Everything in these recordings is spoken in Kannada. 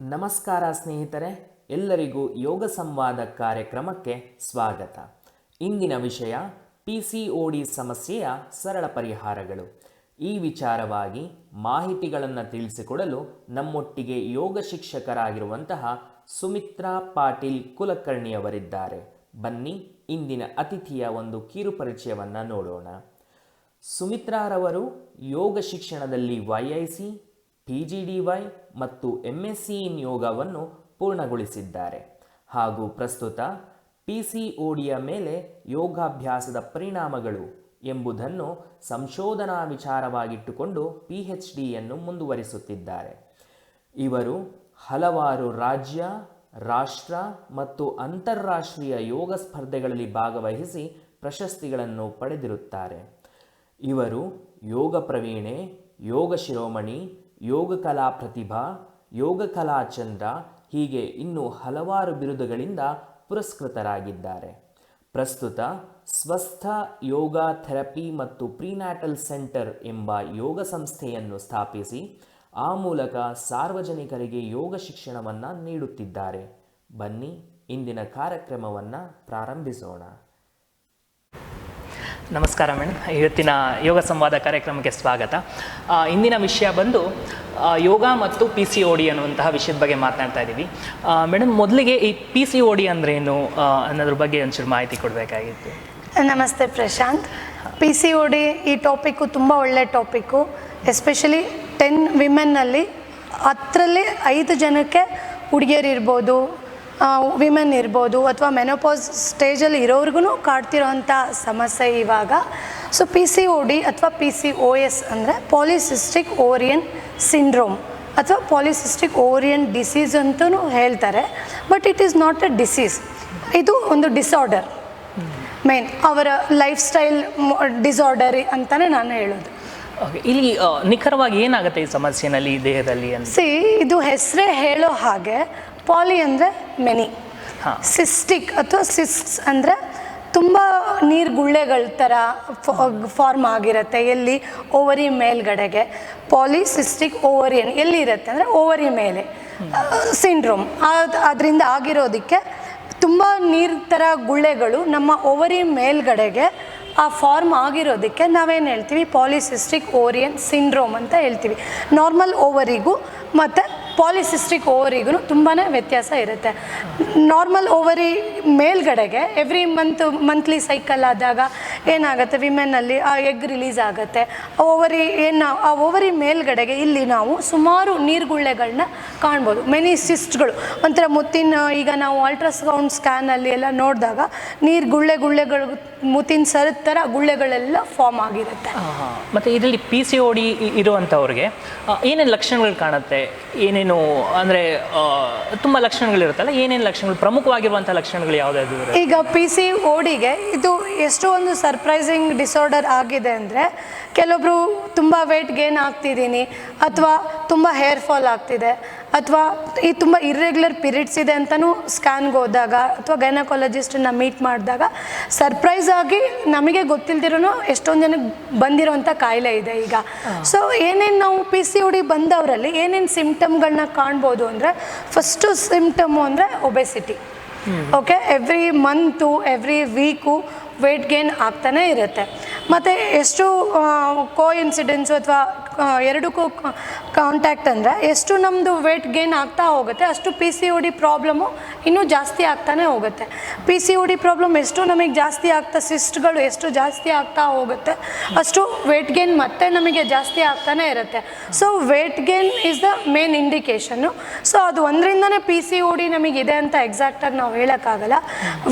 ನಮಸ್ಕಾರ ಸ್ನೇಹಿತರೆ, ಎಲ್ಲರಿಗೂ ಯೋಗ ಸಂವಾದ ಕಾರ್ಯಕ್ರಮಕ್ಕೆ ಸ್ವಾಗತ. ಇಂದಿನ ವಿಷಯ PCOD ಸಮಸ್ಯೆಯ ಸರಳ ಪರಿಹಾರಗಳು. ಈ ವಿಚಾರವಾಗಿ ಮಾಹಿತಿಗಳನ್ನು ತಿಳಿಸಿಕೊಡಲು ನಮ್ಮೊಟ್ಟಿಗೆ ಯೋಗ ಶಿಕ್ಷಕರಾಗಿರುವಂತಹ ಸುಮಿತ್ರಾ ಪಾಟೀಲ್ ಕುಲಕರ್ಣಿಯವರಿದ್ದಾರೆ. ಬನ್ನಿ ಇಂದಿನ ಅತಿಥಿಯ ಒಂದು ಕಿರು ಪರಿಚಯವನ್ನು ನೋಡೋಣ. ಸುಮಿತ್ರಾರವರು ಯೋಗ ಶಿಕ್ಷಣದಲ್ಲಿ YIC, PGDY ಮತ್ತು MSc ಇನ್ ಯೋಗವನ್ನು ಪೂರ್ಣಗೊಳಿಸಿದ್ದಾರೆ ಹಾಗೂ ಪ್ರಸ್ತುತ PCODಯ ಮೇಲೆ ಯೋಗಾಭ್ಯಾಸದ ಪರಿಣಾಮಗಳು ಎಂಬುದನ್ನು ಸಂಶೋಧನಾ ವಿಚಾರವಾಗಿಟ್ಟುಕೊಂಡು PhDಯನ್ನು ಮುಂದುವರಿಸುತ್ತಿದ್ದಾರೆ. ಇವರು ಹಲವಾರು ರಾಜ್ಯ, ರಾಷ್ಟ್ರ ಮತ್ತು ಅಂತಾರಾಷ್ಟ್ರೀಯ ಯೋಗ ಸ್ಪರ್ಧೆಗಳಲ್ಲಿ ಭಾಗವಹಿಸಿ ಪ್ರಶಸ್ತಿಗಳನ್ನು ಪಡೆದಿರುತ್ತಾರೆ. ಇವರು ಯೋಗ ಪ್ರವೀಣೆ, ಯೋಗ ಶಿರೋಮಣಿ, ಯೋಗ ಕಲಾ ಪ್ರತಿಭಾ, ಯೋಗ ಕಲಾಚಂದ್ರ ಹೀಗೆ ಇನ್ನೂ ಹಲವಾರು ಬಿರುದುಗಳಿಂದ ಪುರಸ್ಕೃತರಾಗಿದ್ದಾರೆ. ಪ್ರಸ್ತುತ ಸ್ವಸ್ಥ ಯೋಗ ಥೆರಪಿ ಮತ್ತು ಪ್ರಿನ್ಯಾಟಲ್ ಸೆಂಟರ್ ಎಂಬ ಯೋಗ ಸಂಸ್ಥೆಯನ್ನು ಸ್ಥಾಪಿಸಿ ಆ ಮೂಲಕ ಸಾರ್ವಜನಿಕರಿಗೆ ಯೋಗ ಶಿಕ್ಷಣವನ್ನು ನೀಡುತ್ತಿದ್ದಾರೆ. ಬನ್ನಿ ಇಂದಿನ ಕಾರ್ಯಕ್ರಮವನ್ನು ಪ್ರಾರಂಭಿಸೋಣ. ನಮಸ್ಕಾರ ಮೇಡಮ್, ಇವತ್ತಿನ ಯೋಗ ಸಂವಾದ ಕಾರ್ಯಕ್ರಮಕ್ಕೆ ಸ್ವಾಗತ. ಇಂದಿನ ವಿಷಯ ಬಂದು ಯೋಗ ಮತ್ತು PCOD ಅನ್ನುವಂತಹ ವಿಷಯದ ಬಗ್ಗೆ ಮಾತನಾಡ್ತಾ ಇದ್ದೀವಿ. ಮೇಡಮ್, ಮೊದಲಿಗೆ ಈ PCOD ಅಂದ್ರೇನು ಅನ್ನೋದ್ರ ಬಗ್ಗೆ ಒಂಚೂರು ಮಾಹಿತಿ ಕೊಡಬೇಕಾಗಿತ್ತು. ನಮಸ್ತೆ ಪ್ರಶಾಂತ್. PCOD ಈ ಟಾಪಿಕ್ಕು ತುಂಬ ಒಳ್ಳೆ ಟಾಪಿಕ್ಕು. ಎಸ್ಪೆಷಲಿ 10 ವಿಮೆನ್ನಲ್ಲಿ 10ರಲ್ಲಿ 5 ಜನಕ್ಕೆ ಹುಡುಗಿಯರಿರ್ಬೋದು, ವಿಮೆನ್ ಇರ್ಬೋದು ಅಥವಾ ಮೆನೋಪಾಸ್ ಸ್ಟೇಜಲ್ಲಿ ಇರೋರ್ಗು ಕಾಡ್ತಿರೋಂಥ ಸಮಸ್ಯೆ ಇವಾಗ. ಸೊ PCOD ಅಥವಾ PCOS ಅಂದರೆ ಪಾಲಿಸಿಸ್ಟಿಕ್ ಓರಿಯನ್ ಸಿಂಡ್ರೋಮ್ ಅಥವಾ ಪಾಲಿಸಿಸ್ಟಿಕ್ ಓರಿಯನ್ ಡಿಸೀಸ್ ಅಂತಲೂ ಹೇಳ್ತಾರೆ. But it is not A disease, ಇದು ಒಂದು ಡಿಸಾರ್ಡರ್. ಮೇನ್ ಅವರ ಲೈಫ್ ಸ್ಟೈಲ್ ಡಿಸಾರ್ಡರ್ ಅಂತಲೇ ನಾನು ಹೇಳೋದು. ಓಕೆ, ಇಲ್ಲಿ ನಿಖರವಾಗಿ ಏನಾಗುತ್ತೆ ಈ ಸಮಸ್ಯೆನಲ್ಲಿ ದೇಹದಲ್ಲಿ ಅಂತ? ಇದು ಹೆಸರೇ ಹೇಳೋ ಹಾಗೆ, ಪಾಲಿ ಅಂದರೆ ಮೆನಿ, ಸಿಸ್ಟಿಕ್ ಅಥವಾ ಸಿಸ್ಟ್ಸ್ ಅಂದರೆ ತುಂಬ ನೀರು ಗುಳ್ಳೆಗಳ ಥರ ಫಾರ್ಮ್ ಆಗಿರುತ್ತೆ. ಎಲ್ಲಿ? ಓವರಿ ಮೇಲ್ಗಡೆಗೆ. ಪಾಲಿಸಿಸ್ಟಿಕ್ ಓವರಿಯನ್ ಎಲ್ಲಿರುತ್ತೆ ಅಂದರೆ ಓವರಿ ಮೇಲೆ. ಸಿಂಡ್ರೋಮ್ ಅದರಿಂದ ಆಗಿರೋದಕ್ಕೆ ತುಂಬ ನೀರು ಥರ ಗುಳ್ಳೆಗಳು ನಮ್ಮ ಓವರಿ ಮೇಲ್ಗಡೆಗೆ ಆ ಫಾರ್ಮ್ ಆಗಿರೋದಕ್ಕೆ ನಾವೇನು ಹೇಳ್ತೀವಿ? ಪಾಲಿಸಿಸ್ಟಿಕ್ ಓರಿಯನ್ ಸಿಂಡ್ರೋಮ್ ಅಂತ ಹೇಳ್ತೀವಿ. ನಾರ್ಮಲ್ ಓವರಿಗೂ ಮತ್ತು ಪಾಲಿಸಿಸ್ಟಿಕ್ ಓವರಿಗೂ ತುಂಬಾ ವ್ಯತ್ಯಾಸ ಇರುತ್ತೆ. ನಾರ್ಮಲ್ ಓವರಿ ಮೇಲ್ಗಡೆಗೆ ಎವ್ರಿ ಮಂತ್ಲಿ ಸೈಕಲ್ ಆದಾಗ ಏನಾಗುತ್ತೆ, ವಿಮೆನ್ನಲ್ಲಿ ಆ ಎಗ್ ರಿಲೀಸ್ ಆಗುತ್ತೆ. ಆ ಓವರಿ ಮೇಲ್ಗಡೆಗೆ ಇಲ್ಲಿ ನಾವು ಸುಮಾರು ನೀರುಗುಳ್ಳೆಗಳನ್ನ ಕಾಣ್ಬೋದು. ಮೆನಿ ಸಿಸ್ಟ್ಗಳು ಒಂಥರ ಈಗ ನಾವು ಅಲ್ಟ್ರಾಸೌಂಡ್ ಸ್ಕ್ಯಾನಲ್ಲಿ ಎಲ್ಲ ನೋಡಿದಾಗ ಗುಳ್ಳೆಗಳು ಮುತ್ತಿನ ಸರದ ಥರ ಗುಳ್ಳೆಗಳೆಲ್ಲ ಫಾರ್ಮ್ ಆಗಿರುತ್ತೆ. ಮತ್ತು ಇದರಲ್ಲಿ PCOD ಇರುವಂಥವ್ರಿಗೆ ಏನೇನು ಲಕ್ಷಣಗಳು ಕಾಣುತ್ತೆ? ಏನೇನು ಅಂದರೆ ತುಂಬ ಲಕ್ಷಣಗಳಿರುತ್ತಲ್ಲ, ಏನೇನು ಲಕ್ಷಣಗಳು, ಪ್ರಮುಖವಾಗಿರುವಂಥ ಲಕ್ಷಣಗಳು ಯಾವುದಾದ್ರು? ಈಗ PCODಗೆ ಇದು ಎಷ್ಟೋ ಒಂದು ಸರ್ಪ್ರೈಸಿಂಗ್ ಡಿಸಾರ್ಡರ್ ಆಗಿದೆ ಅಂದರೆ, ಕೆಲವೊಬ್ರು ತುಂಬ ವೆಯ್ಟ್ ಗೇನ್ ಆಗ್ತಿದ್ದೀನಿ ಅಥವಾ ತುಂಬ ಹೇರ್ ಫಾಲ್ ಆಗ್ತಿದೆ ಅಥವಾ ಈ ತುಂಬ ಇರ್ರೆಗ್ಯುಲರ್ ಪೀರಿಯಡ್ಸ್ ಇದೆ ಅಂತಲೂ ಸ್ಕ್ಯಾನ್ಗೆ ಹೋದಾಗ ಅಥವಾ ಗೈನಕಾಲಜಿಸ್ಟನ್ನ ಮೀಟ್ ಮಾಡಿದಾಗ ಸರ್ಪ್ರೈಸ್ ಆಗಿ ನಮಗೆ ಗೊತ್ತಿಲ್ದಿರೋ ಎಷ್ಟೊಂದು ಜನಕ್ಕೆ ಬಂದಿರೋಂಥ ಕಾಯಿಲೆ ಇದೆ ಈಗ. ಸೊ ಏನೇನು ನಾವು PCOD ಬಂದವರಲ್ಲಿ ಏನೇನು ಸಿಂಪ್ಟಮ್ಗಳನ್ನ ಕಾಣ್ಬೋದು ಅಂದರೆ, ಫಸ್ಟು ಸಿಂಪ್ಟಮು ಅಂದರೆ obesity. Okay, every month every week weight gain ಆಗ್ತಾನೆ ಇರುತ್ತೆ. ಮತ್ತು ಎಷ್ಟು ಕೋಇನ್ಸಿಡೆನ್ಸು ಅಥವಾ ಎರಡಕ್ಕೂ ಕಾಂಟ್ಯಾಕ್ಟ್ ಅಂದರೆ ಎಷ್ಟು ನಮ್ಮದು ವೆಯ್ಟ್ ಗೇನ್ ಆಗ್ತಾ ಹೋಗುತ್ತೆ ಅಷ್ಟು PCOD ಪ್ರಾಬ್ಲಮ್ಮು ಇನ್ನೂ ಜಾಸ್ತಿ ಆಗ್ತಾನೆ ಹೋಗುತ್ತೆ. PCOD ಪ್ರಾಬ್ಲಮ್ ಎಷ್ಟು ನಮಗೆ ಜಾಸ್ತಿ ಆಗ್ತಾ, ಸಿಸ್ಟ್ಗಳು ಎಷ್ಟು ಜಾಸ್ತಿ ಆಗ್ತಾ ಹೋಗುತ್ತೆ ಅಷ್ಟು ವೆಯ್ಟ್ ಗೇನ್ ಮತ್ತೆ ನಮಗೆ ಜಾಸ್ತಿ ಆಗ್ತಾನೆ ಇರುತ್ತೆ. So weight gain is the main indication. So ಅದು ಒಂದರಿಂದನೇ PCOD ನಮಗಿದೆ ಅಂತ ಎಕ್ಸಾಕ್ಟಾಗಿ ನಾವು ಹೇಳೋಕ್ಕಾಗಲ್ಲ.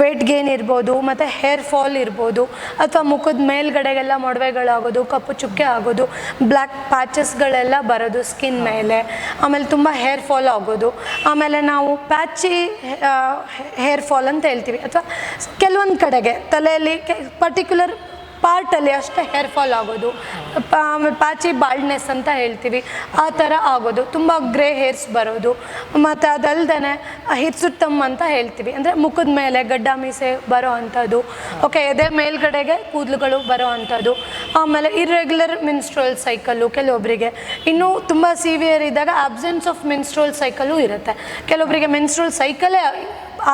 ವೆಯ್ಟ್ ಗೇನ್ ಇರ್ಬೋದು, ಮತ್ತು ಹೇರ್ ಫಾಲ್ ಇರ್ಬೋದು, ಅಥವಾ ಮುಖದ ಮೇಲ್ಗಡೆಗೆಲ್ಲ ಮೊಡವೆಗಳಾಗೋದು, ಕಪ್ಪು ಚುಕ್ಕೆ ಆಗೋದು, ಬ್ಲ್ಯಾಕ್ ಪ್ಯಾಚಸ್ಗಳೆಲ್ಲ ಬರೋದು ಸ್ಕಿನ್ ಮೇಲೆ, ಆಮೇಲೆ ತುಂಬ ಹೇರ್ ಫಾಲ್ ಆಗೋದು, ಆಮೇಲೆ ನಾವು ಪ್ಯಾಚಿ ಹೇರ್ ಫಾಲ್ ಅಂತ ಹೇಳ್ತೀವಿ. ಅಥವಾ ಕೆಲವೊಂದು ಕಡೆಗೆ ತಲೆಯಲ್ಲಿ ಪರ್ಟಿಕ್ಯುಲರ್ ಪಾರ್ಟಲ್ಲಿ ಅಷ್ಟೇ ಹೇರ್ ಫಾಲ್ ಆಗೋದು, ಪ್ಯಾಚಿ ಬಾಲ್ಡ್ನೆಸ್ ಅಂತ ಹೇಳ್ತೀವಿ, ಆ ಥರ ಆಗೋದು, ತುಂಬ ಗ್ರೇ ಹೇರ್ಸ್ ಬರೋದು, ಮತ್ತು ಅದಲ್ದೇ ಹಿರ್ಸುತ್ತಮ್ ಅಂತ ಹೇಳ್ತೀವಿ, ಅಂದರೆ ಮುಖದ ಮೇಲೆ ಗಡ್ಡ ಮೀಸೆ ಬರೋ ಅಂಥದ್ದು, ಓಕೆ, ಎದೆ ಮೇಲ್ಗಡೆಗೆ ಕೂದಲುಗಳು ಬರೋ ಅಂಥದ್ದು. ಆಮೇಲೆ ಇರ್ರೆಗ್ಯುಲರ್ ಮೆನ್ಸ್ಟ್ರುವಲ್ ಸೈಕಲ್ಲು ಕೆಲವೊಬ್ಬರಿಗೆ, ಇನ್ನೂ ತುಂಬ ಸಿವಿಯರ್ ಇದ್ದಾಗ ಆಬ್ಸೆನ್ಸ್ ಆಫ್ ಮೆನ್ಸ್ಟ್ರುವಲ್ ಸೈಕಲ್ಲು ಇರುತ್ತೆ. ಕೆಲವೊಬ್ಬರಿಗೆ ಮೆನ್ಸ್ಟ್ರುವಲ್ ಸೈಕಲೇ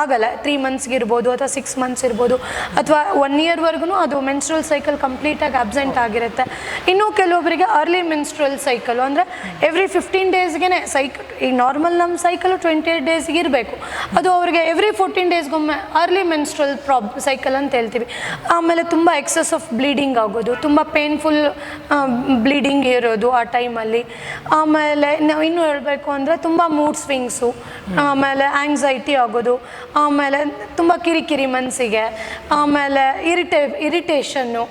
ಆಗಲ್ಲ, 3 ಮಂತ್ಸ್ಗೆ ಇರ್ಬೋದು ಅಥವಾ 6 ಮಂತ್ಸ್ ಇರ್ಬೋದು ಅಥವಾ 1 ಇಯರ್ವರೆಗೂ ಅದು ಮೆನ್ಸ್ಟ್ರುವಲ್ ಸೈಕಲ್ ಕಂಪ್ಲೀಟಾಗಿ ಅಬ್ಸೆಂಟ್ ಆಗಿರುತ್ತೆ. ಇನ್ನೂ ಕೆಲವೊಬ್ಬರಿಗೆ ಅರ್ಲಿ ಮೆನ್ಸ್ಟ್ರುವಲ್ ಸೈಕಲು, ಅಂದರೆ ಎವ್ರಿ 15 ಡೇಸ್ಗೆ ಸೈಕಲ್, ಈಗ ನಾರ್ಮಲ್ ನಮ್ಮ ಸೈಕಲು 28 ಡೇಸ್ಗೆ ಇರಬೇಕು, ಅದು ಅವರಿಗೆ ಎವ್ರಿ 14 ಡೇಸ್ಗೊಮ್ಮೆ ಅರ್ಲಿ ಮೆನ್ಸ್ಟ್ರುವಲ್ ಸೈಕಲ್ ಅಂತ ಹೇಳ್ತೀವಿ. ಆಮೇಲೆ ತುಂಬ ಎಕ್ಸಸ್ ಆಫ್ ಬ್ಲೀಡಿಂಗ್ ಆಗೋದು, ತುಂಬ ಪೇನ್ಫುಲ್ ಬ್ಲೀಡಿಂಗ್ ಇರೋದು ಆ ಟೈಮಲ್ಲಿ. ಆಮೇಲೆ ನಾವು ಇನ್ನೂ ಹೇಳಬೇಕು ಅಂದರೆ ತುಂಬ ಮೂಡ್ ಸ್ವಿಂಗ್ಸು, ಆಮೇಲೆ ಆಂಗ್ಸೈಟಿ ಆಗೋದು, ಆಮೇಲೆ ತುಂಬ ಕಿರಿಕಿರಿ ಮನಸ್ಸಿಗೆ, ಆಮೇಲೆ ಇರಿಟೇಷನ್ನು,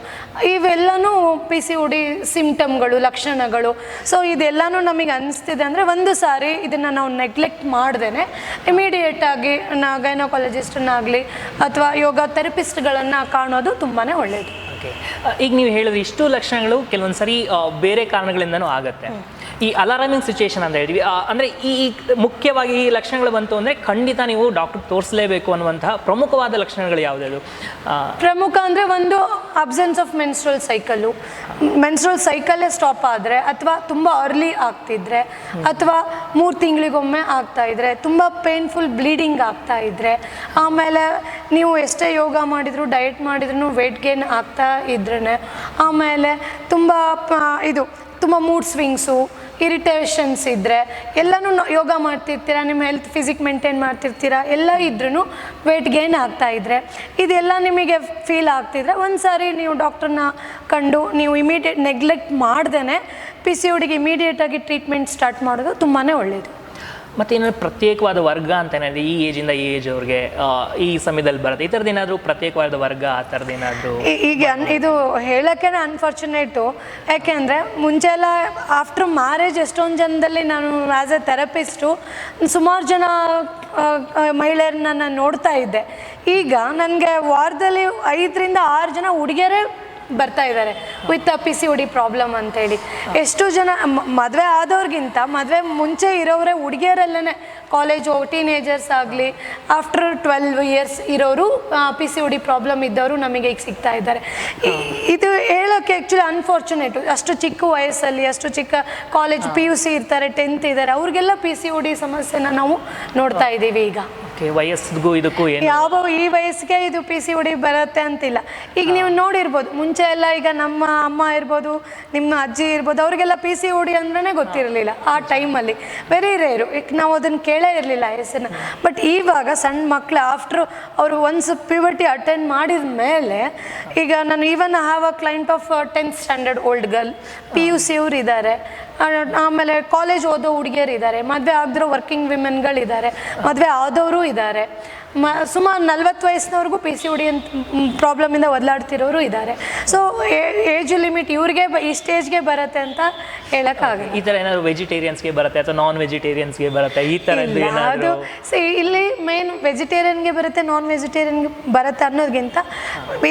ಇವೆಲ್ಲನೂ PCOD ಸಿಂಪ್ಟಮ್ಗಳು, ಲಕ್ಷಣಗಳು. ಸೊ ಇದೆಲ್ಲನೂ ನಮಗೆ ಅನಿಸ್ತಿದೆ ಅಂದರೆ ಒಂದು ಸಾರಿ ಇದನ್ನು ನಾವು ನೆಗ್ಲೆಕ್ಟ್ ಮಾಡ್ದೇ ಇಮಿಡಿಯೇಟಾಗಿ ಗೈನಕಾಲಜಿಸ್ಟನ್ನಾಗಲಿ ಅಥವಾ ಯೋಗ ಥೆರಪಿಸ್ಟ್ಗಳನ್ನು ಕಾಣೋದು ತುಂಬಾ ಒಳ್ಳೆಯದು. ಓಕೆ, ಈಗ ನೀವು ಹೇಳಿದ್ರೆ ಇಷ್ಟು ಲಕ್ಷಣಗಳು ಕೆಲವೊಂದು ಸರಿ ಬೇರೆ ಕಾರಣಗಳಿಂದನೂ ಆಗುತ್ತೆ. ಈ ಅಲಾರಾಮಿಂಗ್ ಸಿಚುಯೇಷನ್ ಅಂತ ಹೇಳ್ತೀವಿ, ಅಂದರೆ ಈ ಮುಖ್ಯವಾಗಿ ಈ ಲಕ್ಷಣಗಳು ಬಂತು ಅಂದರೆ ಖಂಡಿತ ನೀವು ಡಾಕ್ಟರ್ ತೋರಿಸಲೇಬೇಕು ಅನ್ನುವಂತಹ ಪ್ರಮುಖವಾದ ಲಕ್ಷಣಗಳು ಯಾವುದ್ಯಾವುದು? ಪ್ರಮುಖ ಅಂದರೆ ಒಂದು absence of menstrual cycle, menstrual ಸೈಕಲ್ಲೇ ಸ್ಟಾಪ್ ಆದರೆ ಅಥವಾ ತುಂಬ ಅರ್ಲಿ ಆಗ್ತಿದ್ರೆ ಅಥವಾ 3 ತಿಂಗಳಿಗೊಮ್ಮೆ ಆಗ್ತಾಯಿದ್ರೆ, ತುಂಬ ಪೇನ್ಫುಲ್ ಬ್ಲೀಡಿಂಗ್ ಆಗ್ತಾಯಿದ್ರೆ, ಆಮೇಲೆ ನೀವು ಎಷ್ಟೇ ಯೋಗ ಮಾಡಿದ್ರು ಡಯಟ್ ಮಾಡಿದ್ರೂ ವೆಯ್ಟ್ ಗೇನ್ ಆಗ್ತಾ ಇದ್ರೇ, ಆಮೇಲೆ ತುಂಬ ಮೂಡ್ ಸ್ವಿಂಗ್ಸು, ಇರಿಟೇಷನ್ಸ್ ಇದ್ದರೆ, ಎಲ್ಲನೂ ಯೋಗ ಮಾಡ್ತಿರ್ತೀರ, ನಿಮ್ಮ ಹೆಲ್ತ್ ಫಿಸಿಕ್ ಮೇಂಟೈನ್ ಮಾಡ್ತಿರ್ತೀರ, ಎಲ್ಲ ಇದ್ರೂ ವೆಯ್ಟ್ ಗೇನ್ ಆಗ್ತಾಯಿದ್ರೆ, ಇದೆಲ್ಲ ನಿಮಗೆ ಫೀಲ್ ಆಗ್ತಿದ್ರೆ ಒಂದು ಸಾರಿ ನೀವು ಡಾಕ್ಟ್ರನ್ನ ಕಂಡು ನೀವು ಇಮಿಡಿಯೇಟ್ ನೆಗ್ಲೆಕ್ಟ್ ಮಾಡ್ದೇ PCODಗೆ ಇಮಿಡಿಯೇಟಾಗಿ ಟ್ರೀಟ್ಮೆಂಟ್ ಸ್ಟಾರ್ಟ್ ಮಾಡೋದು ತುಂಬಾ ಒಳ್ಳೆಯದು. ಮತ್ತು ಏನಾದರೂ ಪ್ರತ್ಯೇಕವಾದ ವರ್ಗ ಅಂತ ಏನಾದರೂ ಈ ಏಜಿಂದ ಈ ಏಜ್ ಅವ್ರಿಗೆ ಈ ಸಮಯದಲ್ಲಿ ಬರುತ್ತೆ, ಈ ಥರದ್ದು ಏನಾದರೂ ಪ್ರತ್ಯೇಕವಾದ ವರ್ಗ ಆ ಥರದ್ದು ಏನಾದರೂ? ಈಗ ಇದು ಹೇಳೋಕ್ಕೆ ಅನ್ಫಾರ್ಚುನೇಟು, ಯಾಕೆಂದರೆ ಮುಂಚೆಲ್ಲ ಆಫ್ಟರ್ ಮ್ಯಾರೇಜ್ ಎಷ್ಟೊಂದು ಜನದಲ್ಲಿ ನಾನು ಆ್ಯಸ್ ಎ ಥೆರಪಿಸ್ಟು ಸುಮಾರು ಜನ ಮಹಿಳೆಯರನ್ನ ನಾನು ನೋಡ್ತಾ ಇದ್ದೆ. ಈಗ ನನಗೆ ವಾರದಲ್ಲಿ 5 ರಿಂದ 6 ಜನ ಹುಡುಗಿಯರೇ ಬರ್ತಾ ಇದ್ದಾರೆ ವಿತ್ PCOD ಪ್ರಾಬ್ಲಮ್ ಅಂತೇಳಿ. ಎಷ್ಟು ಜನ ಮದುವೆ ಆದವ್ರಿಗಿಂತ ಮದುವೆ ಮುಂಚೆ ಇರೋರೇ ಹುಡುಗಿಯರಲ್ಲೇ, ಕಾಲೇಜು ಟೀನೇಜರ್ಸ್ ಆಗಲಿ ಆಫ್ಟರ್ 12 ಇಯರ್ಸ್ ಇರೋರು PCOD ಪ್ರಾಬ್ಲಮ್ ಇದ್ದವರು ನಮಗೆ ಈಗ ಸಿಗ್ತಾ ಇದ್ದಾರೆ. ಇದು ಹೇಳೋಕ್ಕೆ ಆ್ಯಕ್ಚುಲಿ ಅನ್ಫಾರ್ಚುನೇಟು, ಅಷ್ಟು ಚಿಕ್ಕ ವಯಸ್ಸಲ್ಲಿ, ಅಷ್ಟು ಚಿಕ್ಕ ಕಾಲೇಜ್ PUC ಇರ್ತಾರೆ, 10th ಇದ್ದಾರೆ, ಅವ್ರಿಗೆಲ್ಲ PCOD ಸಮಸ್ಯೆನ ನಾವು ನೋಡ್ತಾ ಇದ್ದೀವಿ ಈಗ. ವಯಸ್ಸಿಗೂ ಇದಕ್ಕೂ ಯಾವ ಈ ವಯಸ್ಸಿಗೆ ಇದು PCOD ಬರುತ್ತೆ ಅಂತಿಲ್ಲ. ಈಗ ನೀವು ನೋಡಿರ್ಬೋದು, ಮುಂಚೆ ಎಲ್ಲ ಈಗ ನಮ್ಮ ಅಮ್ಮ ಇರ್ಬೋದು, ನಿಮ್ಮ ಅಜ್ಜಿ ಇರ್ಬೋದು, ಅವರಿಗೆಲ್ಲ PCOD ಅಂದ್ರೇ ಗೊತ್ತಿರಲಿಲ್ಲ ಆ ಟೈಮಲ್ಲಿ, ವೆರಿ ರೇರು, ಈಗ ನಾವು ಅದನ್ನು ಕೇಳೇ ಇರಲಿಲ್ಲ ಹೆಸರನ್ನ. ಬಟ್ ಇವಾಗ ಸಣ್ಣ ಮಕ್ಕಳು ಆಫ್ಟ್ರು ಅವರು ಒನ್ಸ್ ಪ್ಯೂಬರ್ಟಿ ಅಟೆಂಡ್ ಮಾಡಿದ ಮೇಲೆ, ಈಗ ನಾನು even have a client of 10th standard old girl, PUC ಅವ್ರು ಇದ್ದಾರೆ, ಆಮೇಲೆ ಕಾಲೇಜ್ ಓದೋ ಹುಡುಗಿಯರು ಇದ್ದಾರೆ, ಮದುವೆ ಆಗದಿರೋ ವರ್ಕಿಂಗ್ ವಿಮೆನ್ಗಳಿದ್ದಾರೆ, ಮದುವೆ ಆದವರು ಇದ್ದಾರೆ, ಸುಮಾರು 40 ವಯಸ್ಸಿನವ್ರಿಗೂ PCOD ಅಂತ ಪ್ರಾಬ್ಲಮಿಂದ ಒದಲಾಡ್ತಿರೋರು ಇದ್ದಾರೆ. ಸೊ ಏಜ್ ಲಿಮಿಟ್ ಇವ್ರಿಗೆ ಈ ಸ್ಟೇಜ್ಗೆ ಬರುತ್ತೆ ಅಂತ ಹೇಳೋಕ್ಕಾಗಲ್ಲ. ಈ ಥರ ಏನಾದ್ರು ವೆಜಿಟೇರಿಯನ್ಸ್ಗೆ ಬರುತ್ತೆ ಅಥವಾ ನಾನ್ ವೆಜಿಟೇರಿಯನ್ಸ್ಗೆ ಬರುತ್ತೆ, ಈ ಥರ ಅದು ಇಲ್ಲಿ ಮೇನ್ ವೆಜಿಟೇರಿಯನ್ಗೆ ಬರುತ್ತೆ, ನಾನ್ ವೆಜಿಟೇರಿಯನ್ಗೆ ಬರುತ್ತೆ ಅನ್ನೋದಕ್ಕಿಂತ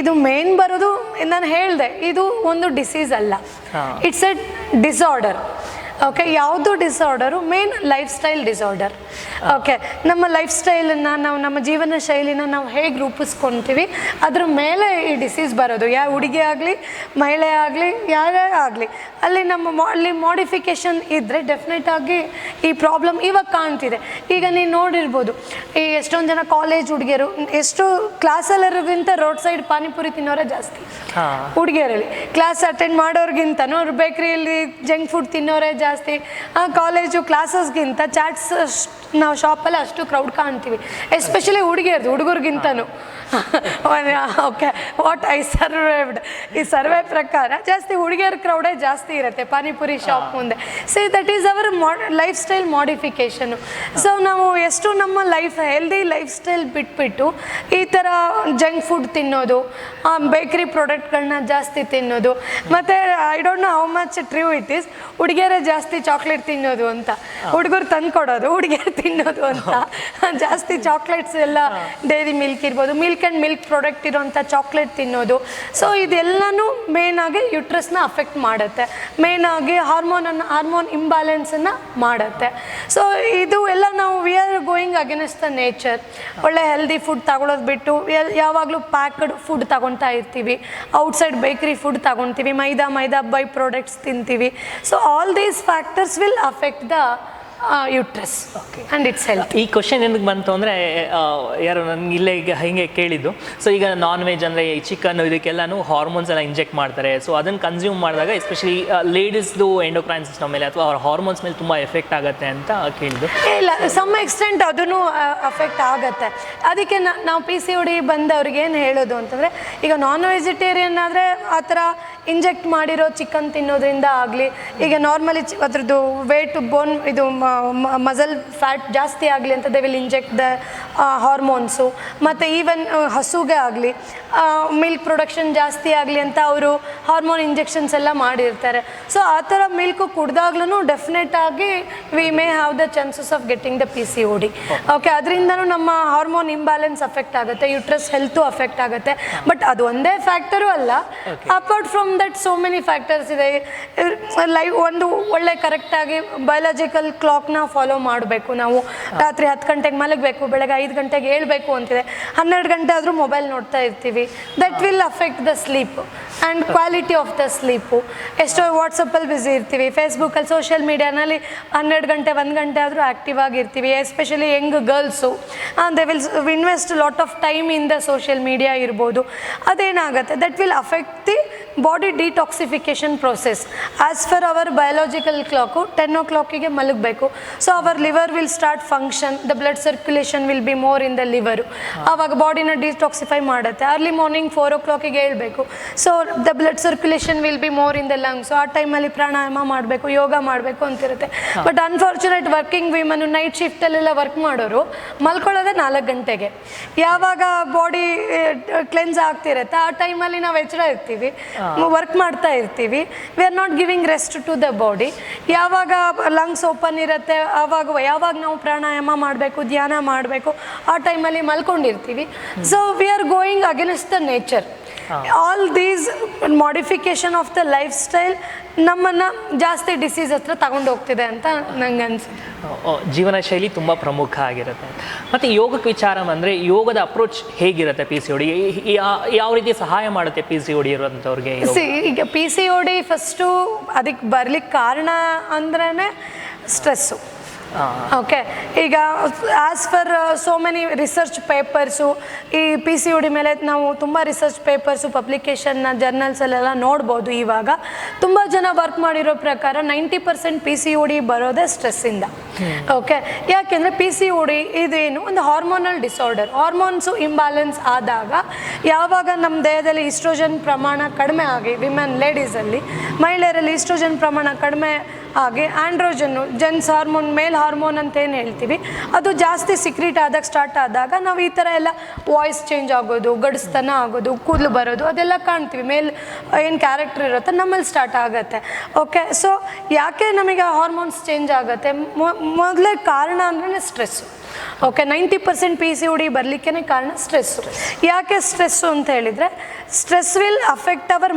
ಇದು ಮೇನ್ ಬರೋದು, ನಾನು ಹೇಳಿದೆ, ಇದು ಒಂದು ಡಿಸೀಸ್ ಅಲ್ಲ, ಇಟ್ಸ್ ಎ ಡಿಸಾರ್ಡರ್. ಓಕೆ, ಯಾವುದು disorder? Main life style disorder. Okay, ನಮ್ಮ ಲೈಫ್ ಸ್ಟೈಲನ್ನು ನಾವು, ನಮ್ಮ ಜೀವನ ಶೈಲಿನ ನಾವು ಹೇಗೆ ರೂಪಿಸ್ಕೊತೀವಿ ಅದ್ರ ಮೇಲೆ ಈ ಡಿಸೀಸ್ ಬರೋದು. ಯಾವ ಹುಡುಗಿ ಆಗಲಿ, ಮಹಿಳೆ ಆಗಲಿ, ಯಾರೇ ಆಗಲಿ, ಅಲ್ಲಿ ಅಲ್ಲಿ ಮಾಡಿಫಿಕೇಷನ್ ಇದ್ದರೆ ಡೆಫಿನೆಟಾಗಿ ಈ ಪ್ರಾಬ್ಲಮ್ ಇವಾಗ ಕಾಣ್ತಿದೆ. ಈಗ ನೀವು ನೋಡಿರ್ಬೋದು, ಈ ಎಷ್ಟೊಂದು ಜನ ಕಾಲೇಜ್ ಹುಡುಗಿಯರು, ಎಷ್ಟು ಕ್ಲಾಸಲ್ಲಿರೋಗಿಂತ ರೋಡ್ ಸೈಡ್ ಪಾನಿಪುರಿ ತಿನ್ನೋರೇ ಜಾಸ್ತಿ ಹುಡುಗಿಯರಲ್ಲಿ, ಕ್ಲಾಸ್ ಅಟೆಂಡ್ ಮಾಡೋರ್ಗಿಂತನೂ ಅವ್ರು ಬೇಕ್ರಿಯಲ್ಲಿ ಜಂಕ್ ಫುಡ್ ತಿನ್ನೋರೇ ಜಾಸ್ತಿ, ಕಾಲೇಜು ಕ್ಲಾಸಸ್ಗಿಂತ ಚಾಟ್ಸ್ ನಾವು ಶಾಪಲ್ಲಿ ಅಷ್ಟು ಕ್ರೌಡ್ ಕಾಣ್ತೀವಿ, ಎಸ್ಪೆಷಲಿ ಹುಡುಗರಿಗಿಂತನೂ. ಓಕೆ, ವಾಟ್ ಐ ಸರ್ವೈವ್ಡ್, ಈ ಸರ್ವೆ ಪ್ರಕಾರ ಜಾಸ್ತಿ ಹುಡುಗಿಯರ ಕ್ರೌಡೇ ಜಾಸ್ತಿ ಇರುತ್ತೆ ಪಾನಿಪುರಿ ಶಾಪ್ ಮುಂದೆ. See that is our lifestyle modification. So ನಾವು ಎಷ್ಟು ನಮ್ಮ ಹೆಲ್ದಿ ಲೈಫ್ ಸ್ಟೈಲ್ ಬಿಟ್ಬಿಟ್ಟು ಈ ಥರ ಜಂಕ್ ಫುಡ್ ತಿನ್ನೋದು, ಬೇಕ್ರಿ ಪ್ರಾಡಕ್ಟ್ಗಳನ್ನ ಜಾಸ್ತಿ ತಿನ್ನೋದು, ಮತ್ತು I don't know how much true it is, ಹುಡುಗಿಯರೇ ಜಾಸ್ತಿ ಚಾಕ್ಲೇಟ್ ತಿನ್ನೋದು ಅಂತ, ಹುಡುಗರು ತಂದು ಕೊಡೋದು, ಹುಡುಗಿಯರು ತಿನ್ನೋದು ಅಂತ, ಜಾಸ್ತಿ ಚಾಕ್ಲೇಟ್ಸ್ ಎಲ್ಲ ಡೈರಿ ಮಿಲ್ಕ್ ಇರ್ಬೋದು, ಮಿಲ್ಕ್ ಆ್ಯಂಡ್ ಮಿಲ್ಕ್ ಪ್ರಾಡಕ್ಟ್ ಇರೋಂಥ ಚಾಕ್ಲೇಟ್ ತಿನ್ನೋದು. ಸೊ ಇದೆಲ್ಲನೂ ಮೇನಾಗಿ ಯುಟ್ರಸ್ನ ಅಫೆಕ್ಟ್ ಮಾಡುತ್ತೆ, ಮೇನಾಗಿ ಹಾರ್ಮೋನ್ ಇಂಬ್ಯಾಲೆನ್ಸನ್ನು ಮಾಡುತ್ತೆ. ಸೊ ಇದು ಎಲ್ಲ ನಾವು V are going against the nature. ಒಳ್ಳೆ ಹೆಲ್ದಿ ಫುಡ್ ತಗೊಳ್ಳೋದು ಬಿಟ್ಟು ಯಾವಾಗಲೂ ಪ್ಯಾಕ್ಡ್ ಫುಡ್ ತಗೊತಾ ಇರ್ತೀವಿ, ಔಟ್ಸೈಡ್ ಬೇಕ್ರಿ ಫುಡ್ ತಗೊತೀವಿ, ಮೈದಾ ಬೈ ಪ್ರಾಡಕ್ಟ್ಸ್ ತಿಂತೀವಿ. So all these factors will affect the uterus and it's health. ಈ ಕ್ವಶನ್ ಏನಕ್ಕೆ ಬಂತು ಅಂದರೆ ಯಾರು ನನಗೆ ಇಲ್ಲೇ ಈಗ ಹಿಂಗೆ ಕೇಳಿದ್ದು. ಸೊ ಈಗ ನಾನ್ ವೆಜ್ ಅಂದರೆ ಈ ಚಿಕನ್ ಇದಕ್ಕೆಲ್ಲನೂ ಹಾರ್ಮೋನ್ಸ್ ಎಲ್ಲ ಇಂಜೆಕ್ಟ್ ಮಾಡ್ತಾರೆ. ಸೊ ಅದನ್ನು ಕನ್ಸ್ಯೂಮ್ ಮಾಡಿದಾಗ ಎಸ್ಪೆಷಲಿ ಲೇಡೀಸ್ದು ಎಂಡೋಕ್ರೈನ್ ಸಿಸ್ಟಮ್ ಮೇಲೆ ಅಥವಾ ಅವ್ರ ಹಾರ್ಮೋನ್ಸ್ ಮೇಲೆ ತುಂಬ ಎಫೆಕ್ಟ್ ಆಗುತ್ತೆ ಅಂತ ಕೇಳಿದ್ದು. ಇಲ್ಲ, ಸಮ್ ಎಕ್ಸ್ಟೆಂಟ್ ಅದೂ ಅಫೆಕ್ಟ್ ಆಗುತ್ತೆ. ಅದಕ್ಕೆ ನಾವು PCOD ಬಂದವ್ರಿಗೆ ಏನು ಹೇಳೋದು ಅಂತಂದರೆ, ಈಗ ನಾನ್ ವೆಜಿಟೇರಿಯನ್ ಆದರೆ ಆ ಥರ ಇಂಜೆಕ್ಟ್ ಮಾಡಿರೋ ಚಿಕನ್ ತಿನ್ನೋದ್ರಿಂದ ಆಗಲಿ, ಈಗ ನಾರ್ಮಲಿ ಅದ್ರದ್ದು ವೇಟ್ ಬೋನ್ ಇದು ಮಸಲ್ ಫ್ಯಾಟ್ ಜಾಸ್ತಿ ಆಗಲಿ ಅಂತ they will inject the hormones. ಮತ್ತು ಈವನ್ ಹಸುಗೆ ಆಗಲಿ ಮಿಲ್ಕ್ ಪ್ರೊಡಕ್ಷನ್ ಜಾಸ್ತಿ ಆಗಲಿ ಅಂತ ಅವರು ಹಾರ್ಮೋನ್ ಇಂಜೆಕ್ಷನ್ಸ್ ಎಲ್ಲ ಮಾಡಿರ್ತಾರೆ. ಸೊ ಆ ಥರ ಮಿಲ್ಕು ಕುಡ್ದಾಗ್ಲೂ ಡೆಫಿನೆಟ್ ಆಗಿ we may have the chances of getting the PCOD. Okay, ಅದರಿಂದನೂ ನಮ್ಮ ಹಾರ್ಮೋನ್ ಇಂಬ್ಯಾಲೆನ್ಸ್ ಅಫೆಕ್ಟ್ ಆಗುತ್ತೆ, ಯುಟ್ರಸ್ ಹೆಲ್ತು ಅಫೆಕ್ಟ್ ಆಗುತ್ತೆ. ಬಟ್ ಅದು ಒಂದೇ ಫ್ಯಾಕ್ಟರು ಅಲ್ಲ, apart from that so many factors ಇದೆ. ಒಂದು ಒಳ್ಳೆ ಕರೆಕ್ಟಾಗಿ ಬಯೋಲಾಜಿಕಲ್ ಕ್ಲಾಕ್ನ ಫಾಲೋ ಮಾಡಬೇಕು. ನಾವು ರಾತ್ರಿ 10 ಗಂಟೆಗೆ ಮಲಗಬೇಕು, ಬೆಳಗ್ಗೆ 5 ಗಂಟೆಗೆ ಹೇಳ್ಬೇಕು ಅಂತಿದೆ, 12 ಗಂಟೆ ಆದರೂ ಮೊಬೈಲ್ ನೋಡ್ತಾ ಇರ್ತೀವಿ. That will affect the sleep and quality of the sleep. ಎಷ್ಟೋ ವಾಟ್ಸಪ್ಪಲ್ಲಿ ಬ್ಯುಸಿ ಇರ್ತೀವಿ, ಫೇಸ್ಬುಕ್ಕಲ್ಲಿ ಸೋಷಿಯಲ್ ಮೀಡಿಯಾನಲ್ಲಿ 12 ಗಂಟೆ 1 ಗಂಟೆ ಆದರೂ ಆ್ಯಕ್ಟಿವ್ ಆಗಿರ್ತೀವಿ. Especially young girls they will invest lot of time in the social media ಇರ್ಬೋದು. ಅದೇನಾಗುತ್ತೆ, that will affect the body detoxification process. As per our biological clock 10 o'clock ಮಲಗಬೇಕು. So our liver will start function, the blood circulation will be more in the liver. ಆವಾಗ ಬಾಡಿನ ಡಿಟಾಕ್ಸಿಫೈ ಮಾಡುತ್ತೆ. ಅರ್ಲಿ ಮಾರ್ನಿಂಗ್ 4 o'clock ಹೇಳ್ಬೇಕು. So the blood circulation will be more in the lungs. ಆ ಟೈಮಲ್ಲಿ ಪ್ರಾಣಾಯಾಮ ಮಾಡಬೇಕು, ಯೋಗ ಮಾಡಬೇಕು ಅಂತಿರುತ್ತೆ. But unfortunate working women night ಶಿಫ್ಟಲ್ಲೆಲ್ಲ ವರ್ಕ್ ಮಾಡೋರು ಮಲ್ಕೊಳ್ಳೋದೇ 4 ಗಂಟೆಗೆ. ಯಾವಾಗ ಬಾಡಿ ಕ್ಲೆನ್ಸ್ ಆಗ್ತಿರುತ್ತೆ ಆ ಟೈಮಲ್ಲಿ ನಾವು ಎಚ್ಚರ ಇರ್ತೀವಿ, ವರ್ಕ್ ಮಾಡ್ತಾ ಇರ್ತೀವಿ. We are not giving rest to the body. ಯಾವಾಗ ಲಂಗ್ಸ್ ಓಪನ್ ಇರುತ್ತೆ ಯಾವಾಗ ನಾವು ಪ್ರಾಣಾಯಾಮ ಮಾಡಬೇಕು, ಧ್ಯಾನ ಮಾಡಬೇಕು, ಆ ಟೈಮಲ್ಲಿ ಮಲ್ಕೊಂಡಿರ್ತೀವಿ. So we are going against the nature. All these modification of the lifestyle ನಮ್ಮನ್ನು ಜಾಸ್ತಿ ಡಿಸೀಸ್ ಹತ್ರ ತಗೊಂಡು ಹೋಗ್ತಿದೆ ಅಂತ ನಂಗೆ ಅನ್ಸುತ್ತೆ. ಜೀವನ ಶೈಲಿ ತುಂಬ ಪ್ರಮುಖ ಆಗಿರುತ್ತೆ. ಮತ್ತು ಯೋಗಕ್ಕೆ ವಿಚಾರ ಅಂದರೆ ಯೋಗದ ಅಪ್ರೋಚ್ ಹೇಗಿರುತ್ತೆ PCOD? ಯಾವ ರೀತಿ ಸಹಾಯ ಮಾಡುತ್ತೆ PCOD ಇರುವಂಥವ್ರಿಗೆ? ಈಗ PCOD ಫಸ್ಟು ಅದಕ್ಕೆ ಬರ್ಲಿಕ್ಕೆ ಕಾರಣ ಅಂದ್ರೇ ಸ್ಟ್ರೆಸ್ಸು. ಓಕೆ, ಈಗ as per so many research papers ಈ PCOD ಮೇಲೆ ನಾವು ತುಂಬ ರಿಸರ್ಚ್ ಪೇಪರ್ಸು ಪಬ್ಲಿಕೇಶನ್ನ ಜರ್ನಲ್ಸಲ್ಲೆಲ್ಲ ನೋಡ್ಬೋದು. ಇವಾಗ ತುಂಬ ಜನ ವರ್ಕ್ ಮಾಡಿರೋ ಪ್ರಕಾರ 90% PCOD ಬರೋದೇ ಸ್ಟ್ರೆಸ್ಸಿಂದ. ಓಕೆ, ಯಾಕೆಂದರೆ PCOD ಇದೇನು ಒಂದು ಹಾರ್ಮೋನಲ್ ಡಿಸಾರ್ಡರ್. ಹಾರ್ಮೋನ್ಸು ಇಂಬ್ಯಾಲೆನ್ಸ್ ಆದಾಗ ಯಾವಾಗ ನಮ್ಮ ದೇಹದಲ್ಲಿ ಈಸ್ಟ್ರೋಜನ್ ಪ್ರಮಾಣ ಕಡಿಮೆ ಆಗಿ ಲೇಡೀಸಲ್ಲಿ ಮಹಿಳೆಯರಲ್ಲಿ ಈಸ್ಟ್ರೋಜನ್ ಪ್ರಮಾಣ ಕಡಿಮೆ ಹಾಗೆ ಆಂಡ್ರೋಜನ್ನು ಜೆನ್ಸ್ ಹಾರ್ಮೋನ್ ಮೇಲ್ ಹಾರ್ಮೋನ್ ಅಂತ ಏನು ಹೇಳ್ತೀವಿ ಅದು ಜಾಸ್ತಿ ಸಿಕ್ರೀಟ್ ಆದಾಗ ಸ್ಟಾರ್ಟ್ ಆದಾಗ ನಾವು ಈ ಥರ ಎಲ್ಲ ವಾಯ್ಸ್ ಚೇಂಜ್ ಆಗೋದು, ಗಡಿಸ್ತನ ಆಗೋದು, ಕೂದಲು ಬರೋದು ಅದೆಲ್ಲ ಕಾಣ್ತೀವಿ. ಏನು ಕ್ಯಾರೆಕ್ಟರ್ ಇರುತ್ತೆ ನಮ್ಮಲ್ಲಿ ಸ್ಟಾರ್ಟ್ ಆಗುತ್ತೆ. ಓಕೆ, ಸೊ ಯಾಕೆ ನಮಗೆ ಹಾರ್ಮೋನ್ಸ್ ಚೇಂಜ್ ಆಗುತ್ತೆ? ಮೊದಲೇ ಕಾರಣ ಅಂದ್ರೆ ಸ್ಟ್ರೆಸ್ಸು. ಓಕೆ, 90% PCOD ಬರಲಿಕ್ಕೆ ಕಾರಣ ಸ್ಟ್ರೆಸ್ಸು. ಯಾಕೆ ಸ್ಟ್ರೆಸ್ಸು ಅಂತ ಹೇಳಿದರೆ ಸ್ಟ್ರೆಸ್ ವಿಲ್ ಅಫೆಕ್ಟ್ ಅವರ್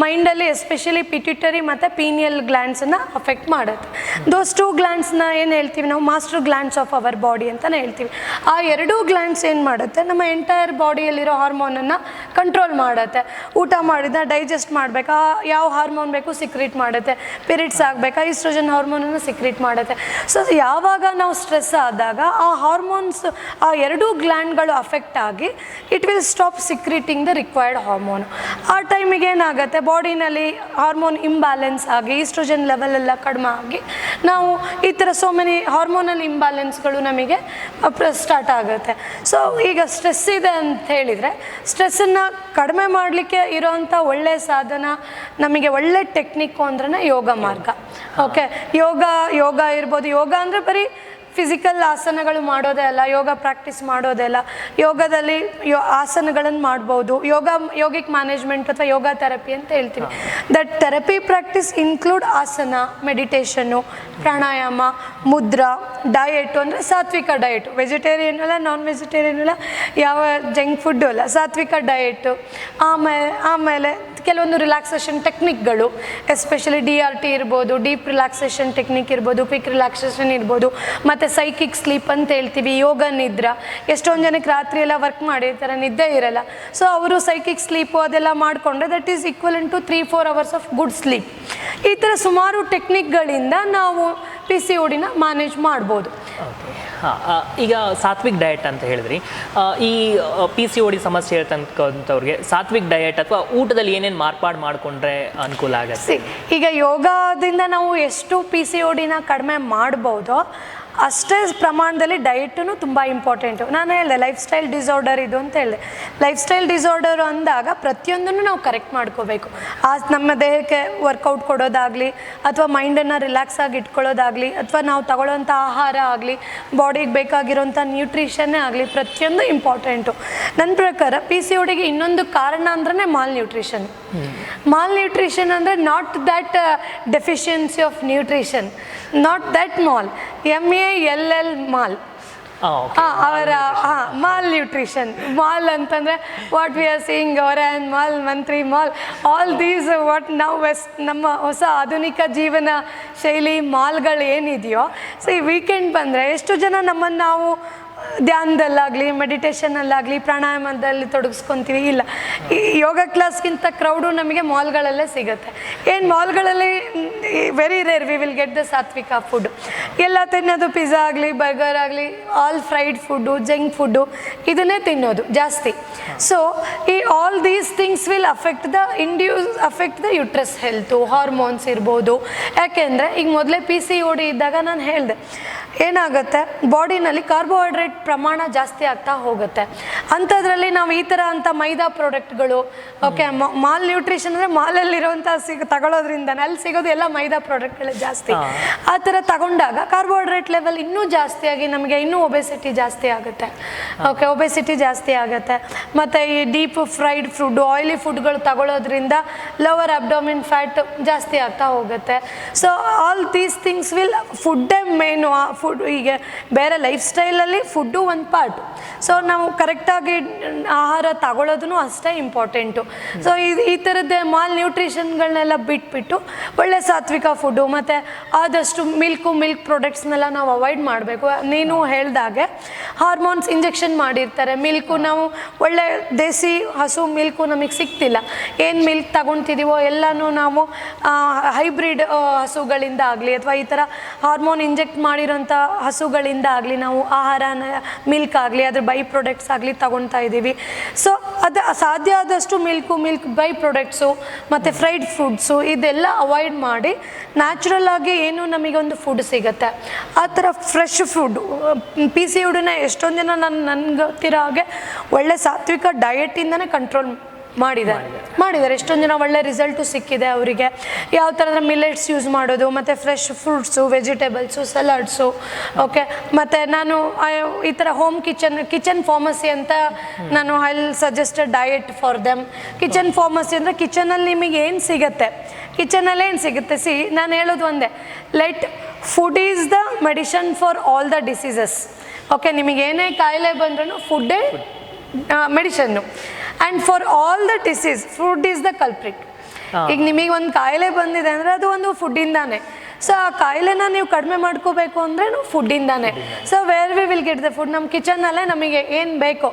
ಮೈಂಡಲ್ಲಿ ಎಸ್ಪೆಷಲಿ ಪಿಟ್ಯೂಟರಿ ಮತ್ತು ಪೀನಿಯಲ್ ಗ್ಲ್ಯಾಂಡ್ಸನ್ನು ಅಫೆಕ್ಟ್ ಮಾಡುತ್ತೆ. ದೋಸ್ 2 ಗ್ಲ್ಯಾಂಡ್ಸ್ನ ಏನು ಹೇಳ್ತೀವಿ ನಾವು master glands of our body ಅಂತಲೇ ಹೇಳ್ತೀವಿ. ಆ 2 ಗ್ಲ್ಯಾಂಡ್ಸ್ ಏನು ಮಾಡುತ್ತೆ, ನಮ್ಮ ಎಂಟೈರ್ ಬಾಡಿಯಲ್ಲಿರೋ ಹಾರ್ಮೋನನ್ನು ಕಂಟ್ರೋಲ್ ಮಾಡುತ್ತೆ. ಊಟ ಮಾಡಿದ ಡೈಜೆಸ್ಟ್ ಮಾಡಬೇಕಾ, ಯಾವ ಹಾರ್ಮೋನ್ ಬೇಕು ಸಿಕ್ರೀಟ್ ಮಾಡುತ್ತೆ. ಪಿರಿಯಡ್ಸ್ ಆಗಬೇಕಾ ಈಸ್ಟ್ರೋಜನ್ ಹಾರ್ಮೋನನ್ನು ಸಿಕ್ರೀಟ್ ಮಾಡುತ್ತೆ. ಸೊ ಯಾವಾಗ ನಾವು ಸ್ಟ್ರೆಸ್ ಆದಾಗ ಆ ಹಾರ್ಮೋನ್ಸ್ ಆ 2 ಗ್ಲ್ಯಾಂಡ್ಗಳು ಅಫೆಕ್ಟ್ ಆಗಿ it will stop secreting the required hormone. ಆ ಟೈಮಿಗೆ ಏನಾಗುತ್ತೆ, ಬಾಡಿನಲ್ಲಿ ಹಾರ್ಮೋನ್ ಇಂಬ್ಯಾಲೆನ್ಸ್ ಆಗಿ ಈಸ್ಟ್ರೋಜನ್ ಲೆವೆಲ್ ಎಲ್ಲ ಕಡಿಮೆ ಆಗಿ ನಾವು ಈ ಥರ ಸೋ ಮೆನಿ ಹಾರ್ಮೋನಲ್ ಇಂಬ್ಯಾಲೆನ್ಸ್ಗಳು ನಮಗೆ ಸ್ಟಾರ್ಟ್ ಆಗುತ್ತೆ. ಸೊ ಈಗ ಸ್ಟ್ರೆಸ್ ಇದೆ ಅಂತ ಹೇಳಿದರೆ ಸ್ಟ್ರೆಸ್ಸನ್ನು ಕಡಿಮೆ ಮಾಡಲಿಕ್ಕೆ ಇರೋವಂಥ ಒಳ್ಳೆಯ ಸಾಧನ ನಮಗೆ ಒಳ್ಳೆ ಟೆಕ್ನಿಕ್ಕು ಅಂದ್ರೆ ಯೋಗ ಮಾರ್ಗ. ಓಕೆ, ಯೋಗ ಇರ್ಬೋದು. ಯೋಗ ಅಂದರೆ ಬರೀ ಫಿಸಿಕಲ್ ಆಸನಗಳು ಮಾಡೋದೇ ಅಲ್ಲ, ಯೋಗ ಪ್ರಾಕ್ಟೀಸ್ ಮಾಡೋದೇ ಅಲ್ಲ. ಯೋಗದಲ್ಲಿ ಆಸನಗಳನ್ನು ಮಾಡ್ಬೋದು. ಯೋಗಿಕ್ ಮ್ಯಾನೇಜ್ಮೆಂಟ್ ಅಥವಾ ಯೋಗ ಥೆರಪಿ ಅಂತ ಹೇಳ್ತೀವಿ. ದಟ್ ಥೆರಪಿ ಪ್ರಾಕ್ಟೀಸ್ ಇನ್ಕ್ಲೂಡ್ ಆಸನ, ಮೆಡಿಟೇಷನ್ನು, ಪ್ರಾಣಾಯಾಮ, ಮುದ್ರಾ, ಡಯಟು ಅಂದರೆ ಸಾತ್ವಿಕ ಡಯಟು, ವೆಜಿಟೇರಿಯನ್ ಅಲ್ಲ, ನಾನ್ ವೆಜಿಟೇರಿಯನ್ ಅಲ್ಲ, ಯಾವ ಜಂಕ್ ಫುಡ್ಡು ಅಲ್ಲ, ಸಾತ್ವಿಕ ಡಯಟು. ಆಮೇಲೆ ಕೆಲವೊಂದು ರಿಲ್ಯಾಕ್ಸೇಷನ್ ಟೆಕ್ನಿಕ್ಗಳು, ಎಸ್ಪೆಷಲಿ DRT ಇರ್ಬೋದು, ಡೀಪ್ ರಿಲ್ಯಾಕ್ಸೇಷನ್ ಟೆಕ್ನಿಕ್ ಇರ್ಬೋದು, ಕ್ವಿಕ್ ರಿಲ್ಯಾಕ್ಸೇಷನ್ ಇರ್ಬೋದು, ಮತ್ತು ಸೈಕಿಕ್ ಸ್ಲೀಪ್ ಅಂತ ಹೇಳ್ತೀವಿ, ಯೋಗ ನಿದ್ರಾ. ಎಷ್ಟೊಂದು ಜನಕ್ಕೆ ರಾತ್ರಿ ಎಲ್ಲ ವರ್ಕ್ ಮಾಡಿರ್ತಾರೆ, ನಿದ್ದೆ ಇರಲ್ಲ. ಸೊ ಅವರು ಸೈಕಿಕ್ ಸ್ಲೀಪು ಅದೆಲ್ಲ ಮಾಡಿಕೊಂಡ್ರೆ that is equivalent to 3-4 hours of good sleep. ಈ ಥರ ಸುಮಾರು ಟೆಕ್ನಿಕ್ಗಳಿಂದ ನಾವು PCODನ ಮ್ಯಾನೇಜ್ ಮಾಡ್ಬೋದು. ಓಕೆ, ಹಾಂ. ಈಗ ಸಾತ್ವಿಕ್ ಡಯಟ್ ಅಂತ ಹೇಳಿದ್ರಿ. ಈ PCOD ಸಮಸ್ಯೆ ಇರ್ತಕ್ಕಂಥವ್ರಿಗೆ ಸಾತ್ವಿಕ್ ಡಯಟ್ ಅಥವಾ ಊಟದಲ್ಲಿ ಏನೇನು ಮಾರ್ಪಾಡು ಮಾಡಿಕೊಂಡ್ರೆ ಅನುಕೂಲ ಆಗುತ್ತೆ? ಈಗ ಯೋಗದಿಂದ ನಾವು ಎಷ್ಟು PCODನ ಕಡಿಮೆ ಮಾಡ್ಬೋದೋ ಅಷ್ಟೇ ಪ್ರಮಾಣದಲ್ಲಿ ಡಯಟೂ ತುಂಬ ಇಂಪಾರ್ಟೆಂಟು. ನಾನು ಹೇಳಿದೆ ಲೈಫ್ ಸ್ಟೈಲ್ ಡಿಸಾರ್ಡರ್ ಇದು ಅಂತ ಹೇಳಿದೆ. ಲೈಫ್ ಸ್ಟೈಲ್ ಡಿಸಾರ್ಡರ್ ಅಂದಾಗ ಪ್ರತಿಯೊಂದನ್ನು ನಾವು ಕರೆಕ್ಟ್ ಮಾಡ್ಕೋಬೇಕು. ನಮ್ಮ ದೇಹಕ್ಕೆ ವರ್ಕೌಟ್ ಕೊಡೋದಾಗಲಿ, ಅಥವಾ ಮೈಂಡನ್ನು ರಿಲ್ಯಾಕ್ಸ್ ಆಗಿ ಇಟ್ಕೊಳ್ಳೋದಾಗಲಿ, ಅಥವಾ ನಾವು ತಗೊಳ್ಳೋಂಥ ಆಹಾರ ಆಗಲಿ, ಬಾಡಿಗೆ ಬೇಕಾಗಿರೋಂಥ ನ್ಯೂಟ್ರಿಷನ್ನೇ ಆಗಲಿ, ಪ್ರತಿಯೊಂದು ಇಂಪಾರ್ಟೆಂಟು. ನನ್ನ ಪ್ರಕಾರ PCODಗೆ ಇನ್ನೊಂದು ಕಾರಣ ಅಂದ್ರೆ ಮಾಲ್ ನ್ಯೂಟ್ರಿಷನ್. ಮಾಲ್ ನ್ಯೂಟ್ರಿಷನ್ ಅಂದರೆ not that deficiency of nutrition, not that mall, MALL mall. ಅವರ ಮಾಲ್ ನ್ಯೂಟ್ರಿಷನ್. ಮಾಲ್ ಅಂತಂದರೆ what we are seeing Orion mall, Mantri mall, all these what ನಾವು ನಮ್ಮ ಹೊಸ ಆಧುನಿಕ ಜೀವನ ಶೈಲಿ ಮಾಲ್ಗಳು ಏನಿದೆಯೋ. ಸೊ ಈ ವೀಕೆಂಡ್ ಬಂದರೆ ಎಷ್ಟು ಜನ ನಮ್ಮನ್ನು ನಾವು ಧ್ಯಾನದಲ್ಲಾಗಲಿ, ಮೆಡಿಟೇಷನಲ್ಲಾಗಲಿ, ಪ್ರಾಣಾಯಾಮದಲ್ಲಿ ತೊಡಗಿಸ್ಕೊತೀವಿ? ಇಲ್ಲ. ಈ ಯೋಗ ಕ್ಲಾಸ್ಗಿಂತ ಕ್ರೌಡು ನಮಗೆ ಮಾಲ್ಗಳಲ್ಲೇ ಸಿಗುತ್ತೆ. ಏನು ಮಾಲ್ಗಳಲ್ಲಿ very rare we will get the sattvic food. ಎಲ್ಲ ತಿನ್ನೋದು ಪಿಜ್ಜಾ ಆಗಲಿ, ಬರ್ಗರ್ ಆಗಲಿ, all fried food, junk food, ಇದನ್ನೇ ತಿನ್ನೋದು ಜಾಸ್ತಿ. ಸೊ ಈ all these things will affect the uterus health, hormones ಇರ್ಬೋದು. ಯಾಕೆಂದರೆ ಈಗ ಮೊದಲೇ PCOD ಇದ್ದಾಗ ನಾನು ಹೇಳಿದೆ ಏನಾಗುತ್ತೆ, ಬಾಡಿನಲ್ಲಿ ಕಾರ್ಬೋಹೈಡ್ರೇಟ್ ಪ್ರಮಾಣ ಜಾಸ್ತಿ ಆಗ್ತಾ ಹೋಗುತ್ತೆ. ಅಂಥದ್ರಲ್ಲಿ ನಾವು ಈ ಥರ ಅಂತ ಮೈದಾ ಪ್ರಾಡಕ್ಟ್ಗಳು, ಓಕೆ, ಮಾಲ್ ನ್ಯೂಟ್ರಿಷನ್ ಅಂದರೆ ಮಾಲಲ್ಲಿರುವಂಥ ತಗೊಳ್ಳೋದ್ರಿಂದನೇ ಅಲ್ಲಿ ಸಿಗೋದು ಎಲ್ಲ ಮೈದಾ ಪ್ರಾಡಕ್ಟ್ಗಳೇ ಜಾಸ್ತಿ. ಆ ಥರ ತಗೊಂಡಾಗ ಕಾರ್ಬೋಹೈಡ್ರೇಟ್ ಲೆವೆಲ್ ಇನ್ನೂ ಜಾಸ್ತಿಯಾಗಿ ನಮಗೆ ಇನ್ನೂ ಒಬೆಸಿಟಿ ಜಾಸ್ತಿ ಆಗುತ್ತೆ. ಓಕೆ, ಒಬೆಸಿಟಿ ಜಾಸ್ತಿ ಆಗುತ್ತೆ. ಮತ್ತು ಈ ಡೀಪ್ ಫ್ರೈಡ್ ಫುಡ್ಡು, ಆಯಿಲಿ ಫುಡ್ಗಳು ತಗೊಳ್ಳೋದ್ರಿಂದ ಲವರ್ ಅಬ್ಡೋಮಿನ್ ಫ್ಯಾಟ್ ಜಾಸ್ತಿ ಆಗ್ತಾ ಹೋಗುತ್ತೆ. So all these things will ಫುಡ್ಡೇ ಮೇನು. ಫುಡ್ ಈಗ ಬೇರೆ ಲೈಫ್ ಸ್ಟೈಲಲ್ಲಿ ಫುಡ್ಡು ಒಂದು ಪಾರ್ಟು. ಸೊ ನಾವು ಕರೆಕ್ಟಾಗಿ ಆಹಾರ ತಗೊಳ್ಳೋದು ಅಷ್ಟೇ ಇಂಪಾರ್ಟೆಂಟು. ಸೊ ಈ ಥರದ್ದೇ ಮಾಲ್ ನ್ಯೂಟ್ರಿಷನ್ಗಳನ್ನೆಲ್ಲ ಬಿಟ್ಬಿಟ್ಟು ಒಳ್ಳೆ ಸಾತ್ವಿಕ ಫುಡ್ಡು, ಮತ್ತು ಆದಷ್ಟು ಮಿಲ್ಕ್ ಪ್ರಾಡಕ್ಟ್ಸ್ನೆಲ್ಲ ನಾವು ಅವಾಯ್ಡ್ ಮಾಡಬೇಕು. ನೀನು ಹೇಳ್ದಾಗೆ ಹಾರ್ಮೋನ್ಸ್ ಇಂಜೆಕ್ಷನ್ ಮಾಡಿರ್ತಾರೆ. ಮಿಲ್ಕು ನಾವು ಒಳ್ಳೆ ದೇಸಿ ಹಸು ಮಿಲ್ಕು ನಮಗೆ ಸಿಗ್ತಿಲ್ಲ. ಏನು ಮಿಲ್ಕ್ ತಗೊತಿದ್ದೀವೋ ಎಲ್ಲನೂ ನಾವು ಹೈಬ್ರಿಡ್ ಹಸುಗಳಿಂದ ಆಗಲಿ, ಅಥವಾ ಈ ಥರ ಹಾರ್ಮೋನ್ ಇಂಜೆಕ್ಟ್ ಮಾಡಿರೋಂಥ ಹಸುಗಳಿಂದ ಆಗಲಿ ನಾವು ಆಹಾರನ, ಮಿಲ್ಕ್ ಆಗಲಿ, ಅದ್ರ ಬೈ ಪ್ರಾಡಕ್ಟ್ಸ್ ಆಗಲಿ ತಗೊಳ್ತಾ ಇದ್ದೀವಿ. ಸೊ ಅದು ಸಾಧ್ಯ ಆದಷ್ಟು ಮಿಲ್ಕ್ ಬೈ ಪ್ರಾಡಕ್ಟ್ಸು ಮತ್ತು ಫ್ರೈಡ್ ಫುಡ್ಸು ಇದೆಲ್ಲ ಅವಾಯ್ಡ್ ಮಾಡಿ ನ್ಯಾಚುರಲ್ ಆಗಿ ಏನು ನಮಗೊಂದು ಫುಡ್ ಸಿಗುತ್ತೆ ಆ ಥರ ಫ್ರೆಶ್ ಫುಡ್. PCODನ ಎಷ್ಟೊಂದು ಜನ ನನಗೆ ಗೊತ್ತಿರೋ ಹಾಗೆ ಒಳ್ಳೆ ಸಾತ್ವಿಕ ಡಯಟಿಂದನೇ ಕಂಟ್ರೋಲ್ ಮಾಡಿದ್ದಾರೆ. ಎಷ್ಟೊಂದು ಜನ ಒಳ್ಳೆ ರಿಸಲ್ಟು ಸಿಕ್ಕಿದೆ ಅವರಿಗೆ. ಯಾವ ಥರದ ಮಿಲೆಟ್ಸ್ ಯೂಸ್ ಮಾಡೋದು, ಮತ್ತು fresh fruits, vegetables, salads. Okay, ಮತ್ತು ನಾನು ಈ ಥರ ಹೋಮ್ ಕಿಚನ್ ಫಾರ್ಮಸಿ ಅಂತ ನಾನು I suggested diet for them. Kitchen pharmacy ಅಂದರೆ ಕಿಚನಲ್ಲಿ ನಿಮಗೆ ಏನು ಸಿಗುತ್ತೆ, ಕಿಚನಲ್ಲಿ ಏನು ಸಿಗುತ್ತೆ. ನಾನು ಹೇಳೋದು ಒಂದೇ, food is the medicine for all the diseases. Okay, ನಿಮಗೇನೇ ಕಾಯಿಲೆ ಬಂದ್ರೂ ಫುಡ್ಡೇ medicine. And for all the disease food is the culprit. ಈಗ ನಿಮಗೆ ಒಂದು ಕಾಯಿಲೆ ಬಂದಿದೆ ಅಂದರೆ ಅದು ಒಂದು ಫುಡ್ಡಿಂದಾನೆ. ಸೊ ಆ ಕಾಯಿಲೆನ ನೀವು ಕಡಿಮೆ ಮಾಡ್ಕೋಬೇಕು ಅಂದರೆ ಫುಡ್ಡಿಂದಾನೆ. So where we will get the food. ನಮ್ಮ ಕಿಚನ್ನಲ್ಲೇ ನಮಗೆ ಏನು ಬೇಕೋ.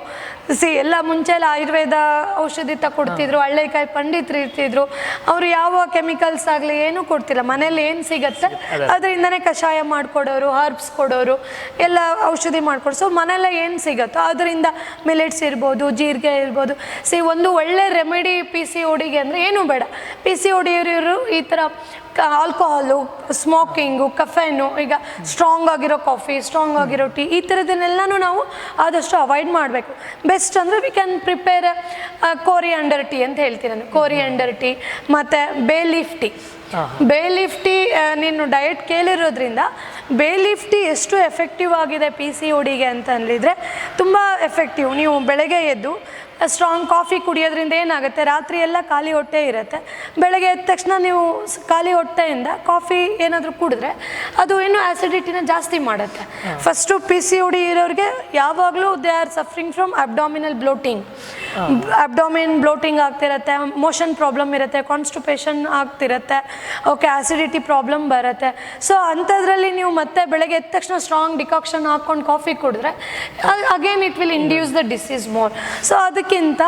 ಎಲ್ಲ ಮುಂಚೆಲ್ಲ ಆಯುರ್ವೇದ ಔಷಧಿ ತಗೊಡ್ತಿದ್ರು, ಹಳ್ಳೆಕಾಯಿ ಪಂಡಿತರು ಇರ್ತಿದ್ರು. ಅವರು ಯಾವ ಕೆಮಿಕಲ್ಸ್ ಆಗಲಿ ಏನೂ ಕೊಡ್ತಿಲ್ಲ. ಮನೇಲಿ ಏನು ಸಿಗುತ್ತೆ ಅದರಿಂದನೇ ಕಷಾಯ ಮಾಡಿಕೊಡೋರು, ಹರ್ಬ್ಸ್ ಕೊಡೋರು, ಎಲ್ಲ ಔಷಧಿ ಮಾಡಿಕೊಡು. ಸೊ ಮನೆಯಲ್ಲೇ ಏನು ಸಿಗುತ್ತೋ ಅದರಿಂದ ಮಿಲೆಟ್ಸ್ ಇರ್ಬೋದು, ಜೀರಿಗೆ ಇರ್ಬೋದು. ಒಂದು ಒಳ್ಳೆ ರೆಮಿಡಿ PCODಗೆ ಅಂದರೆ ಏನೂ ಬೇಡ. PCOD ಇವರು ಈ ಥರ ಆಲ್ಕೋಹಾಲು, ಸ್ಮೋಕಿಂಗು, ಕಫೆನು, ಈಗ ಸ್ಟ್ರಾಂಗ್ ಆಗಿರೋ ಕಾಫಿ, ಸ್ಟ್ರಾಂಗ್ ಆಗಿರೋ ಟೀ, ಈ ಥರದನ್ನೆಲ್ಲನೂ ನಾವು ಆದಷ್ಟು ಅವಾಯ್ಡ್ ಮಾಡಬೇಕು. ಬೆಸ್ಟ್ ಅಂದರೆ we can prepare coriander tea ಅಂತ ಹೇಳ್ತೀನಿ ನಾನು. ಕೋರಿಯಾಂಡರ್ ಟೀ ಮತ್ತು ಬೇ ಲೀಫ್ ಟೀ. ಬೇಲಿಫ್ ಟೀ ನೀನು ಡಯಟ್ ಕೇಳಿರೋದ್ರಿಂದ ಬೇಲಿಫ್ ಟೀ ಎಷ್ಟು ಎಫೆಕ್ಟಿವ್ ಆಗಿದೆ PCOD ಗೆ ಅಂತ ಅಂದಿದ್ರೆ ತುಂಬ ಎಫೆಕ್ಟಿವ್. ನೀವು ಬೆಳಗ್ಗೆ ಎದ್ದು ಸ್ಟ್ರಾಂಗ್ ಕಾಫಿ ಕುಡಿಯೋದ್ರಿಂದ ಏನಾಗುತ್ತೆ, ರಾತ್ರಿ ಎಲ್ಲ ಖಾಲಿ ಹೊಟ್ಟೆ ಇರುತ್ತೆ, ಬೆಳಗ್ಗೆ ಎದ್ದ ತಕ್ಷಣ ನೀವು ಖಾಲಿ ಹೊಟ್ಟೆಯಿಂದ ಕಾಫಿ ಏನಾದರೂ ಕುಡಿದ್ರೆ ಅದು ಇನ್ನೂ ಆ್ಯಸಿಡಿಟಿನ ಜಾಸ್ತಿ ಮಾಡುತ್ತೆ. ಫಸ್ಟು PCOD ಇರೋರಿಗೆ ಯಾವಾಗಲೂ they are suffering from abdominal bloating. Abdomen bloating ಆಗ್ತಿರತ್ತೆ, ಮೋಷನ್ ಪ್ರಾಬ್ಲಮ್ ಇರುತ್ತೆ, ಕಾನ್ಸ್ಟಿಪೇಷನ್ ಆಗ್ತಿರುತ್ತೆ, ಓಕೆ, ಆ್ಯಸಿಡಿಟಿ ಪ್ರಾಬ್ಲಮ್ ಬರುತ್ತೆ. ಸೊ ಅಂಥದ್ರಲ್ಲಿ ನೀವು ಮತ್ತೆ ಬೆಳಗ್ಗೆ ಎದ್ದ ತಕ್ಷಣ ಸ್ಟ್ರಾಂಗ್ ಡಿಕಾಕ್ಷನ್ ಹಾಕ್ಕೊಂಡು ಕಾಫಿ ಕುಡಿದ್ರೆ again it will induce the disease more. So ಅದಕ್ಕಿಂತ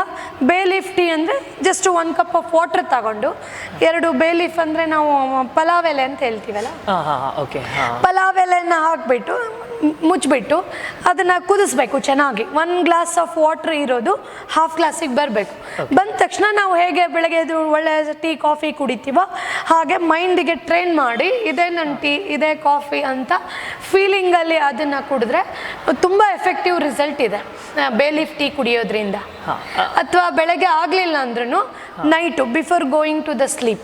ಬೇಲಿಫ್ ಟೀ ಅಂದರೆ ಜಸ್ಟ್ 1 ಕಪ್ ಆಫ್ ವಾಟರ್ ತಗೊಂಡು 2 ಬೇಲಿಫ್ ಅಂದರೆ ನಾವು ಪಲಾವ್ ಎಲೆ ಅಂತ ಹೇಳ್ತೀವಲ್ಲ, ಪಲಾವ್ ಎಲೆನ ಹಾಕ್ಬಿಟ್ಟು ಮುಚ್ಚಿಬಿಟ್ಟು ಅದನ್ನು ಕುದಿಸ್ಬೇಕು ಚೆನ್ನಾಗಿ. 1 ಗ್ಲಾಸ್ ಆಫ್ ವಾಟ್ರ್ ಇರೋದು ಹಾಫ್ ಗ್ಲಾಸಿಗೆ ಬರಬೇಕು. ಬಂದ ತಕ್ಷಣ ನಾವು ಹೇಗೆ ಬೆಳಗ್ಗೆ ಒಳ್ಳೆ ಟೀ ಕಾಫಿ ಕುಡಿತೀವೋ ಹಾಗೆ ಮೈಂಡಿಗೆ ಟ್ರೈನ್ ಮಾಡಿ ಇದೇ ನನ್ನ ಟೀ ಇದೇ ಕಾಫಿ ಅಂತ ಫೀಲಿಂಗಲ್ಲಿ ಅದನ್ನು ಕುಡಿದ್ರೆ ತುಂಬ ಎಫೆಕ್ಟಿವ್ ರಿಸಲ್ಟ್ ಇದೆ ಬೇಲಿಫ್ ಟೀ ಕುಡಿಯೋದ್ರಿಂದ. ಅಥವಾ ಬೆಳಗ್ಗೆ ಆಗಲಿಲ್ಲ ಅಂದ್ರೂ night before going to the sleep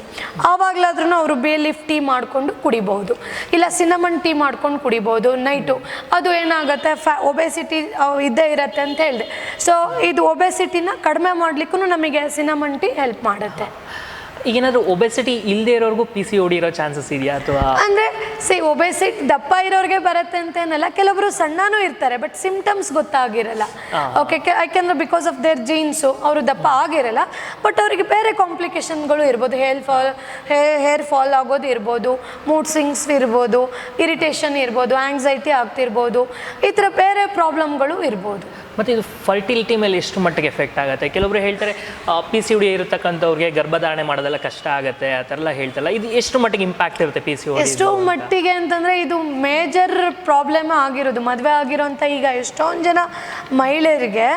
ಆವಾಗಲಾದ್ರೂ ಅವರು ಬೇಲಿಫ್ ಟೀ ಮಾಡಿಕೊಂಡು ಕುಡಿಬೋದು, ಇಲ್ಲ ಸಿನಮನ್ ಟೀ ಮಾಡ್ಕೊಂಡು ಕುಡಿಬೋದು ನೈಟು. ಅದು ಏನಾಗುತ್ತೆ, ಒಬೆಸಿಟಿ ಇದ್ದೇ ಇರುತ್ತೆ ಅಂತ ಹೇಳಿದೆ. ಸೊ ಇದು ಒಬೆಸಿಟಿನ ಕಡಿಮೆ ಮಾಡಲಿಕ್ಕೂ ನಮಗೆ ಸಿನಮನ್ ಟೀ ಹೆಲ್ಪ್ ಮಾಡುತ್ತೆ. ಈಗೇನಾದರೂ ಒಬೆಸಿಟಿ ಇಲ್ಲದೆ ಇರೋರ್ಗೂ PCOD ಇರೋ ಚಾನ್ಸಸ್ ಇದೆಯಾ? ಅಥವಾ ಅಂದರೆ ಒಬೆಸಿಟಿ ದಪ್ಪ ಇರೋರಿಗೆ ಬರುತ್ತೆ ಅಂತೇನಲ್ಲ, ಕೆಲವರು ಸಣ್ಣನೂ ಇರ್ತಾರೆ ಬಟ್ ಸಿಂಪ್ಟಮ್ಸ್ ಗೊತ್ತಾಗಿರಲ್ಲ. ಓಕೆ, ಯಾಕೆಂದ್ರೆ ಬಿಕಾಸ್ ಆಫ್ ದೇರ್ ಜೀನ್ಸು ಅವರು ದಪ್ಪ ಆಗಿರಲ್ಲ, ಬಟ್ ಅವರಿಗೆ ಬೇರೆ ಕಾಂಪ್ಲಿಕೇಶನ್ಗಳು ಇರ್ಬೋದು, ಹೇರ್ ಫಾಲ್ ಆಗೋದು ಇರ್ಬೋದು, ಮೂಡ್ ಸ್ವಿಂಗ್ಸ್ ಇರ್ಬೋದು, ಇರಿಟೇಷನ್ ಇರ್ಬೋದು, ಆಂಗ್ಸೈಟಿ ಆಗ್ತಿರ್ಬೋದು, ಈ ಥರ ಬೇರೆ ಪ್ರಾಬ್ಲಮ್ಗಳು ಇರ್ಬೋದು. ಮತ್ತು ಇದು ಫರ್ಟಿಲಿಟಿ ಮೇಲೆ ಎಷ್ಟು ಮಟ್ಟಿಗೆ ಎಫೆಕ್ಟ್ ಆಗುತ್ತೆ? ಕೆಲವೊಬ್ರು ಹೇಳ್ತಾರೆ PCOD ಇರತಕ್ಕಂಥವ್ರಿಗೆ ಗರ್ಭಧಾರಣೆ ಮಾಡೋದೆಲ್ಲ ಕಷ್ಟ ಆಗುತ್ತೆ ಆ ಥರ ಎಲ್ಲ ಹೇಳ್ತಲ್ಲ, ಇದು ಎಷ್ಟು ಮಟ್ಟಿಗೆ ಇಂಪ್ಯಾಕ್ಟ್ ಇರುತ್ತೆ PCOD? ಎಷ್ಟು ಮಟ್ಟಿಗೆ ಅಂತಂದರೆ ಇದು ಮೇಜರ್ ಪ್ರಾಬ್ಲಮ್ ಆಗಿರೋದು ಮದುವೆ ಆಗಿರೋಂಥ ಈಗ ಎಷ್ಟೊಂದು ಜನ ಮಹಿಳೆಯರಿಗೆ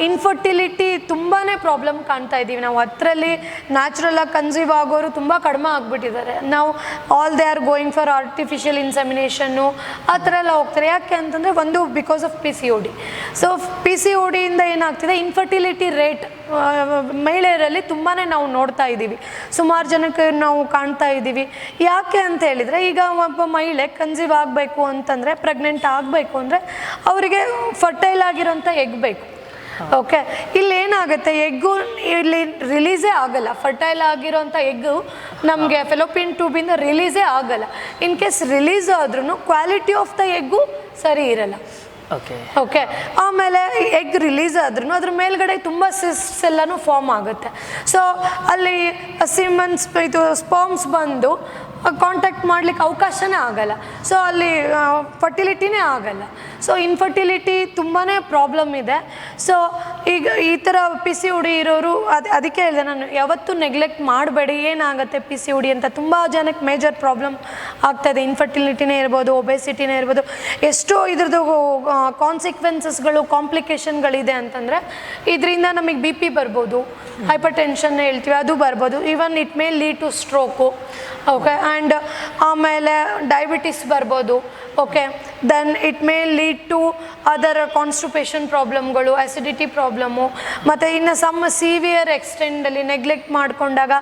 ಇನ್ಫರ್ಟಿಲಿಟಿ ತುಂಬಾ ಪ್ರಾಬ್ಲಮ್ ಕಾಣ್ತಾ ಇದ್ದೀವಿ ನಾವು. ಅದರಲ್ಲಿ ನ್ಯಾಚುರಲಾಗಿ ಕನ್ಸೀವ್ ಆಗೋರು ತುಂಬ ಕಡಿಮೆ ಆಗಿಬಿಟ್ಟಿದ್ದಾರೆ. ನಾವು all they are going for artificial insemination ಆ ಥರ ಎಲ್ಲ ಹೋಗ್ತಾರೆ. ಯಾಕೆ ಅಂತಂದರೆ ಒಂದು ಬಿಕಾಸ್ ಆಫ್ PCOD. ಸೊ PCODಯಿಂದ ಏನಾಗ್ತಿದೆ, ಇನ್ಫರ್ಟಿಲಿಟಿ ರೇಟ್ ಮಹಿಳೆಯರಲ್ಲಿ ತುಂಬಾ ನಾವು ನೋಡ್ತಾ ಇದ್ದೀವಿ, ಸುಮಾರು ಜನಕ್ಕೆ ನಾವು ಕಾಣ್ತಾ ಇದ್ದೀವಿ. ಯಾಕೆ ಅಂತ ಹೇಳಿದರೆ, ಈಗ ಒಬ್ಬ ಮಹಿಳೆ ಕನ್ಸೀವ್ ಆಗಬೇಕು ಅಂತಂದರೆ, ಪ್ರೆಗ್ನೆಂಟ್ ಆಗಬೇಕು ಅಂದರೆ ಅವರಿಗೆ ಫರ್ಟೈಲ್ ಆಗಿರೋಂಥ ಎಗ್ ಬೇಕು. ಓಕೆ, ಇಲ್ಲಿ ಏನಾಗುತ್ತೆ, ಎಗ್ಗು ಇಲ್ಲಿ ರಿಲೀಸೇ ಆಗಲ್ಲ. ಫರ್ಟೈಲ್ ಆಗಿರೋಂಥ ಎಗ್ಗು ನಮಗೆ ಫೆಲೋಪಿಯನ್ ಟ್ಯೂಬಿಂದ ರಿಲೀಸೇ ಆಗಲ್ಲ. ಇನ್ ಕೇಸ್ ರಿಲೀಸ್ ಆದ್ರೂ ಕ್ವಾಲಿಟಿ ಆಫ್ ದ ಎಗ್ಗು ಸರಿ ಇರಲ್ಲ. ಓಕೆ, ಆಮೇಲೆ ಎಗ್ ರಿಲೀಸ್ ಆದ್ರೂ ಅದ್ರ ಮೇಲ್ಗಡೆ ತುಂಬ ಸಿಸ್ಟ್ಸ್ ಎಲ್ಲನೂ ಫಾರ್ಮ್ ಆಗುತ್ತೆ. ಸೊ ಅಲ್ಲಿ ಸಿಮನ್ಸ್ ಇದು ಸ್ಪರ್ಮ್ಸ್ ಬಂದು ಕಾಂಟ್ಯಾಕ್ಟ್ ಮಾಡ್ಲಿಕ್ಕೆ ಅವಕಾಶನೇ ಆಗಲ್ಲ. ಸೊ ಅಲ್ಲಿ ಫರ್ಟಿಲಿಟಿನೇ ಆಗಲ್ಲ. ಸೊ ಇನ್ಫರ್ಟಿಲಿಟಿ ತುಂಬಾ ಪ್ರಾಬ್ಲಮ್ ಇದೆ. ಸೊ ಈಗ ಈ ಥರ PCOD ಇರೋರು ಅದಕ್ಕೆ ಹೇಳಿದೆ ನಾನು, ಯಾವತ್ತೂ ನೆಗ್ಲೆಕ್ಟ್ ಮಾಡಬೇಡಿ. ಏನಾಗುತ್ತೆ PCOD ಅಂತ ತುಂಬ ಜನಕ್ಕೆ ಮೇಜರ್ ಪ್ರಾಬ್ಲಮ್ ಆಗ್ತಾಯಿದೆ. ಇನ್ಫರ್ಟಿಲಿಟಿನೇ ಇರ್ಬೋದು, ಒಬೆಸಿಟಿನೇ ಇರ್ಬೋದು, ಎಷ್ಟೋ ಇದ್ರದ್ದು ಕಾನ್ಸಿಕ್ವೆನ್ಸಸ್ಗಳು, ಕಾಂಪ್ಲಿಕೇಶನ್ಗಳಿದೆ ಅಂತಂದರೆ ಇದರಿಂದ ನಮಗೆ BP ಬರ್ಬೋದು, ಹೈಪರ್ ಟೆನ್ಷನ್ ಹೇಳ್ತೀವಿ ಅದು ಬರ್ಬೋದು, even it may lead to stroke. Okay, and ಆಮೇಲೆ ಡಯಾಬಿಟಿಸ್ ಬರ್ಬೋದು. Okay, then it may lead to other constipation ಪ್ರಾಬ್ಲಮ್ಗಳು, ಆ್ಯಸಿಡಿಟಿ ಪ್ರಾಬ್ಲಮ್ಮು, ಮತ್ತು ಇನ್ನು ಸಮ್ ಸಿವಿಯರ್ ಎಕ್ಸ್ಟೆಂಡಲ್ಲಿ ನೆಗ್ಲೆಕ್ಟ್ ಮಾಡಿಕೊಂಡಾಗ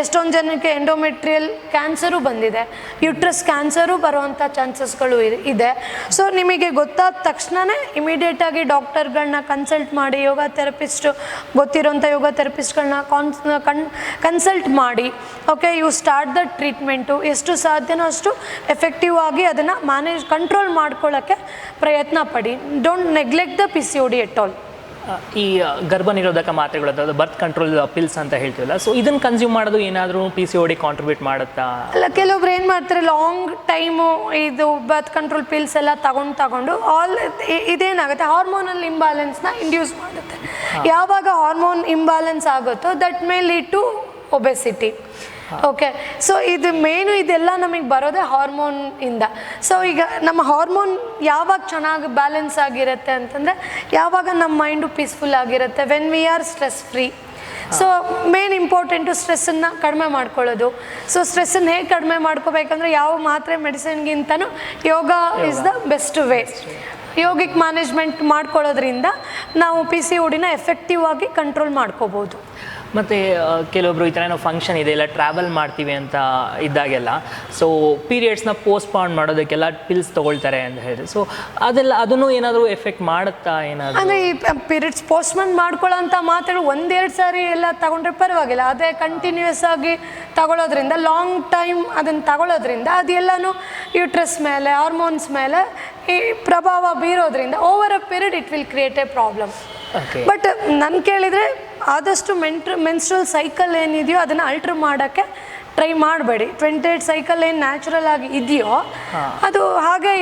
ಎಷ್ಟೊಂದು ಜನಕ್ಕೆ ಎಂಡೋಮೆಟ್ರಿಯಲ್ ಕ್ಯಾನ್ಸರು ಬಂದಿದೆ, ಯುಟ್ರಸ್ ಕ್ಯಾನ್ಸರು ಬರುವಂಥ ಚಾನ್ಸಸ್ಗಳು ಇದೆ. ಸೊ ನಿಮಗೆ ಗೊತ್ತಾದ ತಕ್ಷಣವೇ ಇಮಿಡಿಯೇಟಾಗಿ ಡಾಕ್ಟರ್ಗಳನ್ನ ಕನ್ಸಲ್ಟ್ ಮಾಡಿ, ಯೋಗ ಥೆರಪಿಸ್ಟ್ ಗೊತ್ತಿರೋಂಥ ಯೋಗ ಥೆರಪಿಸ್ಟ್ಗಳನ್ನ ಕನ್ಸಲ್ಟ್ ಮಾಡಿ, okay, you start the treatment. ಎಷ್ಟು ಸಾಧ್ಯನೋ ಅಷ್ಟು ಎಫೆಕ್ಟಿವ್ ಆಗಿ ಅದನ್ನು ಕಂಟ್ರೋಲ್ ಮಾಡ್ಕೊಳ್ಳೋಕ್ಕೆ ಪ್ರಯತ್ನ ಪಡಿ. Don't neglect the PCOD at all. ಈ ಗರ್ಭ ನಿರೋಧಕ ಮಾತ್ರೆಗಳು, ಬರ್ತ್ ಕಂಟ್ರೋಲ್ ಪಿಲ್ಸ್ ಅಂತ ಹೇಳ್ತೀವಲ್ಲ, ಸೊ ಇದನ್ನು ಕನ್ಸ್ಯೂಮ್ ಮಾಡೋದು ಏನಾದರೂ PCOD ಕಾಂಟ್ರಿಬ್ಯೂಟ್ ಮಾಡುತ್ತಾ? ಅಲ್ಲ, ಕೆಲವೊಬ್ರು ಏನು ಮಾಡ್ತಾರೆ, ಲಾಂಗ್ ಟೈಮು ಇದು ಬರ್ತ್ ಕಂಟ್ರೋಲ್ ಪಿಲ್ಸ್ ಎಲ್ಲ ತಗೊಂಡು ಇದೇನಾಗುತ್ತೆ, ಹಾರ್ಮೋನಲ್ ಇಂಬ್ಯಾಲೆನ್ಸ್ನ ಇಂಡ್ಯೂಸ್ ಮಾಡುತ್ತೆ. ಯಾವಾಗ ಹಾರ್ಮೋನ್ ಇಂಬ್ಯಾಲೆನ್ಸ್ ಆಗುತ್ತೋ that may lead to obesity. Okay, so ಇದು ಮೇನು ಇದೆಲ್ಲ ನಮಗೆ ಬರೋದೇ ಹಾರ್ಮೋನ್ ಇಂದ. ಸೊ ಈಗ ನಮ್ಮ ಹಾರ್ಮೋನ್ ಯಾವಾಗ ಚೆನ್ನಾಗಿ ಬ್ಯಾಲೆನ್ಸ್ ಆಗಿರುತ್ತೆ ಅಂತಂದರೆ ಯಾವಾಗ ನಮ್ಮ ಮೈಂಡು ಪೀಸ್ಫುಲ್ ಆಗಿರುತ್ತೆ, when we are stress free. So main important ಸ್ಟ್ರೆಸ್ಸನ್ನು ಕಡಿಮೆ ಮಾಡ್ಕೊಳ್ಳೋದು. ಸೊ ಸ್ಟ್ರೆಸ್ಸನ್ನು ಹೇಗೆ ಕಡಿಮೆ ಮಾಡ್ಕೋಬೇಕಂದ್ರೆ ಯಾವ ಮಾತ್ರೆ ಮೆಡಿಸಿನ್ಗಿಂತನೂ yoga is the best way. Yogic management ಮಾಡ್ಕೊಳ್ಳೋದ್ರಿಂದ ನಾವು PCODನ ಎಫೆಕ್ಟಿವ್ ಆಗಿ ಕಂಟ್ರೋಲ್ ಮಾಡ್ಕೋಬೋದು. ಮತ್ತು ಕೆಲವೊಬ್ರು ಈ ಥರ ಏನೋ ಫಂಕ್ಷನ್ ಇದೆ ಇಲ್ಲ ಟ್ರಾವೆಲ್ ಮಾಡ್ತೀವಿ ಅಂತ ಇದ್ದಾಗೆಲ್ಲ ಸೊ ಪೀರಿಯಡ್ಸ್ನ ಪೋಸ್ಟ್ಪಾನ್ ಮಾಡೋದಕ್ಕೆಲ್ಲ ಪಿಲ್ಸ್ ತೊಗೊಳ್ತಾರೆ ಅಂತ ಹೇಳಿದ್ರೆ ಸೊ ಅದನ್ನು ಏನಾದರೂ ಎಫೆಕ್ಟ್ ಮಾಡುತ್ತಾ ಏನಾದರೂ? ಅಂದರೆ ಈ ಪೀರಿಯಡ್ಸ್ ಪೋಸ್ಟ್ಪೋನ್ ಮಾಡ್ಕೊಳ್ಳೋಂಥ ಮಾತುಗಳು ಒಂದೆರಡು ಸಾರಿ ಎಲ್ಲ ತಗೊಂಡ್ರೆ ಪರವಾಗಿಲ್ಲ. ಅದೇ ಕಂಟಿನ್ಯೂಸ್ ಆಗಿ ತಗೊಳ್ಳೋದ್ರಿಂದ ಲಾಂಗ್ ಟೈಮ್ ಅದನ್ನು ತಗೊಳ್ಳೋದ್ರಿಂದ ಅದೆಲ್ಲನೂ ಯೂಟ್ರಸ್ ಮೇಲೆ ಹಾರ್ಮೋನ್ಸ್ ಮೇಲೆ ಈ ಪ್ರಭಾವ ಬೀರೋದ್ರಿಂದ over a period it will create a problem. But ನಾನು ಕೇಳಿದರೆ ಆದಷ್ಟು ಮೆನ್ಸ್ಟ್ರಲ್ ಸೈಕಲ್ ಏನಿದೆಯೋ ಅದನ್ನು ಅಲ್ಟ್ರ್ ಮಾಡೋಕ್ಕೆ ಟ್ರೈ ಮಾಡಬೇಡಿ. 28 ಸೈಕಲ್ ಏನು ನ್ಯಾಚುರಲ್ ಆಗಿ ಇದೆಯೋ ಅದು ಹಾಗೆ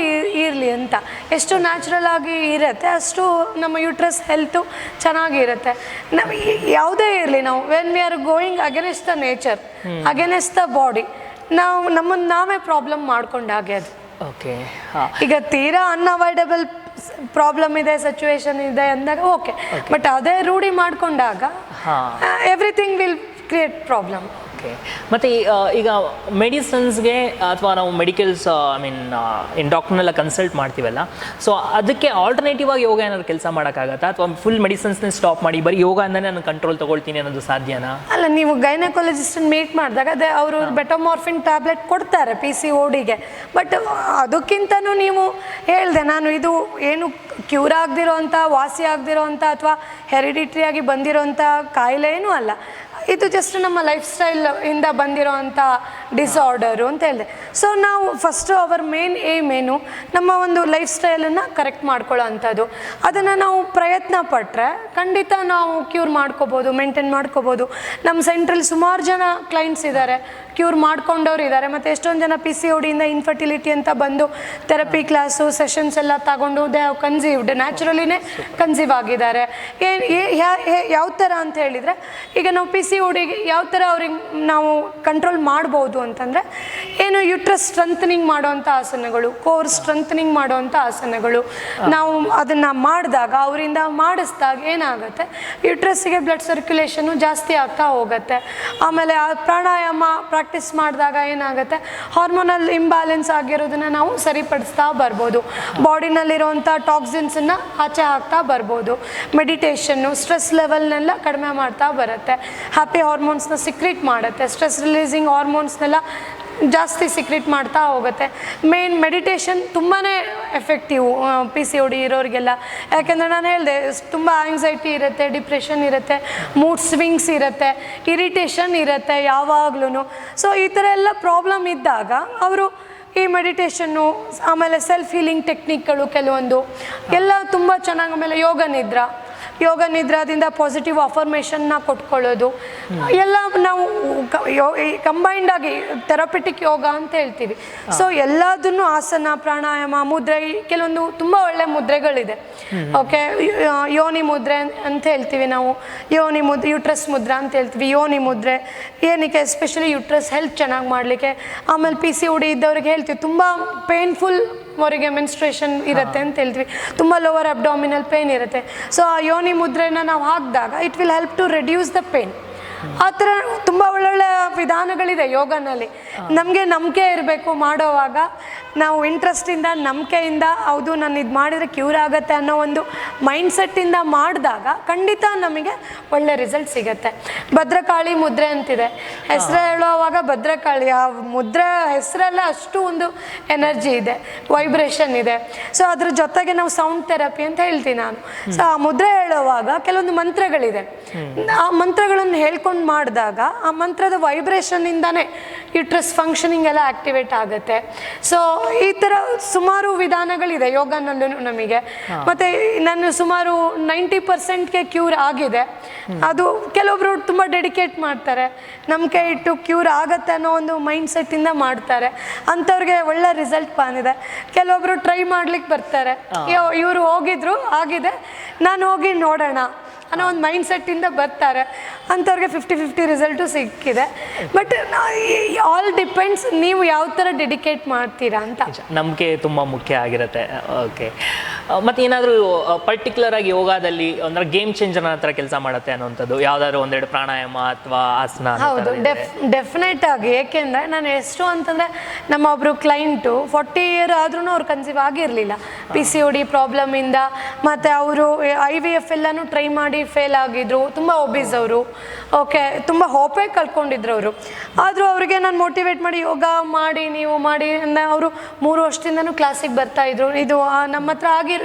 ಇರಲಿ ಅಂತ. ಎಷ್ಟು ನ್ಯಾಚುರಲ್ ಆಗಿ ಇರುತ್ತೆ ಅಷ್ಟು ನಮ್ಮ ಯೂಟ್ರಸ್ ಹೆಲ್ತು ಚೆನ್ನಾಗಿರುತ್ತೆ. ನಾವು ಯಾವುದೇ ಇರಲಿ, ನಾವು when we are going against the nature, against the body, ನಾವು ನಮ್ಮನ್ನು ನಾವೇ ಪ್ರಾಬ್ಲಮ್ ಮಾಡ್ಕೊಂಡಾಗೆ ಅದು. ಓಕೆ, ಈಗ ತೀರಾ ಅನ್ಅವಾಯ್ಡಬಲ್ ಪ್ರಾಬ್ಲಮ್ ಇದೆ, ಸಿಚುವೇಶನ್ ಇದೆ ಅಂದಾಗ ಓಕೆ, ಬಟ್ ಅದೇ ರೂಢಿ ಮಾಡಿಕೊಂಡಾಗ everything will create problem. Okay. ಮತ್ತು ಈಗ ಮೆಡಿಸನ್ಸ್ಗೆ ಅಥವಾ ನಾವು ಮೆಡಿಕಲ್ಸ್ ಐ ಮೀನ್ ಇನ್ ಡಾಕ್ಟರ್ನೆಲ್ಲ ಕನ್ಸಲ್ಟ್ ಮಾಡ್ತೀವಲ್ಲ, ಸೊ ಅದಕ್ಕೆ ಆಲ್ಟರ್ನೇಟಿವ್ ಆಗಿ ಯೋಗ ಏನಾದ್ರು ಕೆಲಸ ಮಾಡೋಕ್ಕಾಗತ್ತಾ ಅಥವಾ ಫುಲ್ ಮೆಡಿಸನ್ಸ್ನ ಸ್ಟಾಪ್ ಮಾಡಿ ಬರೀ ಯೋಗ ಅಂದನೇ ನಾನು ಕಂಟ್ರೋಲ್ ತೊಗೊಳ್ತೀನಿ ಅನ್ನೋದು ಸಾಧ್ಯನಾ? ಅಲ್ಲ, ನೀವು ಗೈನಕಾಲಜಿಸ್ಟನ್ನು ಮೀಟ್ ಮಾಡಿದಾಗ ಅದೇ ಅವರು ಬೆಟಮೋರ್ಫಿನ್ ಟ್ಯಾಬ್ಲೆಟ್ ಕೊಡ್ತಾರೆ PCODಗೆ. ಬಟ್ ಅದಕ್ಕಿಂತನೂ ನೀವು ಹೇಳಿದೆ, ನಾನು ಇದು ಏನು ಕ್ಯೂರ್ ಆಗದಿರೋ ಅಂಥ, ವಾಸಿ ಆಗದಿರೋ ಅಂಥ ಅಥವಾ ಹೆರಿಡಿಟ್ರಿಯಾಗಿ ಬಂದಿರೋಂಥ ಕಾಯಿಲೆ ಏನೂ ಅಲ್ಲ. ಇದು ಜಸ್ಟ್ ನಮ್ಮ ಲೈಫ್ ಸ್ಟೈಲ್ ಇಂದ ಬಂದಿರೋ ಅಂಥ ಡಿಸಾರ್ಡರು ಅಂತ ಹೇಳಿದೆ. ಸೊ ನಾವು ಫಸ್ಟು ಅವರ್ ಮೇನ್ ಏಮ್ ಏನು, ನಮ್ಮ ಒಂದು ಲೈಫ್ ಸ್ಟೈಲನ್ನು ಕರೆಕ್ಟ್ ಮಾಡ್ಕೊಳ್ಳೋ ಅಂಥದ್ದು. ಅದನ್ನು ನಾವು ಪ್ರಯತ್ನ ಪಟ್ಟರೆ ಖಂಡಿತ ನಾವು ಕ್ಯೂರ್ ಮಾಡ್ಕೋಬೋದು, ಮೇಂಟೈನ್ ಮಾಡ್ಕೋಬೋದು. ನಮ್ಮ ಸೆಂಟ್ರಲ್ಲಿ ಸುಮಾರು ಜನ ಕ್ಲೈಂಟ್ಸ್ ಇದ್ದಾರೆ, ಕ್ಯೂರ್ ಮಾಡ್ಕೊಂಡವ್ರು ಇದ್ದಾರೆ. ಮತ್ತು ಎಷ್ಟೊಂದು ಜನ PCODಯಿಂದ ಇನ್ಫರ್ಟಿಲಿಟಿ ಅಂತ ಬಂದು ಥೆರಪಿ ಕ್ಲಾಸು ಸೆಷನ್ಸ್ ಎಲ್ಲ ತಗೊಂಡು ದೇ ಹ್ಯಾವ್ ಕನ್ಸೀವ್ಡ್, ನ್ಯಾಚುರಲಿನೇ ಕನ್ಸೀವ್ ಆಗಿದ್ದಾರೆ. ಯಾವ ಥರ ಅಂತ ಹೇಳಿದರೆ, ಈಗ ನಾವು PCODಗೆ ಯಾವ ಥರ ಅವ್ರಿಗೆ ನಾವು ಕಂಟ್ರೋಲ್ ಮಾಡ್ಬೋದು ಅಂತಂದರೆ, ಏನು ಯೂಟ್ರಸ್ ಸ್ಟ್ರೆಂಥನಿಂಗ್ ಮಾಡೋವಂಥ ಆಸನಗಳು, ಕೋರ್ ಸ್ಟ್ರೆಂಥನಿಂಗ್ ಮಾಡೋವಂಥ ಆಸನಗಳು ನಾವು ಅದನ್ನು ಮಾಡಿದಾಗ, ಅವರಿಂದ ಮಾಡಿಸಿದಾಗ ಏನಾಗುತ್ತೆ, ಯೂಟ್ರಸ್ಸಿಗೆ ಬ್ಲಡ್ ಸರ್ಕ್ಯುಲೇಷನ್ನು ಜಾಸ್ತಿ ಆಗ್ತಾ ಹೋಗುತ್ತೆ. ಆಮೇಲೆ ಆ ಪ್ರಾಣಾಯಾಮ ಪ್ರಾಕ್ಟೀಸ್ ಮಾಡಿದಾಗ ಏನಾಗುತ್ತೆ, ಹಾರ್ಮೋನಲ್ ಇಂಬ್ಯಾಲೆನ್ಸ್ ಆಗಿರೋದನ್ನು ನಾವು ಸರಿಪಡಿಸ್ತಾ ಬರ್ಬೋದು. ಬಾಡಿನಲ್ಲಿರುವಂಥ ಟಾಕ್ಸಿನ್ಸನ್ನು ಆಚೆ ಹಾಕ್ತಾ ಬರ್ಬೋದು. ಮೆಡಿಟೇಷನ್ನು ಸ್ಟ್ರೆಸ್ ಲೆವೆಲ್ನೆಲ್ಲ ಕಡಿಮೆ ಮಾಡ್ತಾ ಬರುತ್ತೆ. ಹ್ಯಾಪಿ ಹಾರ್ಮೋನ್ಸ್ನ ಸಿಕ್ರೀಟ್ ಮಾಡುತ್ತೆ, ಸ್ಟ್ರೆಸ್ ರಿಲೀಸಿಂಗ್ ಹಾರ್ಮೋನ್ಸ್ನೆಲ್ಲ ಜಾಸ್ತಿ ಸಿಕ್ರೀಟ್ ಮಾಡ್ತಾ ಹೋಗುತ್ತೆ. ಮೇನ್ ಮೆಡಿಟೇಷನ್ ತುಂಬಾ ಎಫೆಕ್ಟಿವ್ PCOD ಇರೋರಿಗೆಲ್ಲ. ಯಾಕೆಂದರೆ ನಾನು ಹೇಳಿದೆ, ತುಂಬ ಆಂಗ್ಸೈಟಿ ಇರುತ್ತೆ, ಡಿಪ್ರೆಷನ್ ಇರುತ್ತೆ, ಮೂಡ್ ಸ್ವಿಂಗ್ಸ್ ಇರುತ್ತೆ, ಇರಿಟೇಷನ್ ಇರುತ್ತೆ ಯಾವಾಗ್ಲೂ. ಸೊ ಈ ಥರ ಎಲ್ಲ ಪ್ರಾಬ್ಲಮ್ ಇದ್ದಾಗ ಅವರು ಈ ಮೆಡಿಟೇಷನ್ನು, ಆಮೇಲೆ ಸೆಲ್ಫ್ ಹೀಲಿಂಗ್ ಟೆಕ್ನಿಕ್ಗಳು ಕೆಲವೊಂದು ಎಲ್ಲ ತುಂಬ ಚೆನ್ನಾಗಿ, ಆಮೇಲೆ ಯೋಗ ನಿದ್ರಾದಿಂದ ಪಾಸಿಟಿವ್ ಅಫರ್ಮೇಷನ್ನ ಕೊಟ್ಕೊಳ್ಳೋದು ಎಲ್ಲ ನಾವು ಕಂಬೈಂಡ್ ಆಗಿ ಥೆರಪಿಟಿಕ್ ಯೋಗ ಅಂತ ಹೇಳ್ತೀವಿ. ಸೊ ಎಲ್ಲದನ್ನು ಆಸನ, ಪ್ರಾಣಾಯಾಮ, ಮುದ್ರೆ, ಕೆಲವೊಂದು ತುಂಬ ಒಳ್ಳೆ ಮುದ್ರೆಗಳಿದೆ. ಓಕೆ, ಯೋನಿ ಮುದ್ರೆ ಅಂತ ಹೇಳ್ತೀವಿ ನಾವು, ಯೋನಿ ಮುದ್ರೆ, ಯೂಟ್ರಸ್ ಮುದ್ರೆ ಅಂತ ಹೇಳ್ತೀವಿ. ಯೋನಿ ಮುದ್ರೆ ಏನಕ್ಕೆ, ಎಸ್ಪೆಷಲಿ ಯೂಟ್ರಸ್ ಹೆಲ್ತ್ ಚೆನ್ನಾಗಿ ಮಾಡಲಿಕ್ಕೆ. ಆಮೇಲೆ PCOD ಇದ್ದವ್ರಿಗೆ ಹೇಳ್ತೀವಿ, ತುಂಬ ಪೇನ್ಫುಲ್ ಅವರಿಗೆ ಮೆನ್ಸ್ಟ್ರೇಷನ್ ಇರುತ್ತೆ ಅಂತ ಹೇಳ್ತೀವಿ, ತುಂಬ ಲೋವರ್ ಅಬ್ಡಾಮಿನಲ್ ಪೇನ್ ಇರುತ್ತೆ. ಸೊ ಆ ಯೋನಿ ಮುದ್ರೆನ ನಾವು ಹಾಕಿದಾಗ it will help to reduce the pain. ಆ ಥರ ತುಂಬ ಒಳ್ಳೊಳ್ಳೆ ವಿಧಾನಗಳಿದೆ ಯೋಗನಲ್ಲಿ. ನಮಗೆ ನಂಬಿಕೆ ಇರಬೇಕು ಮಾಡೋವಾಗ, ನಾವು ಇಂಟ್ರೆಸ್ಟಿಂದ, ನಂಬಿಕೆಯಿಂದ, ಹೌದು ನಾನು ಇದು ಮಾಡಿದರೆ ಕ್ಯೂರ್ ಆಗುತ್ತೆ ಅನ್ನೋ ಒಂದು ಮೈಂಡ್ಸೆಟ್ಟಿಂದ ಮಾಡಿದಾಗ ಖಂಡಿತ ನಮಗೆ ಒಳ್ಳೆ ರಿಸಲ್ಟ್ ಸಿಗುತ್ತೆ. ಭದ್ರಕಾಳಿ ಮುದ್ರೆ ಅಂತಿದೆ, ಹೆಸರು ಹೇಳುವಾಗ ಭದ್ರಕಾಳಿ, ಆ ಮುದ್ರೆ ಹೆಸರಲ್ಲೇ ಅಷ್ಟು ಒಂದು ಎನರ್ಜಿ ಇದೆ, ವೈಬ್ರೇಷನ್ ಇದೆ. ಸೊ ಅದ್ರ ಜೊತೆಗೆ ನಾವು ಸೌಂಡ್ ಥೆರಪಿ ಅಂತ ಹೇಳ್ತೀನಿ ನಾನು. ಸೊ ಆ ಮುದ್ರೆ ಹೇಳುವಾಗ ಕೆಲವೊಂದು ಮಂತ್ರಗಳಿದೆ, ಆ ಮಂತ್ರಗಳನ್ನು ಹೇಳ್ಕೊಂಡು ಮಾಡಿದಾಗ ಆ ಮಂತ್ರದ ವೈಬ್ರೇಷನ್ನಿಂದನೇ ಯೂಟ್ರಸ್ ಫಂಕ್ಷನಿಂಗ್ ಎಲ್ಲ ಆಕ್ಟಿವೇಟ್ ಆಗುತ್ತೆ. ಸೊ ಈ ಥರ ಸುಮಾರು ವಿಧಾನಗಳಿದೆ ಯೋಗನಲ್ಲೂ ನಮಗೆ. ಮತ್ತು ನಾನು ಸುಮಾರು 90%ಗೆ ಕ್ಯೂರ್ ಆಗಿದೆ. ಅದು ಕೆಲವೊಬ್ರು ತುಂಬ ಡೆಡಿಕೇಟ್ ಮಾಡ್ತಾರೆ, ನಂಬಿಕೆ ಇಟ್ಟು ಕ್ಯೂರ್ ಆಗತ್ತೆ ಅನ್ನೋ ಒಂದು ಮೈಂಡ್ಸೆಟ್ಟಿಂದ ಮಾಡ್ತಾರೆ, ಅಂಥವ್ರಿಗೆ ಒಳ್ಳೆ ರಿಸಲ್ಟ್ ಬಂದಿದೆ. ಕೆಲವೊಬ್ರು ಟ್ರೈ ಮಾಡ್ಲಿಕ್ಕೆ ಬರ್ತಾರೆ, ಇವರು ಹೋಗಿದ್ರು ಆಗಿದೆ, ನಾನು ಹೋಗಿ ನೋಡೋಣ ಅನ್ನೋ ಒಂದು ಮೈಂಡ್ಸೆಟ್ಟಿಂದ ಬರ್ತಾರೆ, ಅಂಥವ್ರಿಗೆ 50-50 ರಿಸಲ್ಟು ಸಿಕ್ಕಿದೆ. ಬಟ್ ಆಲ್ ಡಿಪೆಂಡ್ಸ್ ನೀವು ಯಾವ ಥರ ಡೆಡಿಕೇಟ್ ಮಾಡ್ತೀರಾ ಅಂತ. ನಂಬಿಕೆ ತುಂಬ ಮುಖ್ಯ ಆಗಿರುತ್ತೆ. ಓಕೆ. ಮತ್ತು ಏನಾದರೂ ಪರ್ಟಿಕ್ಯುಲರ್ ಆಗಿ ಯೋಗದಲ್ಲಿ ಅಂದರೆ ಗೇಮ್ ಚೇಂಜರ್ ಹತ್ರ ಕೆಲಸ ಮಾಡುತ್ತೆ ಅನ್ನೋಂಥದ್ದು ಯಾವುದಾದ್ರು ಒಂದೆರಡು ಪ್ರಾಣಾಯಾಮ ಅಥವಾ ಆಸನ? ಹೌದು, ಡೆಫಿನೆಟ್ ಆಗಿ. ಏಕೆಂದರೆ ನಾನು ಎಷ್ಟು ಅಂತಂದರೆ ನಮ್ಮ ಒಬ್ಬರು ಕ್ಲೈಂಟು 40 ಇಯರ್ ಆದ್ರೂ ಅವ್ರು ಕನ್ಸೀವ್ ಆಗಿರಲಿಲ್ಲ PCOD ಪ್ರಾಬ್ಲಮಿಂದ. ಮತ್ತು ಅವರು IVF ಎಲ್ಲನೂ ಟ್ರೈ ಮಾಡಿ ಫೇಲ್ ಆಗಿದ್ರು, ತುಂಬ ಒಬೀಸ್ ಅವರು. ಓಕೆ, ತುಂಬ ಹೋಪೇ ಕಳ್ಕೊಂಡಿದ್ರು ಅವರು. ಆದರೂ ಅವರಿಗೆ ನಾನು ಮೋಟಿವೇಟ್ ಮಾಡಿ ಯೋಗ ಮಾಡಿ, ನೀವು ಮಾಡಿ ಅಂದರೆ ಅವರು 3 ವರ್ಷದಿಂದನೂ ಕ್ಲಾಸಿಗೆ ಬರ್ತಾಯಿದ್ರು. ಇದು ನಮ್ಮ ಹತ್ರ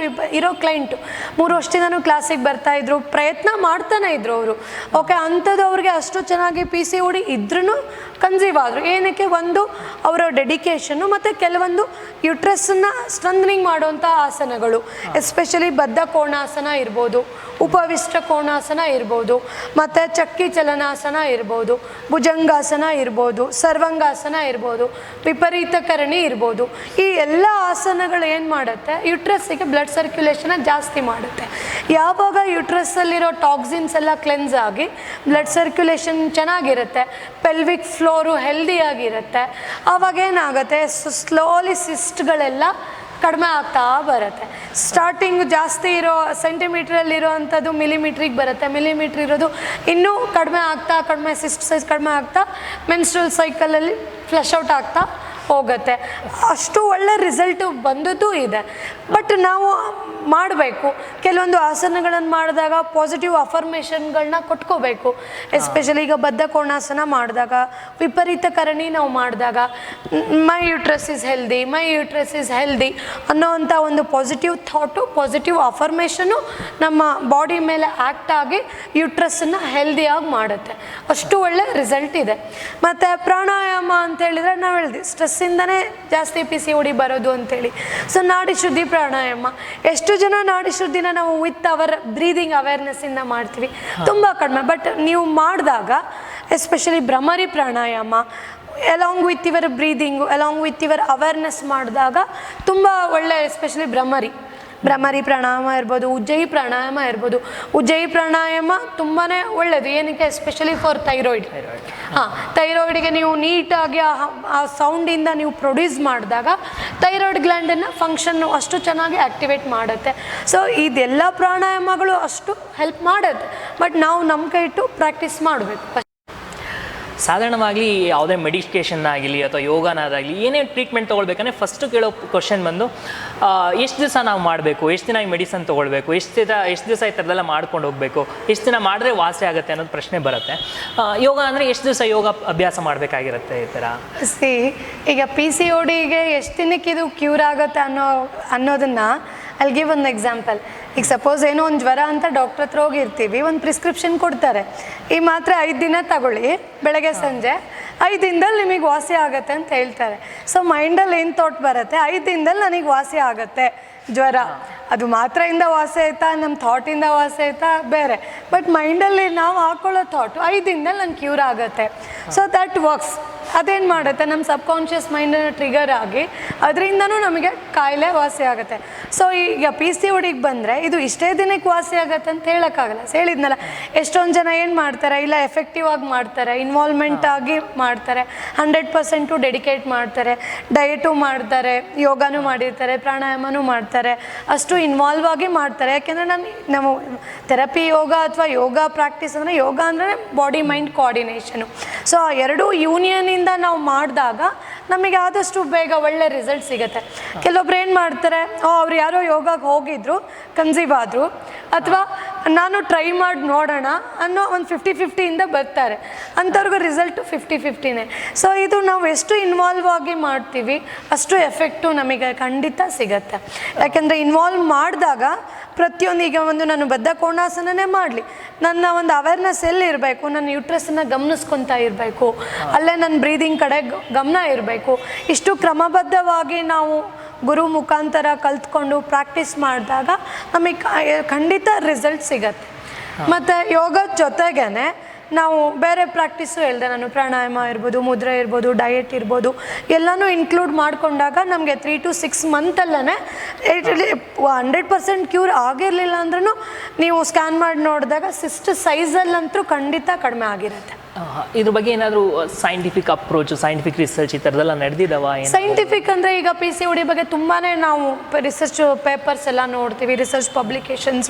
ಇರೋ ಕ್ಲೈಂಟು 3 ವರ್ಷದಿಂದನೂ ಕ್ಲಾಸಿಗೆ ಬರ್ತಾಯಿದ್ರು, ಪ್ರಯತ್ನ ಮಾಡ್ತಾನೆ ಇದ್ರು ಅವರು. ಓಕೆ, ಅಂಥದ್ದು ಅವ್ರಿಗೆ ಅಷ್ಟು ಚೆನ್ನಾಗಿ PCOD ಇದ್ರೂ ಕನ್ಸೀವ್ ಆದರು. ಏನಕ್ಕೆ? ಒಂದು ಅವರ ಡೆಡಿಕೇಶನ್ನು ಮತ್ತು ಕೆಲವೊಂದು ಯುಟ್ರಸ್ಸನ್ನು ಸ್ಟ್ರೆಂಥನಿಂಗ್ ಮಾಡುವಂಥ ಆಸನಗಳು, ಎಸ್ಪೆಷಲಿ ಬದ್ಧ ಕೋಣಾಸನ ಇರ್ಬೋದು, ಉಪವಿಷ್ಟ ಕೋಣಾಸನ ಇರ್ಬೋದು, ಮತ್ತು ಚಕ್ಕಿ ಚಲನಾಸನ ಇರ್ಬೋದು, ಭುಜಂಗಾಸನ ಇರ್ಬೋದು, ಸರ್ವಾಂಗಾಸನ ಇರ್ಬೋದು, ವಿಪರೀತ ಕರಣಿ ಇರ್ಬೋದು. ಈ ಎಲ್ಲ ಆಸನಗಳು ಏನು ಮಾಡುತ್ತೆ? ಯುಟ್ರಸ್ಸಿಗೆ ಬ್ಲಡ್ ಸರ್ಕ್ಯುಲೇಷನ್ನ ಜಾಸ್ತಿ ಮಾಡುತ್ತೆ. ಯಾವಾಗ ಯುಟ್ರಸ್ಸಲ್ಲಿರೋ ಟಾಕ್ಸಿನ್ಸ್ ಎಲ್ಲ ಕ್ಲೆನ್ಸ್ ಆಗಿ ಬ್ಲಡ್ ಸರ್ಕ್ಯುಲೇಷನ್ ಚೆನ್ನಾಗಿರುತ್ತೆ, ಪೆಲ್ವಿಕ್ ಫ್ಲೋರು ಹೆಲ್ದಿಯಾಗಿರುತ್ತೆ, ಆವಾಗ ಏನಾಗುತ್ತೆ? ಸ್ಲೋಲಿ ಸಿಸ್ಟ್ಗಳೆಲ್ಲ ಕಡಿಮೆ ಆಗ್ತಾ ಬರುತ್ತೆ. ಸ್ಟಾರ್ಟಿಂಗ್ ಜಾಸ್ತಿ ಇರೋ ಸೆಂಟಿಮೀಟ್ರಲ್ಲಿರೋ ಅಂಥದ್ದು ಮಿಲಿಮೀಟ್ರಿಗೆ ಬರುತ್ತೆ, ಮಿಲಿಮೀಟ್ರ್ ಇರೋದು ಇನ್ನೂ ಕಡಿಮೆ ಸಿಸ್ಟ್ ಸೈಜ್ ಕಡಿಮೆ ಆಗ್ತಾ ಮೆನ್ಸ್ಟ್ರಲ್ ಸೈಕಲಲ್ಲಿ ಫ್ಲಶ್ ಔಟ್ ಆಗ್ತಾ ಹೋಗುತ್ತೆ. ಅಷ್ಟು ಒಳ್ಳೆ ರಿಸಲ್ಟು ಬಂದದ್ದು ಇದೆ. ಬಟ್ ನಾವು ಮಾಡಬೇಕು, ಕೆಲವೊಂದು ಆಸನಗಳನ್ನು ಮಾಡಿದಾಗ ಪಾಸಿಟಿವ್ ಅಫರ್ಮೇಷನ್ಗಳನ್ನ ಕೊಟ್ಕೋಬೇಕು. ಎಸ್ಪೆಷಲಿ ಈಗ ಬದ್ಧ ಕೋಣಾಸನ ಮಾಡಿದಾಗ, ವಿಪರೀತ ಕರಣಿ ನಾವು ಮಾಡಿದಾಗ, ಮೈ ಯುಟ್ರಸ್ ಇಸ್ ಹೆಲ್ದಿ ಅನ್ನೋವಂಥ ಒಂದು ಪಾಸಿಟಿವ್ ಥಾಟು, ಪಾಸಿಟಿವ್ ಅಫರ್ಮೇಷನು ನಮ್ಮ ಬಾಡಿ ಮೇಲೆ ಆ್ಯಕ್ಟ್ ಆಗಿ ಯುಟ್ರಸ್ಸನ್ನು ಹೆಲ್ದಿಯಾಗಿ ಮಾಡುತ್ತೆ. ಅಷ್ಟು ಒಳ್ಳೆ ರಿಸಲ್ಟ್ ಇದೆ. ಮತ್ತು ಪ್ರಾಣಾಯಾಮ ಅಂತೇಳಿದರೆ ನಾವು ಹೇಳಿದ್ವಿ ಸ್ಟ್ರೆಸ್ಸಿಂದನೇ ಜಾಸ್ತಿ PCOD ಬರೋದು ಅಂತೇಳಿ. ಸೊ ನಾಡಿ ಶುದ್ಧಿ ಪ್ರಾಣಾಯಾಮ, ಎಷ್ಟು ಜನ ನಾಡಿ ಶುದ್ಧಿನ ನಾವು ವಿತ್ ಅವರ್ ಬ್ರೀದಿಂಗ್ ಅವೇರ್ನೆಸ್ಸಿಂದ ಮಾಡ್ತೀವಿ? ತುಂಬ ಕಡಿಮೆ. ಬಟ್ ನೀವು ಮಾಡಿದಾಗ especially Bhramari pranayama along with your breathing, along with your awareness ಮಾಡಿದಾಗ ತುಂಬ ಒಳ್ಳೆ, ಎಸ್ಪೆಷಲಿ ಭ್ರಮರಿ ಪ್ರಾಣಾಯಾಮ ಇರ್ಬೋದು, ಉಜ್ಜಯಿ ಪ್ರಾಣಾಯಾಮ ಇರ್ಬೋದು. ಉಜ್ಜಯಿ ಪ್ರಾಣಾಯಾಮ ತುಂಬಾ ಒಳ್ಳೆಯದು. ಏನಕ್ಕೆ? Especially for thyroid. ಥೈರಾಯ್ಡಿಗೆ ನೀವು ನೀಟಾಗಿ ಆ ಸೌಂಡಿಂದ ನೀವು ಪ್ರೊಡ್ಯೂಸ್ ಮಾಡಿದಾಗ ಥೈರಾಯ್ಡ್ ಗ್ಲ್ಯಾಂಡನ್ನು ಫಂಕ್ಷನ್ನು ಅಷ್ಟು ಚೆನ್ನಾಗಿ ಆ್ಯಕ್ಟಿವೇಟ್ ಮಾಡುತ್ತೆ. ಸೊ ಇದೆಲ್ಲ ಪ್ರಾಣಾಯಾಮಗಳು ಅಷ್ಟು ಹೆಲ್ಪ್ ಮಾಡುತ್ತೆ. ಬಟ್ ನಾವು ನಮ್ಮ ಕೈ ಇಟ್ಟು ಪ್ರಾಕ್ಟೀಸ್ ಮಾಡಬೇಕು. ಸಾಧಾರಣವಾಗಿ ಯಾವುದೇ ಮೆಡಿಕೇಷನ್ ಆಗಲಿ ಅಥವಾ ಯೋಗನಾದಾಗಲಿ ಏನೇ ಟ್ರೀಟ್ಮೆಂಟ್ ತೊಗೊಳ್ಬೇಕಂದ್ರೆ ಫಸ್ಟು ಕೇಳೋ ಕ್ವಶನ್ ಬಂದು ಎಷ್ಟು ದಿವಸ ನಾವು ಮಾಡಬೇಕು, ಎಷ್ಟು ದಿನ ಈ ಮೆಡಿಸನ್ ತೊಗೊಳ್ಬೇಕು, ಎಷ್ಟು ದಿವಸ ಈ ಥರದ್ದೆಲ್ಲ ಮಾಡ್ಕೊಂಡು ಹೋಗಬೇಕು, ಎಷ್ಟು ದಿನ ಮಾಡಿದ್ರೆ ವಾಸಿ ಆಗುತ್ತೆ ಅನ್ನೋದು ಪ್ರಶ್ನೆ ಬರುತ್ತೆ. ಯೋಗ ಅಂದರೆ ಎಷ್ಟು ದಿವಸ ಯೋಗ ಅಭ್ಯಾಸ ಮಾಡಬೇಕಾಗಿರುತ್ತೆ ಈ ಥರ? ಈಗ PCODಗೆ ಎಷ್ಟು ದಿನಕ್ಕೆ ಇದು ಕ್ಯೂರ್ ಆಗುತ್ತೆ ಅನ್ನೋದನ್ನು I'll give ಒಂದು ಎಕ್ಸಾಂಪಲ್. ಈಗ ಸಪೋಸ್ ಏನೋ ಒಂದು ಜ್ವರ ಅಂತ ಡಾಕ್ಟ್ರ್ ಹತ್ರ ಹೋಗಿರ್ತೀವಿ, ಒಂದು ಪ್ರಿಸ್ಕ್ರಿಪ್ಷನ್ ಕೊಡ್ತಾರೆ, ಈ ಮಾತ್ರೆ 5 ದಿನ ತಗೊಳ್ಳಿ, ಬೆಳಗ್ಗೆ ಸಂಜೆ 5 ದಿನದಲ್ಲಿ ನಿಮಗೆ ವಾಸಿ ಆಗುತ್ತೆ ಅಂತ ಹೇಳ್ತಾರೆ. ಸೊ ಮೈಂಡಲ್ಲಿ ಏನು ಥಾಟ್ ಬರುತ್ತೆ? 5 ದಿನದಲ್ಲಿ ನನಗೆ ವಾಸಿ ಆಗುತ್ತೆ ಜ್ವರ. ಅದು ಮಾತ್ರೆಯಿಂದ ವಾಸಿ ಆಯ್ತಾ, ನಮ್ಮ ಥಾಟಿಂದ ವಾಸಿ ಆಯ್ತಾ ಬೇರೆ. ಬಟ್ ಮೈಂಡಲ್ಲಿ ನಾವು ಹಾಕೊಳ್ಳೋ ಥಾಟು 5 ದಿನದಲ್ಲಿ ನನಗೆ ಕ್ಯೂರ್ ಆಗುತ್ತೆ. So that works. ಅದೇನು ಮಾಡುತ್ತೆ? ನಮ್ಮ ಸಬ್ಕಾನ್ಷಿಯಸ್ ಮೈಂಡನ್ನು ಟ್ರಿಗರ್ ಆಗಿ ಅದರಿಂದನೂ ನಮಗೆ ಕಾಯಿಲೆ ವಾಸಿ ಆಗುತ್ತೆ. ಸೊ ಈಗ PCODಗೆ ಬಂದರೆ ಇದು ಇಷ್ಟೇ ದಿನಕ್ಕೆ ವಾಸಿ ಆಗುತ್ತೆ ಅಂತ ಹೇಳೋಕ್ಕಾಗಲ್ಲ. ಹೇಳಿದ್ನಲ್ಲ, ಎಷ್ಟೊಂದು ಜನ ಏನು ಮಾಡ್ತಾರೆ, ಇಲ್ಲ ಎಫೆಕ್ಟಿವ್ ಆಗಿ ಮಾಡ್ತಾರೆ, ಇನ್ವಾಲ್ವ್ಮೆಂಟ್ ಆಗಿ ಮಾಡ್ತಾರೆ, 100% ಡೆಡಿಕೇಟ್ ಮಾಡ್ತಾರೆ, ಡಯಟು ಮಾಡ್ತಾರೆ, ಯೋಗನೂ ಮಾಡಿರ್ತಾರೆ, ಪ್ರಾಣಾಯಾಮನೂ ಮಾಡ್ತಾರೆ, ಅಷ್ಟು ಇನ್ವಾಲ್ವ್ ಆಗಿ ಮಾಡ್ತಾರೆ. ಯಾಕೆಂದರೆ ನಾವು ಥೆರಪಿ ಯೋಗ ಅಥವಾ ಯೋಗ ಪ್ರಾಕ್ಟೀಸ್ ಅಂದರೆ ಯೋಗ ಅಂದರೆ ಬಾಡಿ ಮೈಂಡ್ ಕೋಆರ್ಡಿನೇಷನು. ಸೊ ಆ ಎರಡೂ ಯೂನಿಯನಿಂದ ನಾವು ಮಾಡಿದಾಗ ನಮಗೆ ಆದಷ್ಟು ಬೇಗ ಒಳ್ಳೆ ರಿಸಲ್ಟ್ ಸಿಗುತ್ತೆ. ಕೆಲವೊಬ್ರು ಏನು ಮಾಡ್ತಾರೆ, ಅವ್ರು ಯಾರೋ ಯೋಗಕ್ಕೆ ಹೋಗಿದ್ರು, ಕನ್ಸೀವ್ ಆದರು, ಅಥವಾ ನಾನು ಟ್ರೈ ಮಾಡಿ ನೋಡೋಣ ಅನ್ನೋ ಒಂದು 50-50 ಬರ್ತಾರೆ. ಅಂಥವ್ರಿಗೂ ರಿಸಲ್ಟು 50-50. ಸೊ ಇದು ನಾವು ಎಷ್ಟು ಇನ್ವಾಲ್ವ್ ಆಗಿ ಮಾಡ್ತೀವಿ ಅಷ್ಟು ಎಫೆಕ್ಟು ನಮಗೆ ಖಂಡಿತ ಸಿಗತ್ತೆ. ಯಾಕೆಂದರೆ ಇನ್ವಾಲ್ವ್ ಮಾಡಿದಾಗ ಪ್ರತಿಯೊಂದು, ಈಗ ಒಂದು ನಾನು ಬದ್ಧ ಕೋಣಾಸನನೇ ಮಾಡಲಿ, ನನ್ನ ಒಂದು ಅವೇರ್ನೆಸ್ ಎಲ್ಲಿರಬೇಕು, ನನ್ನ ಯುಟ್ರಸ್ಸನ್ನು ಗಮನಿಸ್ಕೊತಾ ಇರಬೇಕು, ಅಲ್ಲೇ ನನ್ನ ಬ್ರೀದಿಂಗ್ ಕಡೆ ಗಮನ ಇರಬೇಕು. ಇಷ್ಟು ಕ್ರಮಬದ್ಧವಾಗಿ ನಾವು ಗುರು ಮುಖಾಂತರ ಕಲ್ತ್ಕೊಂಡು ಪ್ರಾಕ್ಟೀಸ್ ಮಾಡಿದಾಗ ನಮಗೆ ಖಂಡಿತ ರಿಸಲ್ಟ್ ಸಿಗತ್ತೆ. ಮತ್ತು ಯೋಗದ ಜೊತೆಗೇ ನಾವು ಬೇರೆ ಪ್ರಾಕ್ಟೀಸು ಹೇಳಿದೆ ನಾನು, ಪ್ರಾಣಾಯಾಮ ಇರ್ಬೋದು, ಮುದ್ರೆ ಇರ್ಬೋದು, ಡಯಟ್ ಇರ್ಬೋದು, ಎಲ್ಲನೂ ಇನ್ಕ್ಲೂಡ್ ಮಾಡಿಕೊಂಡಾಗ ನಮಗೆ 3 to 6 ಮಂತಲ್ಲೇ 100% ಕ್ಯೂರ್ ಆಗಿರಲಿಲ್ಲ ಅಂದ್ರೂ ನೀವು ಸ್ಕ್ಯಾನ್ ಮಾಡಿ ನೋಡಿದಾಗ ಸಿಸ್ಟ್ ಸೈಜಲ್ಲಂತೂ ಖಂಡಿತ ಕಡಿಮೆ ಆಗಿರುತ್ತೆ. ಇದ್ರ ಬಗ್ಗೆ ಏನಾದರೂ ಸೈಂಟಿಫಿಕ್ ಅಪ್ರೋಚು, ಸೈಂಟಿಫಿಕ್ ರಿಸರ್ಚ್ ಈ ಥರದ್ದೆಲ್ಲ ನಡೆದಿದ್ದಾವ? ಸೈಂಟಿಫಿಕ್ ಅಂದರೆ ಈಗ PCOD ಬಗ್ಗೆ ತುಂಬಾ ನಾವು ರಿಸರ್ಚ್ ಪೇಪರ್ಸ್ ಎಲ್ಲ ನೋಡ್ತೀವಿ, ರಿಸರ್ಚ್ ಪಬ್ಲಿಕೇಶನ್ಸ್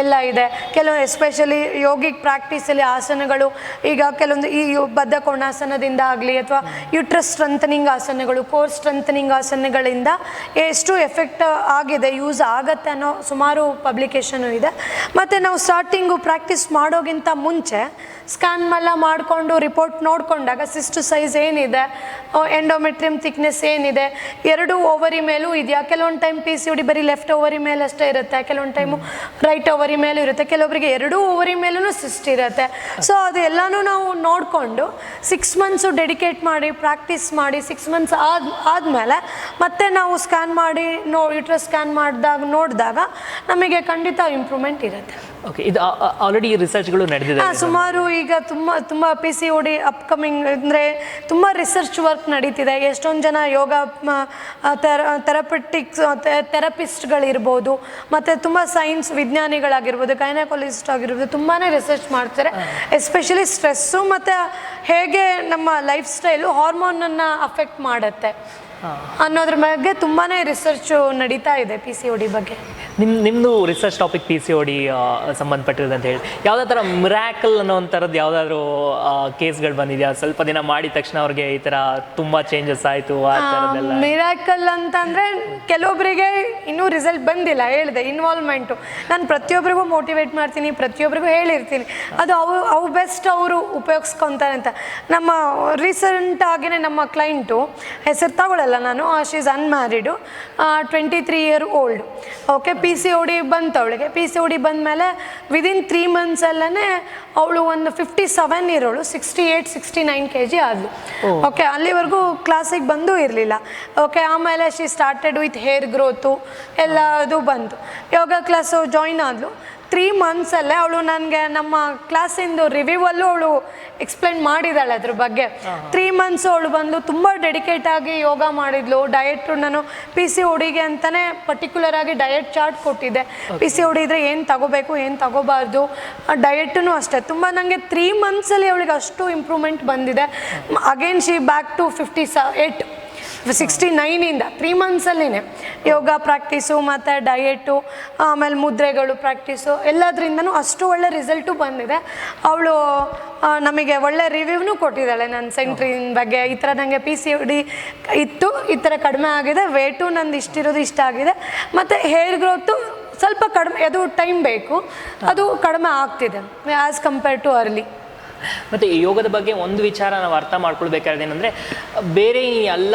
ಎಲ್ಲ ಇದೆ. ಕೆಲವು ಎಸ್ಪೆಷಲಿ ಯೋಗಿಕ್ ಪ್ರಾಕ್ಟೀಸಲ್ಲಿ ಆಸನಗಳು, ಈಗ ಕೆಲವೊಂದು ಈ ಬದ್ಧ ಕೋಣಾಸನದಿಂದ ಆಗಲಿ ಅಥವಾ ಯುಟ್ರಸ್ ಸ್ಟ್ರೆಂಥನಿಂಗ್ ಆಸನಗಳು, ಕೋರ್ ಸ್ಟ್ರೆಂಥನಿಂಗ್ ಆಸನಗಳಿಂದ ಎಷ್ಟು ಎಫೆಕ್ಟ್ ಆಗಿದೆ, ಯೂಸ್ ಆಗತ್ತೆ ಅನ್ನೋ ಸುಮಾರು ಪಬ್ಲಿಕೇಶನು ಇದೆ. ಮತ್ತು ನಾವು ಸ್ಟಾರ್ಟಿಂಗು ಪ್ರಾಕ್ಟೀಸ್ ಮಾಡೋಕ್ಕಿಂತ ಮುಂಚೆ ಸ್ಕ್ಯಾನ್ ಎಲ್ಲ ಮಾಡಿಕೊಂಡು ರಿಪೋರ್ಟ್ ನೋಡಿಕೊಂಡಾಗ ಸಿಸ್ಟ್ ಸೈಜ್ ಏನಿದೆ, ಎಂಡೋಮೆಟ್ರಿಯಮ್ ಥಿಕ್ನೆಸ್ ಏನಿದೆ, ಎರಡೂ ಓವರಿ ಮೇಲೂ ಇದೆಯಾ. ಕೆಲವೊಂದು ಟೈಮ್ PCOD ಬರೀ ಲೆಫ್ಟ್ ಓವರಿ ಮೇಲೆ ಅಷ್ಟೇ ಇರುತ್ತೆ, ಕೆಲವೊಂದು ಟೈಮು ರೈಟ್ ಓವರಿ ಮೇಲೂ ಇರುತ್ತೆ, ಕೆಲವೊಬ್ಬರಿಗೆ ಎರಡೂ ಓವರಿ ಮೇಲೂ ಸಿಸ್ಟ್ ಇರುತ್ತೆ. ಸೊ ಅದು ಎಲ್ಲನೂ ನಾವು ನೋಡಿಕೊಂಡು 6 ಮಂತ್ಸು ಡೆಡಿಕೇಟ್ ಮಾಡಿ ಪ್ರಾಕ್ಟೀಸ್ ಮಾಡಿ 6 ಮಂತ್ಸ್ ಆದಮೇಲೆ ಮತ್ತೆ ನಾವು ಸ್ಕ್ಯಾನ್ ಮಾಡಿ ಯುಟ್ರಸ್ ಸ್ಕ್ಯಾನ್ ನೋಡಿದಾಗ ನಮಗೆ ಖಂಡಿತ ಇಂಪ್ರೂವ್ಮೆಂಟ್ ಇರುತ್ತೆ. ಓಕೆ, ಇದು ಆಲ್ರೆಡಿ ರಿಸರ್ಚ್ಗಳು ನಡೆದಿದೆ ಸುಮಾರು. ಈಗ ತುಂಬ PCOD ಅಪ್ಕಮಿಂಗ್ ಅಂದರೆ ತುಂಬ ರಿಸರ್ಚ್ ವರ್ಕ್ ನಡೀತಿದೆ. ಎಷ್ಟೊಂದು ಜನ ಯೋಗ ಥೆರಪಿಸ್ಟ್ಗಳಿರ್ಬೋದು, ಮತ್ತು ತುಂಬ ಸೈನ್ಸ್ ವಿಜ್ಞಾನಿಗಳಾಗಿರ್ಬೋದು, ಗೈನಕಾಲಜಿಸ್ಟ್ ಆಗಿರ್ಬೋದು, ತುಂಬಾ ರಿಸರ್ಚ್ ಮಾಡ್ತಾರೆ. ಎಸ್ಪೆಷಲಿ ಸ್ಟ್ರೆಸ್ಸು ಮತ್ತು ಹೇಗೆ ನಮ್ಮ ಲೈಫ್ ಸ್ಟೈಲು ಹಾರ್ಮೋನನ್ನು ಅಫೆಕ್ಟ್ ಮಾಡುತ್ತೆ ಅನ್ನೋದ್ರ ಬಗ್ಗೆ ತುಂಬಾ ರಿಸರ್ಚು ನಡೀತಾ ಇದೆ PCOD ಬಗ್ಗೆ. ನಿಮ್ಮದು ರಿಸರ್ಚ್ ಟಾಪಿಕ್ PCOD ಸಂಬಂಧಪಟ್ಟಿರೋದು ಅಂತ ಹೇಳಿ, ಯಾವುದೇ ಥರ ಮಿರಾಕಲ್ ಅನ್ನೋ ಒಂಥರದ್ದು ಯಾವುದಾದ್ರೂ ಕೇಸ್ಗಳು ಬಂದಿದೆಯಾ? ಸ್ವಲ್ಪ ದಿನ ಮಾಡಿದ ತಕ್ಷಣ ಅವ್ರಿಗೆ ಈ ಥರ ತುಂಬ ಚೇಂಜಸ್ ಆಯಿತು ಆ ಥರದ್ದೆಲ್ಲ? ಮಿರಾಕಲ್ ಅಂತಂದರೆ ಕೆಲವೊಬ್ಬರಿಗೆ ಇನ್ನೂ ರಿಸಲ್ಟ್ ಬಂದಿಲ್ಲ, ಹೇಳಿದೆ ಇನ್ವಾಲ್ವ್ಮೆಂಟು. ನಾನು ಪ್ರತಿಯೊಬ್ಬರಿಗೂ ಮೋಟಿವೇಟ್ ಮಾಡ್ತೀನಿ, ಪ್ರತಿಯೊಬ್ಬರಿಗೂ ಹೇಳಿರ್ತೀನಿ, ಅದು ಅವು ಬೆಸ್ಟ್ ಅವರು ಉಪಯೋಗಿಸ್ಕೊತಾರೆ ಅಂತ. ನಮ್ಮ ರೀಸೆಂಟ್ ಆಗಿನೇ ನಮ್ಮ ಕ್ಲೈಂಟು, ಹೆಸರು ತಗೊಳ್ಳಲ್ಲ ನಾನು, she is unmarried, 23 year old. Okay, PCOD ಬಂತು ಅವಳಿಗೆ. PCOD ಬಂದಮೇಲೆ ವಿದಿನ್ 3 ಮಂತ್ಸಲ್ಲೇ ಅವಳು ಒಂದು 57 ಇರೋಳು 68-69 kg ಆದಳು. ಓಕೆ, ಅಲ್ಲಿವರೆಗೂ ಕ್ಲಾಸಿಗೆ ಬಂದೂ ಇರಲಿಲ್ಲ. ಓಕೆ, ಆಮೇಲೆ she started with hair growth ಎಲ್ಲದು ಬಂತು. ಯೋಗ ಕ್ಲಾಸು ಜಾಯಿನ್ ಆದಳು. 3 ಮಂತ್ಸಲ್ಲೇ ಅವಳು ನನಗೆ ನಮ್ಮ ಕ್ಲಾಸಿಂದು ರಿವ್ಯೂವಲ್ಲೂ ಅವಳು ಎಕ್ಸ್ಪ್ಲೇನ್ ಮಾಡಿದ್ದಾಳೆ ಅದ್ರ ಬಗ್ಗೆ. 3 ಮಂತ್ಸು ಅವಳು ಬಂದು ತುಂಬ ಡೆಡಿಕೇಟ್ ಆಗಿ ಯೋಗ ಮಾಡಿದ್ಲು. ಡಯೆಟು ನಾನು PCODಗೆ ಅಂತಲೇ ಪರ್ಟಿಕ್ಯುಲರ್ ಆಗಿ ಡಯೆಟ್ ಚಾರ್ಟ್ ಕೊಟ್ಟಿದ್ದೆ. PCOD ಇದ್ದರೆ ಏನು ತಗೋಬೇಕು, ಏನು ತಗೋಬಾರ್ದು, ಡಯೆಟೂ ಅಷ್ಟೇ. ತುಂಬ ನನಗೆ 3 ಮಂತ್ಸಲ್ಲಿ ಅವಳಿಗೆ ಅಷ್ಟು ಇಂಪ್ರೂವ್ಮೆಂಟ್ ಬಂದಿದೆ. ಅಗೇನ್ ಶಿ ಬ್ಯಾಕ್ ಟು 69 3 ಮಂತ್ಸಲ್ಲಿನೇ ಯೋಗ ಪ್ರಾಕ್ಟೀಸು ಮತ್ತು ಡಯೆಟು, ಆಮೇಲೆ ಮುದ್ರೆಗಳು ಪ್ರಾಕ್ಟೀಸು ಎಲ್ಲದರಿಂದನೂ ಅಷ್ಟು ಒಳ್ಳೆ ರಿಸಲ್ಟು ಬಂದಿದೆ. ಅವಳು ನಮಗೆ ಒಳ್ಳೆ ರಿವ್ಯೂನೂ ಕೊಟ್ಟಿದ್ದಾಳೆ ನನ್ನ ಸೆಂಟ್ರಿನ ಬಗ್ಗೆ. ಈ ಥರ ನನಗೆ PCOD ಇತ್ತು, ಈ ಥರ ಕಡಿಮೆ ಆಗಿದೆ, ವೇಟು ನಂದು ಇಷ್ಟಿರೋದು ಇಷ್ಟ ಆಗಿದೆ, ಮತ್ತು ಹೇರ್ ಗ್ರೋತು ಸ್ವಲ್ಪ ಕಡಿಮೆ, ಅದು ಟೈಮ್ ಬೇಕು, ಅದು ಕಡಿಮೆ ಆಗ್ತಿದೆ ಆ್ಯಸ್ ಕಂಪೇರ್ಡ್ ಟು ಅರ್ಲಿ. ಮತ್ತು ಯೋಗದ ಬಗ್ಗೆ ಒಂದು ವಿಚಾರ ನಾವು ಅರ್ಥ ಮಾಡ್ಕೊಳ್ಬೇಕಾದ್ರೆ ಏನಂದರೆ, ಬೇರೆ ಎಲ್ಲ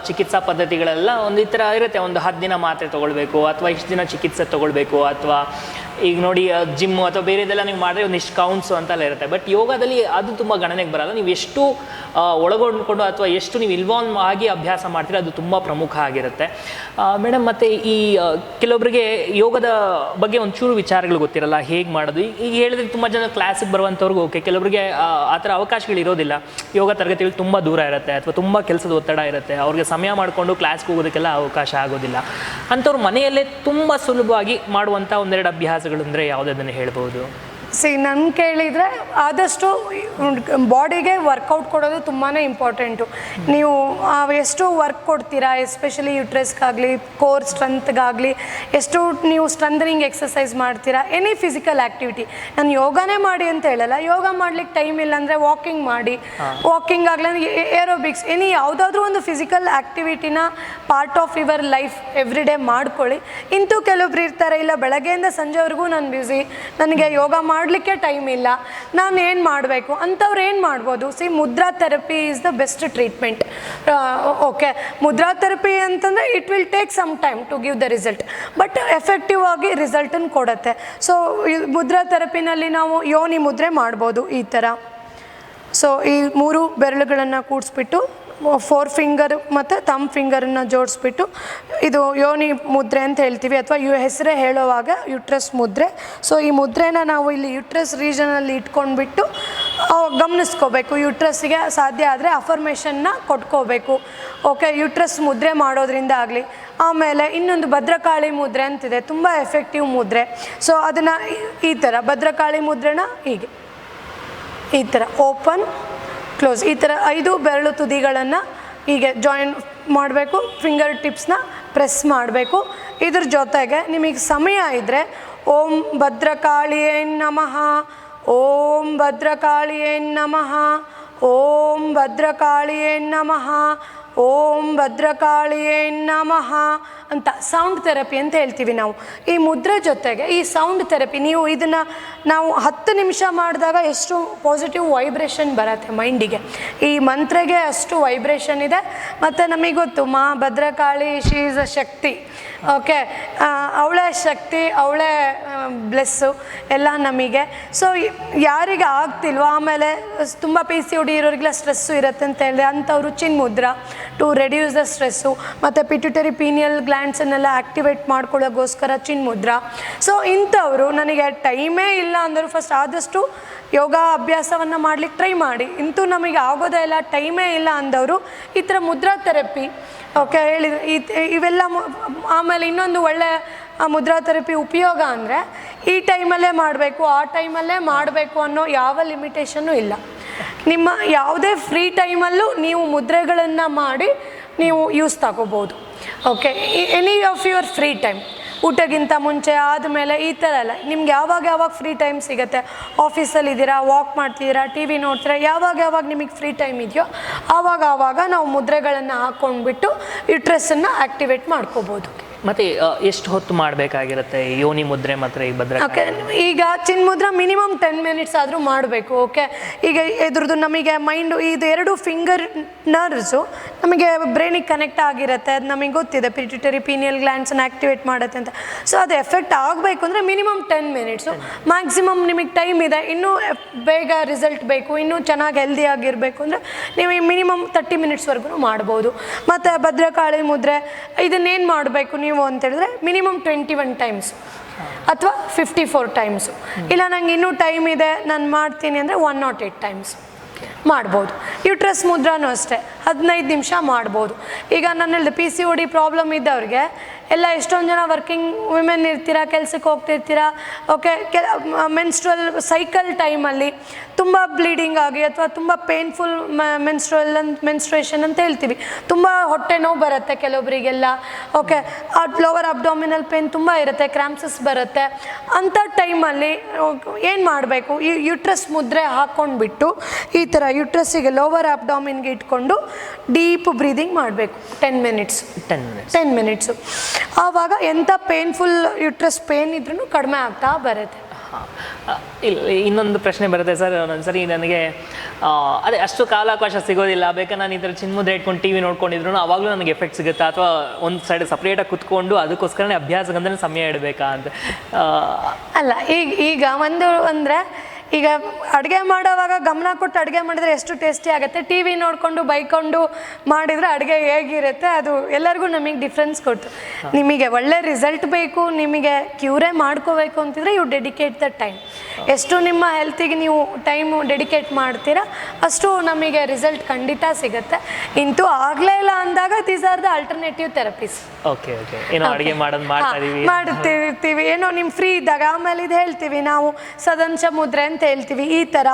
ಚಿಕಿತ್ಸಾ ಪದ್ಧತಿಗಳೆಲ್ಲ ಒಂದು ಈ ಥರ ಇರುತ್ತೆ, ಒಂದು 10 ದಿನ ಮಾತ್ರೆ ತೊಗೊಳ್ಬೇಕು ಅಥವಾ ಇಷ್ಟು ದಿನ ಚಿಕಿತ್ಸೆ ತೊಗೊಳ್ಬೇಕು, ಅಥವಾ ಈಗ ನೋಡಿ ಜಿಮ್ಮು ಅಥವಾ ಬೇರೆದೆಲ್ಲ ನೀವು ಮಾಡಿದ್ರೆ ಒಂದಿಷ್ಟು ಕೌಂಟ್ಸು ಅಂತೆಲ್ಲ ಇರುತ್ತೆ. ಬಟ್ ಯೋಗದಲ್ಲಿ ಅದು ತುಂಬ ಗಣನೆಗೆ ಬರಲ್ಲ. ನೀವು ಎಷ್ಟು ಒಳಗೊಂಡ್ಕೊಂಡು ಅಥವಾ ಎಷ್ಟು ನೀವು ಇನ್ವಾಲ್ವ್ ಆಗಿ ಅಭ್ಯಾಸ ಮಾಡ್ತೀರ ಅದು ತುಂಬ ಪ್ರಮುಖ ಆಗಿರುತ್ತೆ. ಮೇಡಮ್, ಮತ್ತು ಈ ಕೆಲವೊಬ್ಬರಿಗೆ ಯೋಗದ ಬಗ್ಗೆ ಒಂಚೂರು ವಿಚಾರಗಳು ಗೊತ್ತಿರಲ್ಲ, ಹೇಗೆ ಮಾಡೋದು. ಈಗ ಹೇಳಿದ್ರೆ ತುಂಬ ಜನ ಕ್ಲಾಸಿಗೆ ಬರುವಂಥವ್ರಿಗೂ ಓಕೆ, ಕೆಲವರಿಗೆ ಆ ಥರ ಅವಕಾಶಗಳು ಇರೋದಿಲ್ಲ. ಯೋಗ ತರಗತಿಗಳು ತುಂಬ ದೂರ ಇರುತ್ತೆ ಅಥವಾ ತುಂಬ ಕೆಲಸದ ಒತ್ತಡ ಇರುತ್ತೆ, ಅವ್ರಿಗೆ ಸಮಯ ಮಾಡಿಕೊಂಡು ಕ್ಲಾಸ್ಗೆ ಹೋಗೋದಕ್ಕೆಲ್ಲ ಅವಕಾಶ ಆಗೋದಿಲ್ಲ. ಅಂಥವ್ರು ಮನೆಯಲ್ಲೇ ತುಂಬ ಸುಲಭವಾಗಿ ಮಾಡುವಂಥ ಒಂದೆರಡು ಅಭ್ಯಾಸಗಳು ಅಂದರೆ ಯಾವುದನ್ನು ಹೇಳ್ಬೋದು? ನನ್ನ ಕೇಳಿದರೆ ಆದಷ್ಟು ಬಾಡಿಗೆ ವರ್ಕೌಟ್ ಕೊಡೋದು ತುಂಬಾ ಇಂಪಾರ್ಟೆಂಟು. ನೀವು ಎಷ್ಟು ವರ್ಕ್ ಕೊಡ್ತೀರಾ, ಎಸ್ಪೆಷಲಿ ಯುಟ್ರಸ್ಗಾಗಲಿ ಕೋರ್ ಸ್ಟ್ರೆಂತ್ಗಾಗಲಿ ಎಷ್ಟು ನೀವು ಸ್ಟ್ರೆಂಥನಿಂಗ್ ಎಕ್ಸಸೈಸ್ ಮಾಡ್ತೀರಾ, ಎನಿ ಫಿಸಿಕಲ್ ಆ್ಯಕ್ಟಿವಿಟಿ. ನಾನು ಯೋಗನೇ ಮಾಡಿ ಅಂತ ಹೇಳಲ್ಲ, ಯೋಗ ಮಾಡ್ಲಿಕ್ಕೆ ಟೈಮ್ ಇಲ್ಲ ಅಂದರೆ ವಾಕಿಂಗ್ ಮಾಡಿ, ವಾಕಿಂಗ್ ಆಗಲಿ ಏರೋಬಿಕ್ಸ್, ಎನಿ ಯಾವುದಾದ್ರೂ ಒಂದು ಫಿಸಿಕಲ್ ಆ್ಯಕ್ಟಿವಿಟಿನ part of your life every day ಮಾಡ್ಕೊಳ್ಳಿ. ಇಂತೂ ಕೆಲವೊಬ್ರು ಇರ್ತಾರೆ, ಇಲ್ಲ ಬೆಳಗ್ಗೆಯಿಂದ ಸಂಜೆವರೆಗೂ ನಾನು ಬ್ಯುಸಿ, ನನಗೆ ಯೋಗ ಮಾಡಲಿಕ್ಕೆ ಟೈಮ್ ಇಲ್ಲ, ನಾನು ಏನು ಮಾಡಬೇಕು ಅಂಥವ್ರು ಏನು ಮಾಡ್ಬೋದು? Mudra therapy is the best treatment. Okay, mudra therapy ಅಂತಂದರೆ it will take some time to give the result, but effective ಆಗಿ ರಿಸಲ್ಟನ್ನು ಕೊಡುತ್ತೆ. ಸೊ ಮುದ್ರಾ ಥೆರಪಿನಲ್ಲಿ ನಾವು ಯೋನಿ ಮುದ್ರೆ ಮಾಡ್ಬೋದು ಈ ಥರ. ಸೊ ಈ 3 ಬೆರಳುಗಳನ್ನು ಕೂಡಿಸ್ಬಿಟ್ಟು 4 ಫಿಂಗರ್ ಮತ್ತು ಥಂಬ್ ಫಿಂಗರನ್ನು ಜೋಡಿಸ್ಬಿಟ್ಟು ಇದು ಯೋನಿ ಮುದ್ರೆ ಅಂತ ಹೇಳ್ತೀವಿ, ಅಥವಾ ಹೆಸರೇ ಹೇಳುವಾಗ ಯುಟ್ರಸ್ ಮುದ್ರೆ. ಸೊ ಈ ಮುದ್ರೆನ ನಾವು ಇಲ್ಲಿ ಯುಟ್ರಸ್ ರೀಜನಲ್ಲಿ ಇಟ್ಕೊಂಡ್ಬಿಟ್ಟು ಗಮನಿಸ್ಕೋಬೇಕು. ಯುಟ್ರಸ್ಸಿಗೆ ಸಾಧ್ಯ ಆದರೆ ಅಫರ್ಮೇಷನ್ನ ಕೊಟ್ಕೋಬೇಕು. ಓಕೆ, ಯುಟ್ರಸ್ ಮುದ್ರೆ ಮಾಡೋದ್ರಿಂದ ಆಗಲಿ. ಆಮೇಲೆ ಇನ್ನೊಂದು ಭದ್ರಕಾಳಿ ಮುದ್ರೆ ಅಂತಿದೆ, ತುಂಬ ಎಫೆಕ್ಟಿವ್ ಮುದ್ರೆ. ಸೊ ಅದನ್ನು ಈ ಥರ ಭದ್ರಕಾಳಿ ಮುದ್ರೆನ ಹೀಗೆ ಈ ಥರ ಓಪನ್ ಕ್ಲೋಸ್, ಈ ಥರ 5 ಬೆರಳು ತುದಿಗಳನ್ನು ಹೀಗೆ ಜಾಯಿನ್ ಮಾಡಬೇಕು, ಫಿಂಗರ್ ಟಿಪ್ಸ್ನ ಪ್ರೆಸ್ ಮಾಡಬೇಕು. ಇದ್ರ ಜೊತೆಗೆ ನಿಮಗೆ ಸಮಯ ಇದ್ದರೆ ಓಂ ಭದ್ರಕಾಳಿಯೇ ನಮಃ, ಓಂ ಭದ್ರಕಾಳಿಯೇ ನಮಃ, ಓಂ ಭದ್ರಕಾಳಿಯೇ ನಮಃ, ಓಂ ಭದ್ರಕಾಳಿಯೇ ನಮಃ ಅಂತ ಸೌಂಡ್ ಥೆರಪಿ ಅಂತ ಹೇಳ್ತೀವಿ ನಾವು. ಈ ಮುದ್ರೆ ಜೊತೆಗೆ ಈ ಸೌಂಡ್ ಥೆರಪಿ, ನೀವು ಇದನ್ನು ನಾವು 10 ನಿಮಿಷ ಮಾಡಿದಾಗ ಎಷ್ಟು ಪಾಸಿಟಿವ್ ವೈಬ್ರೇಷನ್ ಬರುತ್ತೆ ಮೈಂಡಿಗೆ. ಈ ಮಂತ್ರೆಗೆ ಅಷ್ಟು ವೈಬ್ರೇಷನ್ ಇದೆ. ಮತ್ತು ನಮಗೆ ಗೊತ್ತು ಮಾ Bhadrakali she is a Shakti. Okay, ಅವಳೇ ಶಕ್ತಿ, ಅವಳೇ ಬ್ಲೆಸ್ಸು ಎಲ್ಲ ನಮಗೆ. ಸೊ ಯಾರಿಗೆ ಆಗ್ತಿಲ್ವೋ, ಆಮೇಲೆ ತುಂಬ PCOD ಇರೋರಿಗೆಲ್ಲ ಸ್ಟ್ರೆಸ್ಸು ಇರುತ್ತೆ ಅಂತ ಹೇಳಿದೆ, ಅಂಥವ್ರು chin mudra to reduce the stress, ಮತ್ತು pituitary pineal ಗ್ಲ್ಯಾಂಡ್ಸನ್ನೆಲ್ಲ activate ಮಾಡ್ಕೊಳ್ಳೋಕ್ಕೋಸ್ಕರ chin mudra. So ಇಂಥವರು ನನಗೆ ಟೈಮೇ ಇಲ್ಲ ಅಂದರು ಫಸ್ಟ್ ಆದಷ್ಟು ಯೋಗ ಅಭ್ಯಾಸವನ್ನು ಮಾಡ್ಲಿಕ್ಕೆ ಟ್ರೈ ಮಾಡಿ. ಇಂತೂ ನಮಗೆ ಆಗೋದೇ ಇಲ್ಲ, ಟೈಮೇ ಇಲ್ಲ ಅಂದವರು ಈ ಥರ ಮುದ್ರಾ ಥೆರಪಿ ಓಕೆ ಹೇಳಿ ಇವೆಲ್ಲ. ಆಮೇಲೆ ಇನ್ನೊಂದು ಒಳ್ಳೆ ಮುದ್ರಾ ಥೆರಪಿ ಉಪಯೋಗ ಅಂದರೆ ಈ ಟೈಮಲ್ಲೇ ಮಾಡಬೇಕು, ಆ ಟೈಮಲ್ಲೇ ಮಾಡಬೇಕು ಅನ್ನೋ ಯಾವ ಲಿಮಿಟೇಷನ್ನು ಇಲ್ಲ. ನಿಮ್ಮ ಯಾವುದೇ ಫ್ರೀ ಟೈಮಲ್ಲೂ ನೀವು ಮುದ್ರೆಗಳನ್ನು ಮಾಡಿ ನೀವು ಯೂಸ್ ತಗೋಬೋದು. Okay, any of your free time, ಊಟಕ್ಕಿಂತ ಮುಂಚೆ ಆದಮೇಲೆ ಈ ಥರ ಎಲ್ಲ ನಿಮ್ಗೆ ಯಾವಾಗ ಫ್ರೀ ಟೈಮ್ ಸಿಗುತ್ತೆ, ಆಫೀಸಲ್ಲಿ ಇದ್ದೀರಾ, ವಾಕ್ ಮಾಡ್ತಿದ್ದೀರಾ, TV ನೋಡ್ತೀರಾ, ಯಾವಾಗ ನಿಮಗೆ ಫ್ರೀ ಟೈಮ್ ಇದೆಯೋ ಆವಾಗ ನಾವು ಮುದ್ರೆಗಳನ್ನು ಹಾಕ್ಕೊಂಡ್ಬಿಟ್ಟು ಯುಟ್ರಸನ್ನು ಆ್ಯಕ್ಟಿವೇಟ್ ಮಾಡ್ಕೋಬೋದು. ಮತ್ತು ಎಷ್ಟು ಹೊತ್ತು ಮಾಡಬೇಕಾಗಿರುತ್ತೆ ಯೋನಿ ಮುದ್ರೆ ಮತ್ತು ಈ ಭದ್ರ? ಓಕೆ, ಈಗ ಚಿನ್ಮುದ್ರಾ ಮಿನಿಮಮ್ 10 ಮಿನಿಟ್ಸ್ ಆದರೂ ಮಾಡಬೇಕು. ಓಕೆ, ಈಗ ಇದ್ರದ್ದು ನಮಗೆ ಮೈಂಡು ಇದು 2 ಫಿಂಗರ್ ನರ್ವ್ಸು ನಮಗೆ ಬ್ರೈನಿಗೆ ಕನೆಕ್ಟ್ ಆಗಿರುತ್ತೆ. ಅದು ನಮಗೆ ಗೊತ್ತಿದೆ, ಪಿಟ್ಯುಟರಿ ಪೀನಿಯಲ್ ಗ್ಲ್ಯಾಂಡ್ಸನ್ನು ಆ್ಯಕ್ಟಿವೇಟ್ ಮಾಡುತ್ತೆ ಅಂತ. ಸೊ ಅದು ಎಫೆಕ್ಟ್ ಆಗಬೇಕು ಅಂದರೆ ಮಿನಿಮಮ್ 10 ಮಿನಿಟ್ಸು ಮ್ಯಾಕ್ಸಿಮಮ್. ನಿಮಗೆ ಟೈಮ್ ಇದೆ, ಇನ್ನೂ ಬೇಗ ರಿಸಲ್ಟ್ ಬೇಕು, ಇನ್ನೂ ಚೆನ್ನಾಗಿ ಹೆಲ್ದಿಯಾಗಿರಬೇಕು ಅಂದರೆ ನೀವು ಮಿನಿಮಮ್ 30 ಮಿನಿಟ್ಸ್ವರೆಗೂ ಮಾಡ್ಬೋದು. ಮತ್ತು ಭದ್ರಕಾಳಿ ಮುದ್ರೆ ಇದನ್ನೇನು ಮಾಡಬೇಕು ನೀವು ಅಂತೇಳಿದ್ರೆ ಮಿನಿಮಮ್ 21 ಟೈಮ್ಸ್ ಅಥವಾ 54 ಟೈಮ್ಸು. ಇಲ್ಲ ನಂಗೆ ಇನ್ನೂ ಟೈಮ್ ಇದೆ ನಾನು ಮಾಡ್ತೀನಿ ಅಂದರೆ 108 ಟೈಮ್ಸ್ ಮಾಡ್ಬೋದು. ಯುಟ್ರಸ್ ಮುದ್ರಾನೂ ಅಷ್ಟೇ 15 ನಿಮಿಷ ಮಾಡ್ಬೋದು. ಈಗ ನಾನು ಹೇಳಿದೆ PCOD ಪ್ರಾಬ್ಲಮ್ ಇದ್ದವ್ರಿಗೆ ಎಲ್ಲ ಎಷ್ಟೊಂದು ಜನ ವರ್ಕಿಂಗ್ ವುಮೆನ್ ಇರ್ತೀರಾ, ಕೆಲಸಕ್ಕೆ ಹೋಗ್ತಿರ್ತೀರಾ. ಓಕೆ, ಮೆನ್ಸ್ಟ್ರಲ್ ಟೈಮಲ್ಲಿ ತುಂಬ ಬ್ಲೀಡಿಂಗ್ ಆಗಿ ಅಥವಾ ತುಂಬ ಪೇನ್ಫುಲ್ ಮೆನ್ಸ್ಟ್ರೇಷನ್ ಅಂತ ಹೇಳ್ತೀವಿ, ತುಂಬ ಹೊಟ್ಟೆ ನೋವು ಬರುತ್ತೆ ಕೆಲವೊಬ್ಬರಿಗೆಲ್ಲ. ಓಕೆ, ಲೋವರ್ ಅಬ್ಡಾಮಿನಲ್ ಪೇನ್ ತುಂಬ ಇರುತ್ತೆ, ಕ್ರಾಂಪ್ಸಸ್ ಬರುತ್ತೆ. ಅಂಥ ಟೈಮಲ್ಲಿ ಏನು ಮಾಡಬೇಕು, ಈ ಯುಟ್ರಸ್ ಮುದ್ರೆ ಹಾಕ್ಕೊಂಡ್ಬಿಟ್ಟು ಈ ಥರ ಯುಟ್ರಸ್ಸಿಗೆ ಲೋವರ್ ಅಬ್ಡಾಮಿನ್ಗೆ ಇಟ್ಕೊಂಡು ಡೀಪ್ ಬ್ರೀದಿಂಗ್ ಮಾಡಬೇಕು 10 ಮಿನಿಟ್ಸು. ಆವಾಗ ಎಂಥ ಪೇನ್ಫುಲ್ ಯುಟ್ರಸ್ ಪೇನ್ ಇದ್ರೂ ಕಡಿಮೆ ಆಗ್ತಾ ಬರುತ್ತೆ. ಇಲ್ಲ, ಇನ್ನೊಂದು ಪ್ರಶ್ನೆ ಬರುತ್ತೆ ಸರ್. ಒಂದೊಂದ್ಸರಿ ನನಗೆ ಅದೇ ಅಷ್ಟು ಕಾಲಾವಕಾಶ ಸಿಗೋದಿಲ್ಲ, ಬೇಕಾದ್ರೆ ನಾನು ಈ ಥರ ಚಿನ್ಮುದ್ರೆ ಇಟ್ಕೊಂಡು TV ನೋಡ್ಕೊಂಡಿದ್ರು ಆವಾಗಲೂ ನನಗೆ ಎಫೆಕ್ಟ್ ಸಿಗುತ್ತೆ, ಅಥವಾ ಒಂದು ಸೈಡ್ ಸಪ್ರೇಟಾಗಿ ಕುತ್ಕೊಂಡು ಅದಕ್ಕೋಸ್ಕರನೇ ಅಭ್ಯಾಸಕ್ಕಂದ್ರೆ ಸಮಯ ಇಡಬೇಕಾ ಅಂತ. ಅಲ್ಲ, ಈಗ ಒಂದು ಅಂದರೆ ಈಗ ಅಡುಗೆ ಮಾಡೋವಾಗ ಗಮನ ಕೊಟ್ಟು ಅಡುಗೆ ಮಾಡಿದರೆ ಎಷ್ಟು ಟೇಸ್ಟಿ ಆಗುತ್ತೆ, TV ನೋಡಿಕೊಂಡು ಬೈಕೊಂಡು ಮಾಡಿದರೆ ಅಡುಗೆ ಹೇಗಿರುತ್ತೆ ಅದು ಎಲ್ಲರಿಗೂ ನಮಗೆ ಡಿಫ್ರೆನ್ಸ್ ಕೊಟ್ಟು. ನಿಮಗೆ ಒಳ್ಳೆ ರಿಸಲ್ಟ್ ಬೇಕು, ನಿಮಗೆ ಕ್ಯೂರೇ ಮಾಡ್ಕೋಬೇಕು ಅಂತಿದ್ರೆ ಯು ಡೆಡಿಕೇಟ್ ದ ಟೈಮ್. ಎಷ್ಟು ನಿಮ್ಮ ಹೆಲ್ತಿಗೆ ನೀವು ಟೈಮು ಡೆಡಿಕೇಟ್ ಮಾಡ್ತೀರಾ ಅಷ್ಟು ನಮಗೆ ರಿಸಲ್ಟ್ ಖಂಡಿತ ಸಿಗುತ್ತೆ. ಇಂತೂ ಆಗಲೇ ಇಲ್ಲ ಅಂದಾಗ these are the alternative therapies. Okay, ಏನೋ ಅಡುಗೆ ಮಾಡ್ತಿರ್ತೀವಿ, ಏನೋ ನಿಮ್ಮ ಫ್ರೀ ಇದ್ದಾಗ. ಆಮೇಲೆ ಇದು ಹೇಳ್ತೀವಿ ನಾವು ಸದಂಶ ಮುದ್ರೆ ಅಂತ ಹೇಳ್ತೀವಿ. ಈ ಥರ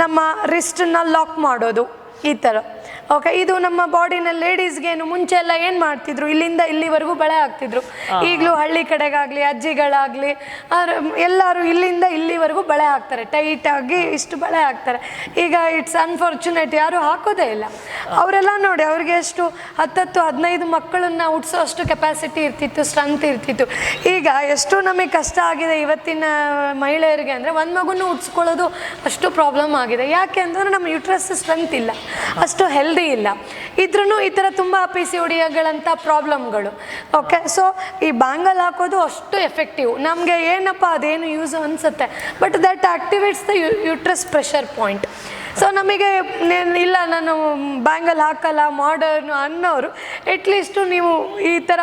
ನಮ್ಮ ರಿಸ್ಟನ್ನ ಲಾಕ್ ಮಾಡೋದು ಈ ಥರ. ಓಕೆ, ಇದು ನಮ್ಮ ಬಾಡಿನಲ್ಲಿ ಲೇಡೀಸ್ಗೇನು ಮುಂಚೆ ಎಲ್ಲ ಏನು ಮಾಡ್ತಿದ್ರು, ಇಲ್ಲಿಂದ ಇಲ್ಲಿವರೆಗೂ ಬಳೆ ಹಾಕ್ತಿದ್ರು. ಈಗಲೂ ಹಳ್ಳಿ ಕಡೆಗಾಗಲಿ ಅಜ್ಜಿಗಳಾಗಲಿ ಎಲ್ಲರೂ ಇಲ್ಲಿಂದ ಇಲ್ಲಿವರೆಗೂ ಬಳೆ ಹಾಕ್ತಾರೆ, ಟೈಟಾಗಿ ಇಷ್ಟು ಬಳೆ ಹಾಕ್ತಾರೆ. ಈಗ ಇಟ್ಸ್ ಅನ್ಫಾರ್ಚುನೇಟ್ ಯಾರು ಹಾಕೋದೇ ಇಲ್ಲ. ಅವರೆಲ್ಲ ನೋಡಿ ಅವ್ರಿಗೆ ಎಷ್ಟು 10-15 ಮಕ್ಕಳನ್ನ ಹುಟ್ಟಿಸೋ ಅಷ್ಟು ಕೆಪಾಸಿಟಿ ಇರ್ತಿತ್ತು, ಸ್ಟ್ರೆಂತ್ ಇರ್ತಿತ್ತು. ಈಗ ಎಷ್ಟು ನಮಗೆ ಕಷ್ಟ ಆಗಿದೆ ಇವತ್ತಿನ ಮಹಿಳೆಯರಿಗೆ ಅಂದರೆ ಒಂದು ಮಗುನೂ ಹುಟ್ಟಿಸ್ಕೊಳ್ಳೋದು ಅಷ್ಟು ಪ್ರಾಬ್ಲಮ್ ಆಗಿದೆ. ಯಾಕೆ ಅಂತಂದರೆ ನಮ್ಮ ಯುಟ್ರಸ್ ಸ್ಟ್ರೆಂತ್ ಇಲ್ಲ, ಅಷ್ಟು ಹೆಲ್ದಿ ಇಲ್ಲ. ಇದ್ರೂ ಈ ಥರ ತುಂಬ PCODಗಳಂಥ ಪ್ರಾಬ್ಲಮ್ಗಳು. ಓಕೆ, ಸೊ ಈ ಬ್ಯಾಂಗಲ್ ಹಾಕೋದು ಅಷ್ಟು ಎಫೆಕ್ಟಿವ್. ನಮಗೆ ಏನಪ್ಪ ಅದೇನು ಯೂಸು ಅನಿಸುತ್ತೆ, but that activates the uterus pressure point. So ನಮಗೆ ಇಲ್ಲ ನಾನು ಬ್ಯಾಂಗಲ್ ಹಾಕಲ್ಲ ಮಾಡರ್ನು ಅನ್ನೋರು ಅಟ್ಲೀಸ್ಟು ನೀವು ಈ ಥರ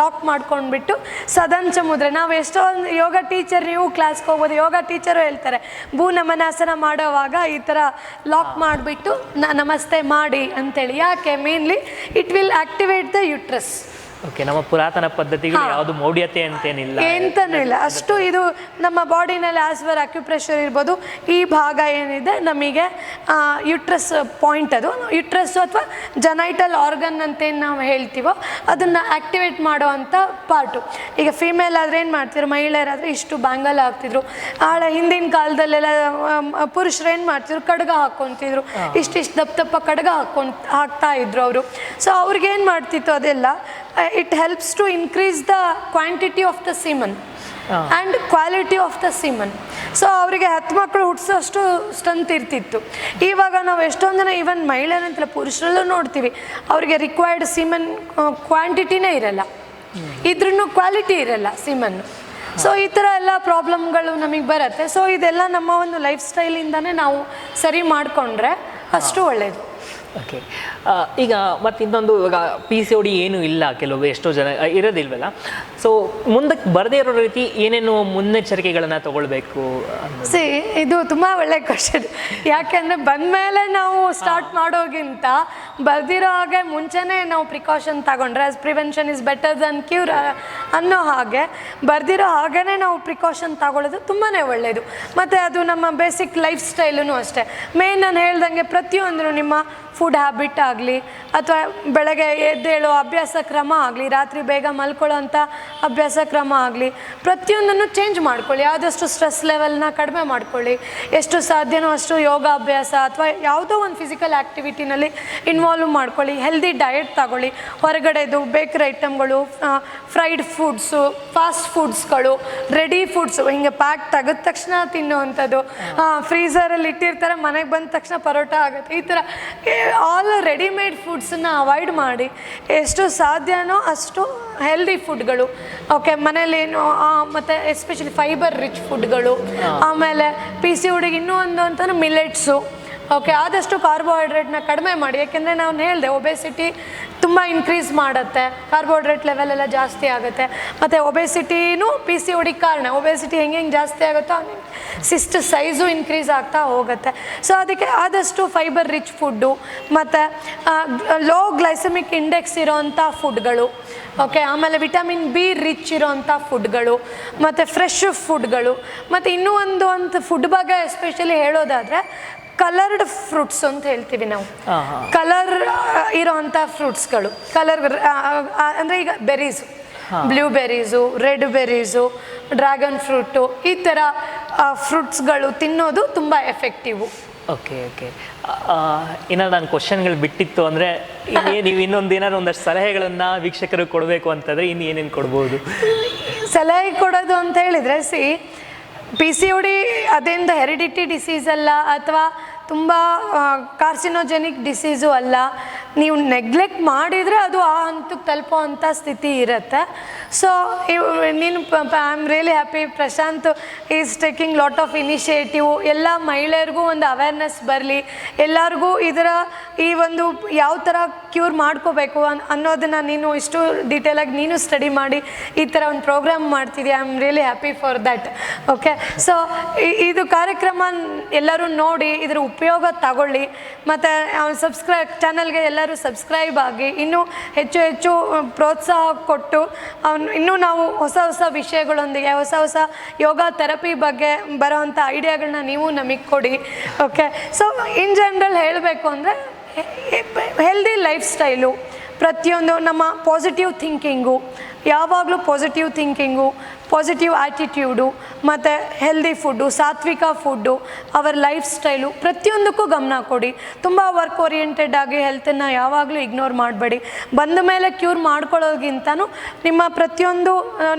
ಲಾಕ್ ಮಾಡ್ಕೊಂಡ್ಬಿಟ್ಟು ಸದಂಶ ಮುದ್ರೆ. ನಾವು ಎಷ್ಟೊಂದು ಯೋಗ ಟೀಚರ್, ನೀವು ಕ್ಲಾಸ್ಗೆ ಹೋಗ್ಬೋದು, ಯೋಗ ಟೀಚರು ಹೇಳ್ತಾರೆ ಭೂ ನಮನಾಸನ ಮಾಡೋವಾಗ ಈ ಥರ ಲಾಕ್ ಮಾಡಿಬಿಟ್ಟು ನಮಸ್ತೆ ಮಾಡಿ ಅಂತೇಳಿ. ಯಾಕೆ? Mainly it will activate the uterus. Okay, ನಮ್ಮ ಪುರಾತನ ಪದ್ಧತಿಗಳು ಯಾವುದು ಮೌಢ್ಯತೆ ಅಂತೇನಿಲ್ಲ ಎಂತನೂ ಇಲ್ಲ. ಅಷ್ಟು ಇದು ನಮ್ಮ ಬಾಡಿನಲ್ಲಿ ಆಸ್ ಪರ್ ಅಕ್ಯುಪ್ರೆಷರ್ ಇರ್ಬೋದು. ಈ ಭಾಗ ಏನಿದೆ ನಮಗೆ ಯುಟ್ರಸ್ ಪಾಯಿಂಟ್, ಅದು ಯುಟ್ರಸ್ಸು ಅಥವಾ ಜನೈಟಲ್ ಆರ್ಗನ್ ಅಂತೇನು ನಾವು ಹೇಳ್ತೀವೋ ಅದನ್ನು ಆ್ಯಕ್ಟಿವೇಟ್ ಮಾಡೋ ಅಂಥ ಪಾರ್ಟು. ಈಗ ಫೀಮೇಲ್ ಆದರೆ ಏನು ಮಾಡ್ತಿದ್ರು, ಮಹಿಳೆಯರಾದರೆ ಇಷ್ಟು ಬ್ಯಾಂಗಲ್ ಹಾಕ್ತಿದ್ರು. ಹಿಂದಿನ ಕಾಲದಲ್ಲೆಲ್ಲ ಪುರುಷರು ಏನು ಮಾಡ್ತಿದ್ರು, ಕಡ್ಗ ಹಾಕ್ಕೊತಿದ್ರು, ಇಷ್ಟಿಷ್ಟು ದಪ್ಪ ಕಡ್ಗ ಹಾಕ್ತಾ ಇದ್ರು ಅವರು. ಸೊ ಅವ್ರಿಗೆ ಏನು ಮಾಡ್ತಿತ್ತು ಅದೆಲ್ಲ, it helps to increase the quantity of the semen and quality of the semen. So ಅವರಿಗೆ 10 ಮಕ್ಕಳು ಹುಟ್ಟಿಸೋಷ್ಟು ಸ್ಟ್ರೆಂತ್ ಇರ್ತಿತ್ತು. ಇವಾಗ ನಾವು ಎಷ್ಟೊಂದು ಜನ ಈವನ್ ಮಹಿಳೆಯರಂತಲ್ಲ ಪುರುಷರಲ್ಲೂ ನೋಡ್ತೀವಿ, ಅವರಿಗೆ ರಿಕ್ವೈರ್ಡ್ ಸೀಮನ್ ಕ್ವಾಂಟಿಟಿನೇ ಇರಲ್ಲ, ಇದ್ರೂ ಕ್ವಾಲಿಟಿ ಇರಲ್ಲ ಸೀಮನ್ನು. ಸೊ ಈ ಥರ ಎಲ್ಲ ಪ್ರಾಬ್ಲಮ್ಗಳು ನಮಗೆ ಬರುತ್ತೆ. ಸೊ ಇದೆಲ್ಲ ನಮ್ಮ ಒಂದು ಲೈಫ್ ಸ್ಟೈಲಿಂದನೇ ನಾವು ಸರಿ ಮಾಡಿಕೊಂಡ್ರೆ ಅಷ್ಟು ಒಳ್ಳೆಯದು. ಓಕೆ, ಈಗ ಮತ್ತು ಇನ್ನೊಂದು, ಇವಾಗ PCOD ಏನೂ ಇಲ್ಲ, ಕೆಲವು ಎಷ್ಟೋ ಜನ ಇರೋದಿಲ್ವಲ್ಲ. ಸೊ ಮುಂದಕ್ಕೆ ಬರದೇ ಇರೋ ರೀತಿ ಏನೇನು ಮುನ್ನೆಚ್ಚರಿಕೆಗಳನ್ನು ತಗೊಳ್ಬೇಕು? ಇದು ತುಂಬ ಒಳ್ಳೆ ಕ್ವಶನ್. ಯಾಕೆಂದರೆ ಬಂದಮೇಲೆ ನಾವು ಸ್ಟಾರ್ಟ್ ಮಾಡೋಗಿಂತ ಬರ್ದಿರೋ ಹಾಗೆ ಮುಂಚೆನೇ ನಾವು ಪ್ರಿಕಾಷನ್ ತಗೊಂಡ್ರೆ, prevention is better than cure ಅನ್ನೋ ಹಾಗೆ ಬರ್ದಿರೋ ಹಾಗೇ ನಾವು ಪ್ರಿಕಾಷನ್ ತಗೊಳ್ಳೋದು ತುಂಬಾ ಒಳ್ಳೆಯದು. ಮತ್ತು ಅದು ನಮ್ಮ ಬೇಸಿಕ್ ಲೈಫ್ ಸ್ಟೈಲೂ ಅಷ್ಟೇ. ಮೇನ್ ನಾನು ಹೇಳ್ದಂಗೆ ಪ್ರತಿಯೊಂದು ನಿಮ್ಮ ಫುಡ್ ಹ್ಯಾಬಿಟ್ ಆಗಲಿ ಅಥವಾ ಬೆಳಗ್ಗೆ ಎದ್ದೇಳೋ ಅಭ್ಯಾಸ ಕ್ರಮ ಆಗಲಿ, ರಾತ್ರಿ ಬೇಗ ಮಲ್ಕೊಳ್ಳೋ ಅಂಥ ಅಭ್ಯಾಸ ಕ್ರಮ ಆಗಲಿ, ಪ್ರತಿಯೊಂದನ್ನು ಚೇಂಜ್ ಮಾಡ್ಕೊಳ್ಳಿ. ಆದಷ್ಟು ಸ್ಟ್ರೆಸ್ ಲೆವೆಲ್ನ ಕಡಿಮೆ ಮಾಡ್ಕೊಳ್ಳಿ. ಎಷ್ಟು ಸಾಧ್ಯನೋ ಅಷ್ಟು ಯೋಗ ಅಭ್ಯಾಸ ಅಥವಾ ಯಾವುದೋ ಒಂದು ಫಿಸಿಕಲ್ ಆ್ಯಕ್ಟಿವಿಟಿನಲ್ಲಿ ಇನ್ವಾಲ್ವ್ ಮಾಡ್ಕೊಳ್ಳಿ. ಹೆಲ್ದಿ ಡಯಟ್ ತಗೊಳ್ಳಿ. ಹೊರಗಡೆದು ಬೇಕರಿ ಐಟಮ್ಗಳು, ಫ್ರೈಡ್ ಫುಡ್ಸು, ಫಾಸ್ಟ್ ಫುಡ್ಸ್ಗಳು, ರೆಡಿ ಫುಡ್ಸು, ಹಿಂಗೆ ಪ್ಯಾಕ್ ತೆಗೆದ ತಕ್ಷಣ ತಿನ್ನೋವಂಥದ್ದು, ಫ್ರೀಝರಲ್ಲಿ ಇಟ್ಟಿರ್ತಾರೆ, ಮನೆಗೆ ಬಂದ ತಕ್ಷಣ ಪರೋಟ ಆಗುತ್ತೆ, ಈ ಥರ ಆಲ್ ರೆಡಿಮೇಡ್ ಫುಡ್ಸನ್ನ ಅವಾಯ್ಡ್ ಮಾಡಿ ಎಷ್ಟು ಸಾಧ್ಯನೋ ಅಷ್ಟು ಹೆಲ್ದಿ ಫುಡ್ಗಳು, ಮನೇಲೇನು, ಮತ್ತು ಎಸ್ಪೆಷಲಿ ಫೈಬರ್ ರಿಚ್ ಫುಡ್ಗಳು. ಆಮೇಲೆ PCOD ಇನ್ನೂ ಒಂದು ಅಂತಾನೆ ಮಿಲೆಟ್ಸು. ಆದಷ್ಟು ಕಾರ್ಬೋಹೈಡ್ರೇಟ್ನ ಕಡಿಮೆ ಮಾಡಿ. ಯಾಕೆಂದರೆ ನಾನು ಹೇಳಿದೆ ಒಬೆಸಿಟಿ ತುಂಬ ಇನ್ಕ್ರೀಸ್ ಮಾಡುತ್ತೆ, ಕಾರ್ಬೋಹೈಡ್ರೇಟ್ ಲೆವೆಲ್ ಎಲ್ಲ ಜಾಸ್ತಿ ಆಗುತ್ತೆ. ಮತ್ತು ಒಬೆಸಿಟಿನೂ PCOD ಕಾರಣ. ಒಬೆಸಿಟಿ ಹೆಂಗೆ ಜಾಸ್ತಿ ಆಗುತ್ತೋ ಹಂಗೆ ಸಿಸ್ಟ್ ಸೈಜು ಇನ್ಕ್ರೀಸ್ ಆಗ್ತಾ ಹೋಗುತ್ತೆ. ಸೊ ಅದಕ್ಕೆ ಆದಷ್ಟು ಫೈಬರ್ ರಿಚ್ ಫುಡ್ಡು ಮತ್ತು ಲೋ ಗ್ಲೈಸಮಿಕ್ ಇಂಡೆಕ್ಸ್ ಇರೋವಂಥ ಫುಡ್ಗಳು, ಆಮೇಲೆ ವಿಟಮಿನ್ B ರಿಚ್ ಇರೋವಂಥ ಫುಡ್ಗಳು ಮತ್ತು ಫ್ರೆಶ್ ಫುಡ್ಗಳು. ಮತ್ತು ಇನ್ನೂ ಒಂದು ಫುಡ್ ಬಗ್ಗೆ ಎಸ್ಪೆಷಲಿ ಹೇಳೋದಾದರೆ ಕಲರ್ಡ್ ಫ್ರೂಟ್ಸ್ ಅಂತ ಹೇಳ್ತೀವಿ ನಾವು. ಕಲರ್ ಇರೋವಂಥ ಫ್ರೂಟ್ಸ್ಗಳು, ಕಲರ್ ಅಂದರೆ ಈಗ ಬೆರೀಸು, ಬ್ಲೂಬೆರೀಸು, ರೆಡ್ ಬೆರೀಸು, ಡ್ರ್ಯಾಗನ್ ಫ್ರೂಟು, ಈ ಥರ ಫ್ರೂಟ್ಸ್ಗಳು ತಿನ್ನೋದು ತುಂಬ ಎಫೆಕ್ಟಿವು. ಓಕೆ, ಏನಾದ್ರು ನಾನು ಕ್ವಶನ್ಗಳು ಬಿಟ್ಟಿತ್ತು ಅಂದರೆ ನೀವು ಇನ್ನೊಂದು ಏನಾದ್ರು ಒಂದಷ್ಟು ಸಲಹೆಗಳನ್ನು ವೀಕ್ಷಕರಿಗೆ ಕೊಡಬೇಕು ಅಂತಂದರೆ ಇನ್ನು ಏನೇನು ಕೊಡ್ಬೋದು? ಸಲಹೆ ಕೊಡೋದು ಅಂತ ಹೇಳಿದರೆ, PCOD ಅದೇಂದು ಹೆರಿಡಿಟಿ ಡಿಸೀಸ್ ಅಲ್ಲ ಅಥವಾ ತುಂಬ ಕಾರ್ಸಿನೋಜೆನಿಕ್ ಡಿಸೀಸು ಅಲ್ಲ. ನೀವು ನೆಗ್ಲೆಕ್ಟ್ ಮಾಡಿದರೆ ಅದು ಆ ಹಂತಕ್ಕೆ ತಲುಪೋ ಅಂಥ ಸ್ಥಿತಿ ಇರುತ್ತೆ. ಸೊ ನೀನು I am really happy, Prashant is taking lot of initiative. ಎಲ್ಲ ಮಹಿಳೆಯರಿಗೂ ಒಂದು ಅವೇರ್ನೆಸ್ ಬರಲಿ, ಎಲ್ಲರಿಗೂ ಇದರ ಈ ಒಂದು ಯಾವ ಥರ ಕ್ಯೂರ್ ಮಾಡ್ಕೋಬೇಕು ಅನ್ನೋದನ್ನು ನೀನು ಇಷ್ಟು ಡೀಟೇಲಾಗಿ ನೀನು ಸ್ಟಡಿ ಮಾಡಿ ಈ ಥರ ಒಂದು ಪ್ರೋಗ್ರಾಮ್ ಮಾಡ್ತಿದ್ದೀಯ. I am really happy for that. So ಇದು ಕಾರ್ಯಕ್ರಮ ಎಲ್ಲರೂ ನೋಡಿ ಇದರ ಉಪಯೋಗ ತಗೊಳ್ಳಿ. ಮತ್ತು ಚಾನಲ್ಗೆ ಎಲ್ಲರೂ ಸಬ್ಸ್ಕ್ರೈಬ್ ಆಗಿ ಇನ್ನೂ ಹೆಚ್ಚು ಹೆಚ್ಚು ಪ್ರೋತ್ಸಾಹ ಕೊಟ್ಟು ಇನ್ನೂ ನಾವು ಹೊಸ ವಿಷಯಗಳೊಂದಿಗೆ ಹೊಸ ಯೋಗ ಥೆರಪಿ ಬಗ್ಗೆ ಬರೋವಂಥ ಐಡಿಯಾಗಳನ್ನ ನೀವು ನಮಗೆ ಕೊಡಿ. ಸೊ ಇನ್ ಜನರಲ್ ಹೇಳಬೇಕು ಅಂದರೆ ಹೆಲ್ದಿ ಲೈಫ್ ಸ್ಟೈಲು, ಪ್ರತಿಯೊಂದು ನಮ್ಮ ಪಾಸಿಟಿವ್ ಥಿಂಕಿಂಗು, ಯಾವಾಗಲೂ ಪಾಸಿಟಿವ್ ಥಿಂಕಿಂಗು, ಪಾಸಿಟಿವ್ ಆ್ಯಟಿಟ್ಯೂಡು ಮತ್ತು ಹೆಲ್ದಿ ಫುಡ್ಡು, ಸಾತ್ವಿಕ ಫುಡ್ಡು, ಅವರ ಲೈಫ್ ಸ್ಟೈಲು, ಪ್ರತಿಯೊಂದಕ್ಕೂ ಗಮನ ಕೊಡಿ. ತುಂಬ ವರ್ಕ್ ಓರಿಯೆಂಟೆಡ್ ಆಗಿ ಹೆಲ್ತನ್ನು ಯಾವಾಗಲೂ ಇಗ್ನೋರ್ ಮಾಡಬೇಡಿ. ಬಂದ ಮೇಲೆ ಕ್ಯೂರ್ ಮಾಡ್ಕೊಳ್ಳೋದಕ್ಕಿಂತನೂ ನಿಮ್ಮ ಪ್ರತಿಯೊಂದು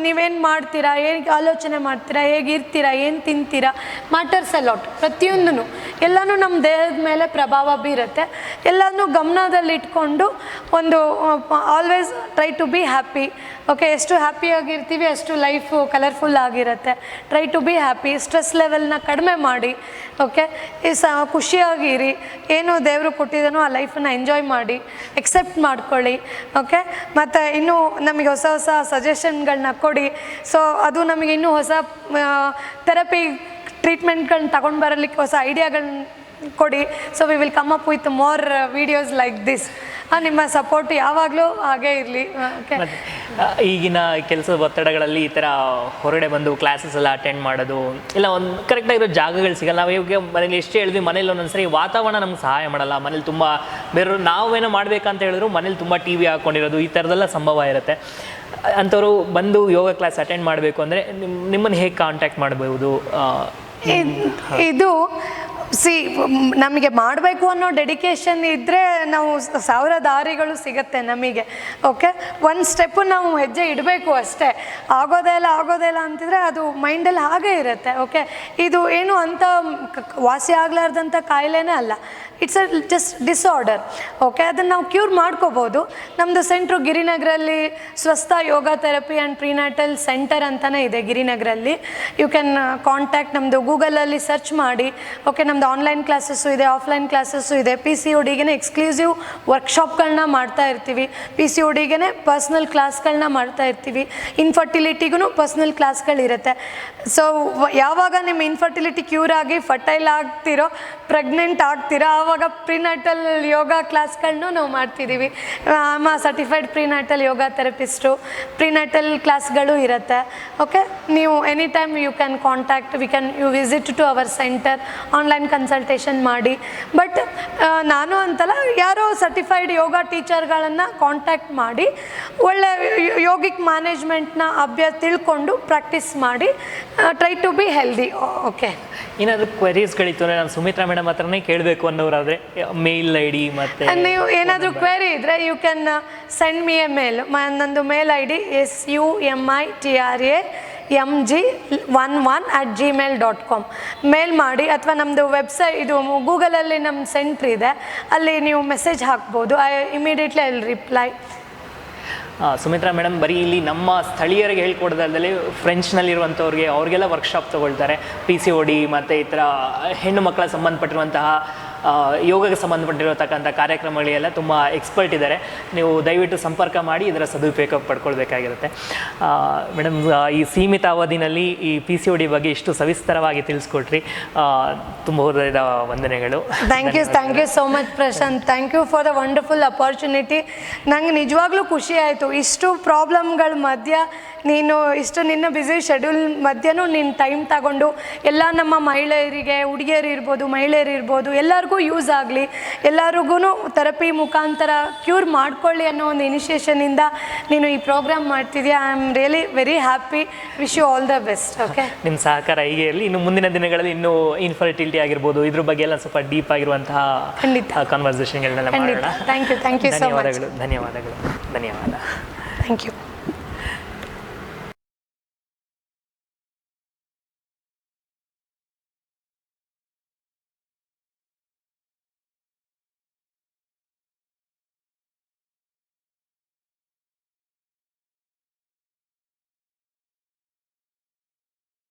ನೀವೇನು ಮಾಡ್ತೀರಾ, ಹೇಗೆ ಆಲೋಚನೆ ಮಾಡ್ತೀರಾ, ಹೇಗಿರ್ತೀರಾ, ಏನು ತಿಂತೀರಾ, ಮ್ಯಾಟರ್ಸ್ ಅ ಲಾಟ್. ಪ್ರತಿಯೊಂದೂ ಎಲ್ಲನೂ ನಮ್ಮ ದೇಹದ ಮೇಲೆ ಪ್ರಭಾವ ಬೀರುತ್ತೆ. ಎಲ್ಲನೂ ಗಮನದಲ್ಲಿಟ್ಕೊಂಡು ಒಂದು always try to be happy. ಎಷ್ಟು ಹ್ಯಾಪಿಯಾಗಿರ್ತೀವಿ ಅಷ್ಟು ಲೈಫು ಕಲರ್ಫುಲ್ ಆಗಿರುತ್ತೆ. Try to be happy. Stress ಲೆವೆಲ್ನ ಕಡಿಮೆ ಮಾಡಿ. ಖುಷಿಯಾಗಿರಿ. ಏನು ದೇವರು ಕೊಟ್ಟಿದ್ದಾನೋ ಆ ಲೈಫನ್ನು ಎಂಜಾಯ್ ಮಾಡಿ, ಎಕ್ಸೆಪ್ಟ್ ಮಾಡ್ಕೊಳ್ಳಿ. ಮತ್ತು ಇನ್ನೂ ನಮಗೆ ಹೊಸ ಸಜೆಷನ್ಗಳನ್ನ ಕೊಡಿ. ಸೊ ಅದು ನಮಗೆ ಇನ್ನೂ ಹೊಸ ಥೆರಪಿ ಟ್ರೀಟ್ಮೆಂಟ್ಗಳನ್ನ ತಗೊಂಡು ಬರಲಿಕ್ಕೆ ಹೊಸ ಐಡಿಯಾಗಳನ್ನ ಕೊಡಿ. So we will come up with more videos like this. ನಿಮ್ಮ ಸಪೋರ್ಟ್ ಯಾವಾಗಲೂ ಹಾಗೇ ಇರಲಿ. ಓಕೆ. ಈಗಿನ ಕೆಲಸದ ಒತ್ತಡಗಳಲ್ಲಿ ಈ ಥರ ಹೊರಗಡೆ ಬಂದು ಕ್ಲಾಸಸ್ ಎಲ್ಲ ಅಟೆಂಡ್ ಮಾಡೋದು ಇಲ್ಲ ಒಂದು ಕರೆಕ್ಟಾಗಿರೋ ಜಾಗಗಳು ಸಿಗಲ್ಲ. ನಾವು ಇವಾಗ ಮನೇಲಿ ಎಷ್ಟು ಹೇಳಿದ್ವಿ, ಮನೇಲಿ ಒಂದೊಂದ್ಸರಿ ವಾತಾವರಣ ನಮ್ಗೆ ಸಹಾಯ ಮಾಡಲ್ಲ. ಮನೇಲಿ ತುಂಬ ಬೇರೆ ನಾವೇನೋ ಮಾಡ್ಬೇಕಂತ ಹೇಳಿದ್ರು ಮನೇಲಿ ತುಂಬ ಟಿ ವಿ ಹಾಕ್ಕೊಂಡಿರೋದು ಈ ಥರದ್ದೆಲ್ಲ ಸಂಭವ ಇರುತ್ತೆ. ಅಂಥವ್ರು ಬಂದು ಯೋಗ ಕ್ಲಾಸ್ ಅಟೆಂಡ್ ಮಾಡಬೇಕು ಅಂದರೆ ನಿಮ್ಮನ್ನು ಹೇಗೆ ಕಾಂಟ್ಯಾಕ್ಟ್ ಮಾಡ್ಬೋದು? ಇದು ನಮಗೆ ಮಾಡಬೇಕು ಅನ್ನೋ ಡೆಡಿಕೇಶನ್ ಇದ್ದರೆ ನಾವು 1000 ದಾರಿಗಳು ಸಿಗುತ್ತೆ ನಮಗೆ. ಓಕೆ, ಒಂದು ಸ್ಟೆಪ್ಪು ನಾವು ಹೆಜ್ಜೆ ಇಡಬೇಕು ಅಷ್ಟೇ. ಆಗೋದೇ ಇಲ್ಲ ಅಂತಿದ್ರೆ ಅದು ಮೈಂಡಲ್ಲಿ ಹಾಗೇ ಇರುತ್ತೆ. ಓಕೆ, ಇದು ಏನು ಅಂತ ವಾಸಿ ಆಗಲಾರ್ದಂಥ ಕಾಯಿಲೆನೇ ಅಲ್ಲ, ಇಟ್ಸ್ ಜಸ್ಟ್ ಡಿಸಾರ್ಡರ್. ಓಕೆ, ಅದನ್ನು ನಾವು ಕ್ಯೂರ್ ಮಾಡ್ಕೋಬೋದು. ನಮ್ಮದು ಸೆಂಟ್ರು ಗಿರಿನಗರಲ್ಲಿ ಸ್ವಸ್ಥ ಯೋಗ ಥೆರಪಿ ಆ್ಯಂಡ್ ಪ್ರಿನಾಟಲ್ ಸೆಂಟರ್ ಅಂತಲೇ ಇದೆ ಗಿರಿನಗರಲ್ಲಿ. ಯು ಕ್ಯಾನ್ ಕಾಂಟ್ಯಾಕ್ಟ್, ನಮ್ಮದು ಗೂಗಲಲ್ಲಿ ಸರ್ಚ್ ಮಾಡಿ. ಓಕೆ, ನಮ್ಮದು ಆನ್ಲೈನ್ ಕ್ಲಾಸಸ್ಸು ಇದೆ, ಆಫ್ಲೈನ್ ಕ್ಲಾಸಸ್ಸು ಇದೆ. PCODಗೆ ಎಕ್ಸ್ಕ್ಲೂಸಿವ್ ವರ್ಕ್ಶಾಪ್ಗಳನ್ನ ಮಾಡ್ತಾ ಇರ್ತೀವಿ. PCODಗೆ ಪರ್ಸ್ನಲ್ ಕ್ಲಾಸ್ಗಳನ್ನ ಮಾಡ್ತಾ ಇರ್ತೀವಿ. ಇನ್ಫರ್ಟಿಲಿಟಿಗೂ ಪರ್ಸ್ನಲ್ ಕ್ಲಾಸ್ಗಳಿರುತ್ತೆ. ಸೊ ಯಾವಾಗ ನಿಮ್ಮ ಇನ್ಫರ್ಟಿಲಿಟಿ ಕ್ಯೂರ್ ಆಗಿ ಫರ್ಟೈಲ್ ಆಗ್ತಿರೋ, ಪ್ರೆಗ್ನೆಂಟ್ ಆಗ್ತಿರೋ, ಆವಾಗ ಪ್ರಿನಾಟಲ್ ಯೋಗ ಕ್ಲಾಸ್ಗಳನ್ನೂ ನಾವು ಮಾಡ್ತಿದ್ದೀವಿ. ಸರ್ಟಿಫೈಡ್ ಪ್ರಿನಾಟಲ್ ಯೋಗ ಥೆರಪಿಸ್ಟು, ಪ್ರಿನಾಟಲ್ ಕ್ಲಾಸ್ಗಳು ಇರುತ್ತೆ. ಓಕೆ, ನೀವು any time you can contact, you visit to our centre, online consultation ಮಾಡಿ. ಬಟ್ ನಾನು ಅಂತಲ್ಲ, ಯಾರೋ ಸರ್ಟಿಫೈಡ್ ಯೋಗ ಟೀಚರ್ಗಳನ್ನು ಕಾಂಟ್ಯಾಕ್ಟ್ ಮಾಡಿ ಒಳ್ಳೆ ಯೋಗಿಕ್ ಮ್ಯಾನೇಜ್ಮೆಂಟ್ನ ತಿಳ್ಕೊಂಡು ಪ್ರಾಕ್ಟೀಸ್ ಮಾಡಿ try to be healthy. Okay, ಏನಾದರೂ ಕ್ವೆರೀಸ್ಗಳಿತ್ತು ಅಂದರೆ ನಾನು ಸುಮಿತ್ರಾ ಮೇಡಮ್ ಹತ್ರನೇ ಕೇಳಬೇಕು ಅನ್ನೋರಾದರೆ ಮೇಲ್ ID ಮತ್ತು ನೀವು ಏನಾದರೂ ಕ್ವೆರಿ ಇದ್ದರೆ you can send me a mail. ನಂದು ಮೇಲ್ ID sumitramg11@gmail.com ಮೇಲ್ ಮಾಡಿ, ಅಥವಾ ನಮ್ಮದು ವೆಬ್ಸೈಟ್ ಇದು ಗೂಗಲಲ್ಲಿ ನಮ್ಮ ಸೆಂಟ್ರ್ ಇದೆ, ಅಲ್ಲಿ ನೀವು ಮೆಸೇಜ್ ಹಾಕ್ಬೋದು. Immediately I will reply. Sumitra madam ಬರೀ ಇಲ್ಲಿ ನಮ್ಮ ಸ್ಥಳೀಯರಿಗೆ ಹೇಳ್ಕೊಡೋದಲ್ಲದೆ ಫ್ರೆಂಚ್ನಲ್ಲಿರುವಂಥವ್ರಿಗೆ ಅವ್ರಿಗೆಲ್ಲ ವರ್ಕ್ಶಾಪ್ ತೊಗೊಳ್ತಾರೆ. PCOD ಮತ್ತು ಈ ಥರ ಹೆಣ್ಣು ಮಕ್ಕಳ ಸಂಬಂಧಪಟ್ಟಿರುವಂತಹ ಯೋಗಕ್ಕೆ ಸಂಬಂಧಪಟ್ಟಿರತಕ್ಕಂಥ ಕಾರ್ಯಕ್ರಮಗಳಿಗೆಲ್ಲ ತುಂಬ ಎಕ್ಸ್ಪರ್ಟ್ ಇದ್ದಾರೆ. ನೀವು ದಯವಿಟ್ಟು ಸಂಪರ್ಕ ಮಾಡಿ ಇದರ ಸದುಪಯೋಗ ಪಡ್ಕೊಳ್ಬೇಕಾಗಿರುತ್ತೆ. ಮೇಡಮ್, ಈ ಸೀಮಿತ ಅವಧಿನಲ್ಲಿ ಈ PCOD ಬಗ್ಗೆ ಇಷ್ಟು ಸವಿಸ್ತರವಾಗಿ ತಿಳಿಸ್ಕೊಟ್ರಿ. ತುಂಬ ಹೃದಯದ ವಂದನೆಗಳು. Thank you so much Prashant. Thank you for the wonderful opportunity. ನಂಗೆ ನಿಜವಾಗ್ಲೂ ಖುಷಿ ಆಯಿತು. ಇಷ್ಟು ಪ್ರಾಬ್ಲಮ್ಗಳ ಮಧ್ಯೆ ನೀನು ನಿನ್ನ ಬ್ಯುಸಿ ಶೆಡ್ಯೂಲ್ ಮಧ್ಯೆನೂ ನೀನು ಟೈಮ್ ತಗೊಂಡು ಎಲ್ಲ ನಮ್ಮ ಮಹಿಳೆಯರಿಗೆ, ಹುಡುಗಿಯರು ಇರ್ಬೋದು, ಮಹಿಳೆಯರು ಇರ್ಬೋದು, ಎಲ್ಲರಿಗೂ ಯೂಸ್ ಆಗಲಿ, ಎಲ್ಲರಿಗೂ ಥೆರಪಿ ಮುಖಾಂತರ ಕ್ಯೂರ್ ಮಾಡ್ಕೊಳ್ಳಿ ಅನ್ನೋ ಒಂದು ಇನಿಷಿಯೇಷನಿಂದ ನೀನು ಈ ಪ್ರೋಗ್ರಾಮ್ ಮಾಡ್ತಿದ್ಯಾ. I am really very happy. Wish you all the best. Okay, ನಿಮ್ಮ ಸಹಕಾರ ಹೀಗೆ ಇರಲಿ. ಇನ್ನು ಮುಂದಿನ ದಿನಗಳಲ್ಲಿ ಇನ್ನೂ ಇನ್ಫರ್ಟಿಲಿಟಿ ಆಗಿರ್ಬೋದು, ಇದ್ರ ಬಗ್ಗೆ ಎಲ್ಲ ಸ್ವಲ್ಪ ಡೀಪ್ ಆಗಿರುವಂತಹ ಖಂಡಿತ ಕಾನ್ವರ್ಸೇಷನ್ಗಳನ್ನೆಲ್ಲ ಮಾಡೋಣ. Thank you so much. ಧನ್ಯವಾದಗಳು.